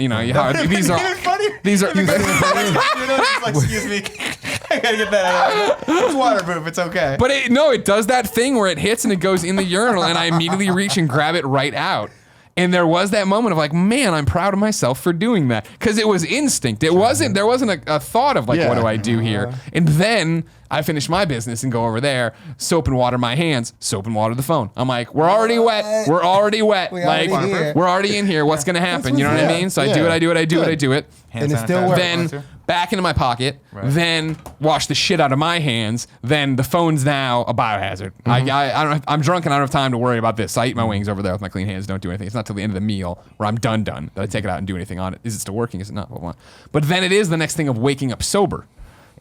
these are. These are. Excuse me. I gotta get that out. It's waterproof. It's okay. But it does that thing where it hits and it goes in the urinal, and I immediately reach and grab it right out. And there was that moment of like, man, I'm proud of myself for doing that, because it was instinct. There wasn't a thought of like, what do I do here? And then I finish my business and go over there, soap and water my hands, soap and water the phone. I'm like, we're already wet. We're already wet. We Like already here. we're already in here. What's gonna happen? You know what I mean? So I do it. And it still works. Then back into my pocket, then wash the shit out of my hands, then the phone's now a biohazard. I'm drunk and I don't have time to worry about this. So I eat my wings over there with my clean hands, don't do anything. It's not till the end of the meal where I'm done that I take it out and do anything on it. Is it still working? Is it not? Blah, blah. But then it is the next thing of waking up sober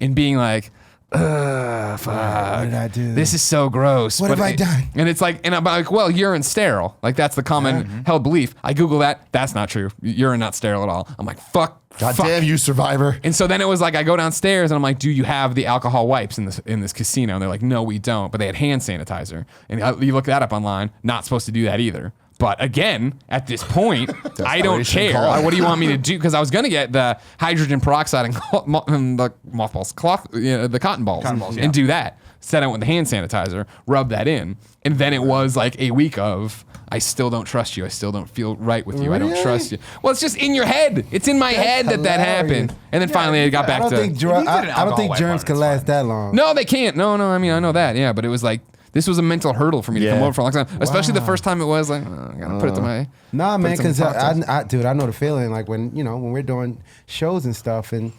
and being like, fuck. What did I do? This is so gross. What have I done? And it's like, and I'm like, well, urine sterile. Like that's the common held belief. I Google that. That's not true. Urine not sterile at all. I'm like, fuck. God fuck. damn you, Survivor. And so then it was like, I go downstairs and I'm like, do you have the alcohol wipes in this casino? And they're like, no, we don't. But they had hand sanitizer. And you look that up online. Not supposed to do that either. But again, at this point, I don't care. call. What do you want me to do? Because I was going to get the hydrogen peroxide and the mothballs, the cotton balls, and do that. Set it with the hand sanitizer, rub that in. And then it was like a week of, I still don't trust you. I still don't feel right with you. I don't Really? trust you. Well, it's just in your head. It's in my head that hilarious. happened. And then finally it got I back don't to... think You need an I don't alcohol think wipe germs on it, can it's last fine. that long. No, they can't. No, I mean, I know that. Yeah, but it was like, this was a mental hurdle for me to come Yeah. over for a long time. Especially the first time it was like, I gotta put it to my... Nah, man, it to because my cocktails. dude, I know the feeling. Like when we're doing shows and stuff, and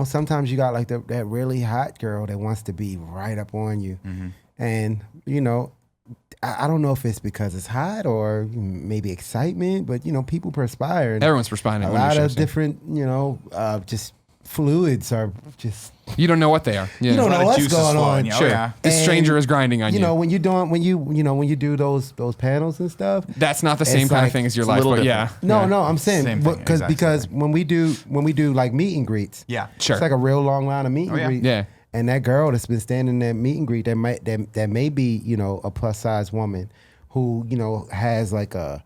sometimes you got like that really hot girl that wants to be right up on you, and I don't know if it's because it's hot or maybe excitement, but people perspire. And Everyone's perspiring. a when you're lot of shows, yeah. different, just fluids are just. You don't know what they are. Yeah. You don't A lot know of what's juice is going flowing, on. yeah. Sure. Oh, yeah. The stranger And, is grinding on you. When you do those panels and stuff. That's not the same It's kind like- of thing as your it's a life, little but yeah. different. No, Yeah. no, I'm saying Same thing, because when we do like meet and greets, Yeah. Sure. it's like a real long line of meet and yeah. greets. Yeah. And that girl that's been standing there meet and greet that may be a plus size woman who has like a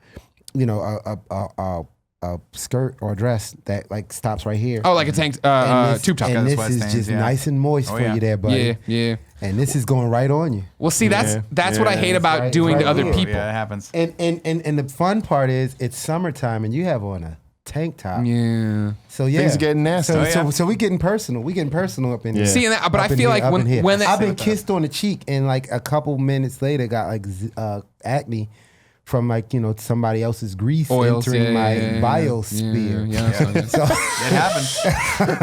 skirt or a dress that like stops right here. Oh, like a tank, And this- tube top. And Got the this sweat is stains, just yeah. nice and moist Oh, for yeah. you there, buddy. Yeah, yeah. And this is going right on you. Well, see, that's Yeah. what I hate about right- doing right to other here. people. Yeah, it happens. And the fun part is it's summertime and you have on a tank top. Yeah. So yeah, Things are getting nasty. So, Oh, yeah. so we getting personal. We getting personal up in here. See, but I Up in feel here, like up in here. when I've been with that. kissed on the cheek and like a couple minutes later got like acne from like somebody else's grease oils, entering my yeah, biosphere. Yeah. So It happens.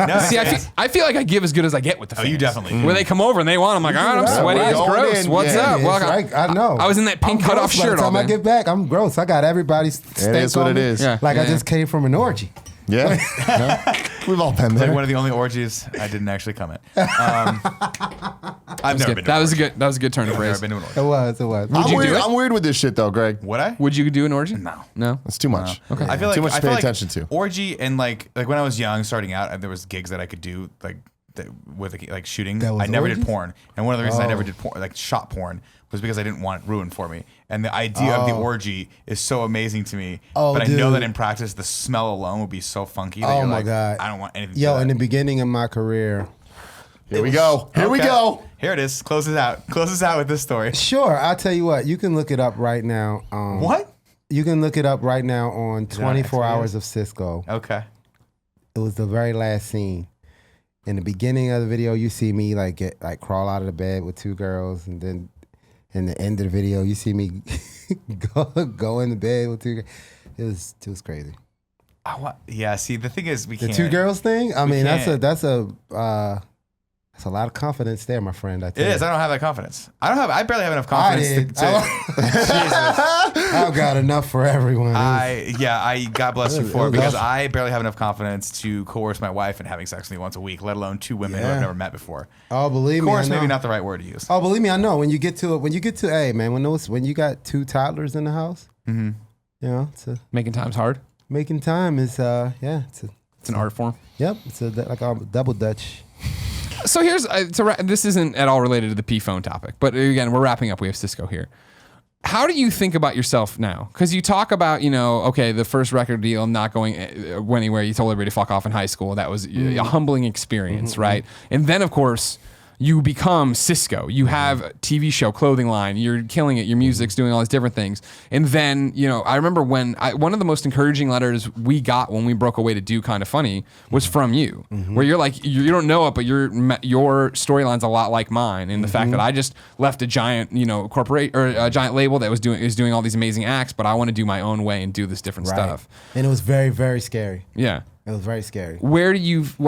No, See, it's- I feel like I give as good as I get with the fans. you definitely do. When they come over and they want, I'm like, all right, I'm Yeah, sweaty. we're It's going gross. in. What's Yeah, up? it's Well, right. I know. I was in that pink I'm cutoff gross. By shirt the all time I day. get back, I'm gross. I got everybody's stank is what on it me. is. Yeah. Like I Yeah. just came from an orgy. Yeah. Yeah. We've all been like there. one of the only orgies I didn't actually come at. I've never been to That an was a orgy. good turn of I've never phrase. been to an orgy. It was. Would you do it? I'm weird with this shit though, Greg. Would I? Would you do an orgy? No. No. That's too much. Okay. I feel like Too much to I feel pay like attention to. Orgy and like when I was young, starting out, there was gigs that I could do with like shooting. That was I never orgies? did porn, and one of the reasons I never Oh. did porn, like shot porn, was because I didn't want it ruined for me. And the idea of the orgy is so amazing to me. Oh, but I know dude. that in practice, the smell alone would be so funky. That Oh you're my like, God. I don't want anything. to Yo, do in that. the beginning of my career, Here we go. Here we Okay. go. Here it is. Close it out. Close us out with this story. sure, I'll tell you what, you can look it up right now. What? You can look it up right now on on 24 Xvideos? Hours of SisQo. Okay. It was the very last scene. In the beginning of the video, you see me crawl out of the bed with two girls, and then in the end of the video, you see me go in the bed with two girls. It was crazy. Yeah. See, the thing is, we The can't. two girls thing. I mean, can't. that's a lot of confidence there, my friend. I It tell you. is. I don't have that confidence. I barely have enough confidence did. to I've got enough for everyone. God bless you It for it was because awesome. I barely have enough confidence to coerce my wife into having sex with me once a week, let alone two women who Yeah. I've never met before. Oh, believe me, I Coerce know. maybe not the right word to use. Oh, believe me, I know. When you get to hey man, when you got two toddlers in the house, Making times hard. making time is It's an art form. it's like a double Dutch. So here's this isn't at all related to the P phone topic, but again, we're wrapping up. We have SisQo here. How do you think about yourself now? Because you talk about, okay, the first record deal not going anywhere. You told everybody to fuck off in high school. That was a humbling experience, right? And then, of course, you become SisQo. You have a TV show, clothing line. You're killing it. Your music's doing all these different things. And then, I remember when one of the most encouraging letters we got when we broke away to do Kind of Funny was from you, where you're like, you don't know it, but your storyline's a lot like mine. And the fact that I just left a giant, corporate or a giant label that is doing all these amazing acts, but I want to do my own way and do this different stuff. And it was very, very scary. Yeah. It was very scary.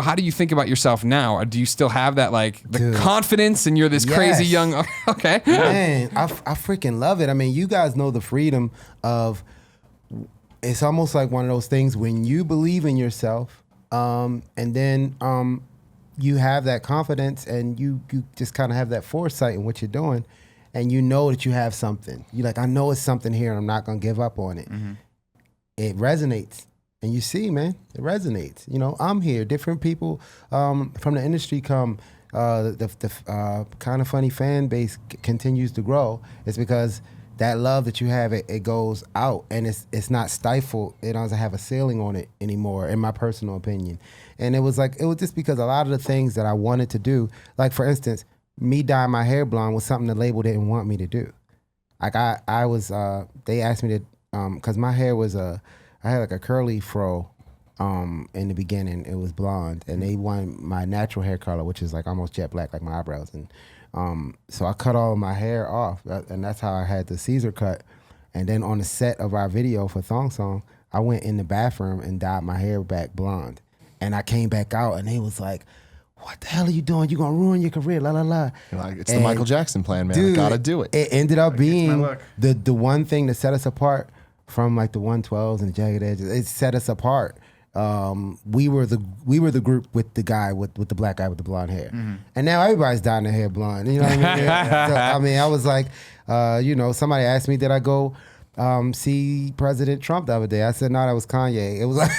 How do you think about yourself now? Do you still have that the Dude. confidence and you're this crazy Yes. young, okay. Man, I freaking love it. I mean, you guys know the freedom of, it's almost like one of those things when you believe in yourself, and then, you have that confidence and you just kind of have that foresight in what you're doing, and you know that you have something. You're like, I know it's something here, and I'm not gonna give up on it. It resonates, and you see, man, it resonates. You know, I'm here. Different people from the industry come. The Kind of Funny fan base continues to grow. It's because that love that you have, it goes out, and it's not stifled. It doesn't have a ceiling on it anymore, in my personal opinion. And it was just because a lot of the things that I wanted to do, like for instance, me dyeing my hair blonde was something the label didn't want me to do. Like I was, they asked me to, cause my hair was I had like a curly fro. In the beginning, it was blonde, and they wanted my natural hair color, which is like almost jet black, like my eyebrows. And so I cut all my hair off, and that's how I had the Caesar cut. And then on the set of our video for Thong Song, I went in the bathroom and dyed my hair back blonde. And I came back out, and they was like, "What the hell are you doing? You're gonna ruin your career, la la la." You're like, it's the Michael Jackson plan, man. Dude, I gotta do it. It ended up being look. the one thing that set us apart from like the 112s and the jagged edges. It set us apart. We were the group with the guy with the black guy with the blonde hair, and now everybody's dyeing their hair blonde. You know what I mean? So, I mean, I was like, somebody asked me, did I go see President Trump the other day? I said, no, that was Kanye. It was like,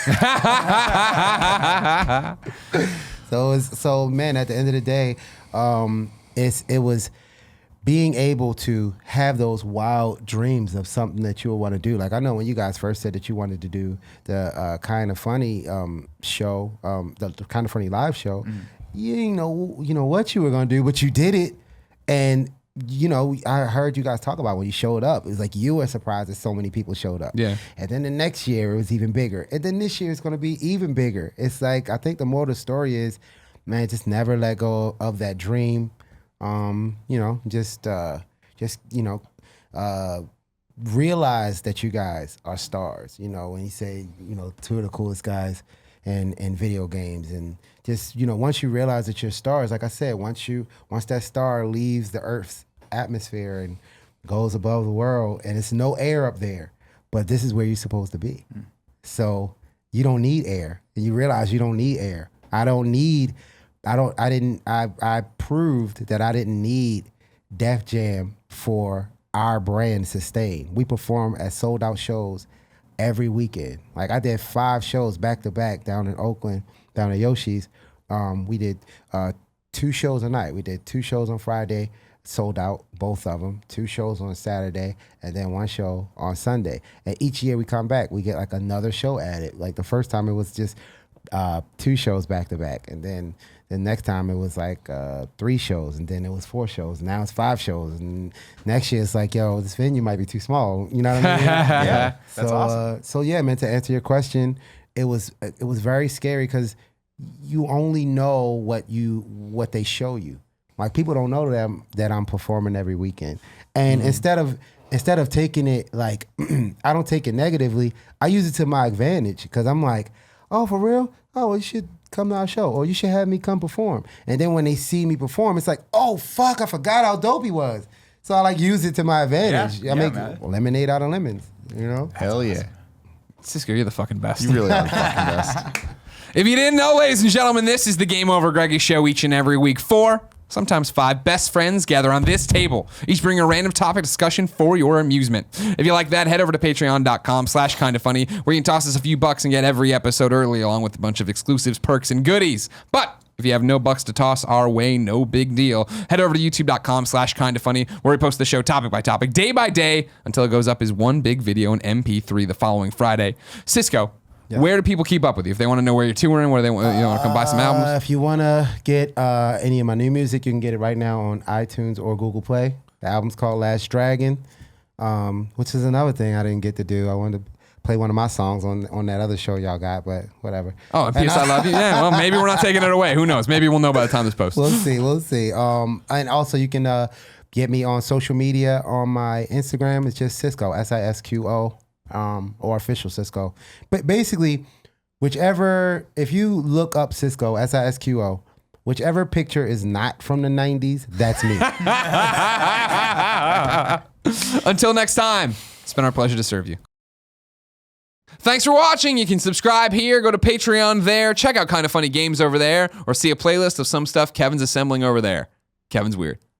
so man, at the end of the day, it was being able to have those wild dreams of something that you want to do. Like I know when you guys first said that you wanted to do the Kind of Funny show, the Kind of Funny live show, you didn't know what you were gonna do, but you did it. And I heard you guys talk about when you showed up. It was like you were surprised that so many people showed up. Yeah. And then the next year it was even bigger. And then this year it's gonna be even bigger. It's like I think the moral of the story is, man, just never let go of that dream. Realize that you guys are stars. When you say, two of the coolest guys in video games, and just, once you realize that you're stars, like I said, once that star leaves the Earth's atmosphere and goes above the world, and it's no air up there, but this is where you're supposed to be. So you don't need air, and you realize you don't need air. I proved that I didn't need Def Jam for our brand to sustain. We perform at sold out shows every weekend. Like I did 5 shows back to back down in Oakland, down at Yoshi's. We did 2 shows a night. We did 2 shows on Friday, sold out, both of them. 2 shows on Saturday, and then 1 show on Sunday. And each year we come back, we get like another show added. Like the first time it was just 2 shows back to back, and then the next time it was like 3 shows, and then it was 4 shows. Now it's 5 shows, and next year it's like, yo, this venue might be too small. You know what I mean? Yeah, that's awesome. So yeah, man. To answer your question, it was very scary because you only know what they show you. Like people don't know that I'm performing every weekend, and instead of taking it like I don't take it negatively, I use it to my advantage because I'm like, oh, for real? Oh, well, you should come to our show, or you should have me come perform. And then when they see me perform, it's like, oh, fuck, I forgot how dope he was. So I like use it to my advantage. I make lemonade out of lemons, Hell yeah. SisQo, you're the fucking best. You really are the fucking best. If you didn't know, ladies and gentlemen, this is the Game Over Greggy show each and every week. 4, sometimes 5 best friends gather on this table, each bring a random topic discussion for your amusement. If you like that, head over to patreon.com/kindafunny, where you can toss us a few bucks and get every episode early, along with a bunch of exclusives, perks, and goodies. But if you have no bucks to toss our way, no big deal. Head over to youtube.com/kindafunny, where we post the show topic by topic, day by day, until it goes up as one big video in MP3 the following Friday. SisQo, where do people keep up with you? If they want to know where you're touring, where they want to come buy some albums? If you want to get any of my new music, you can get it right now on iTunes or Google Play. The album's called Last Dragon, which is another thing I didn't get to do. I wanted to play one of my songs on that other show y'all got, but whatever. Oh, and P.S. I Love You? Yeah, well, maybe we're not taking it away. Who knows? Maybe we'll know by the time this posts. We'll see. And also you can get me on social media. On my Instagram, it's just SisQo, SisQo. Or official SisQo. But basically, if you look up SisQo, SisQo, whichever picture is not from the 90s, that's me. Until next time, it's been our pleasure to serve you. Thanks for watching. You can subscribe here, go to Patreon there, check out Kind of Funny Games over there, or see a playlist of some stuff Kevin's assembling over there. Kevin's weird.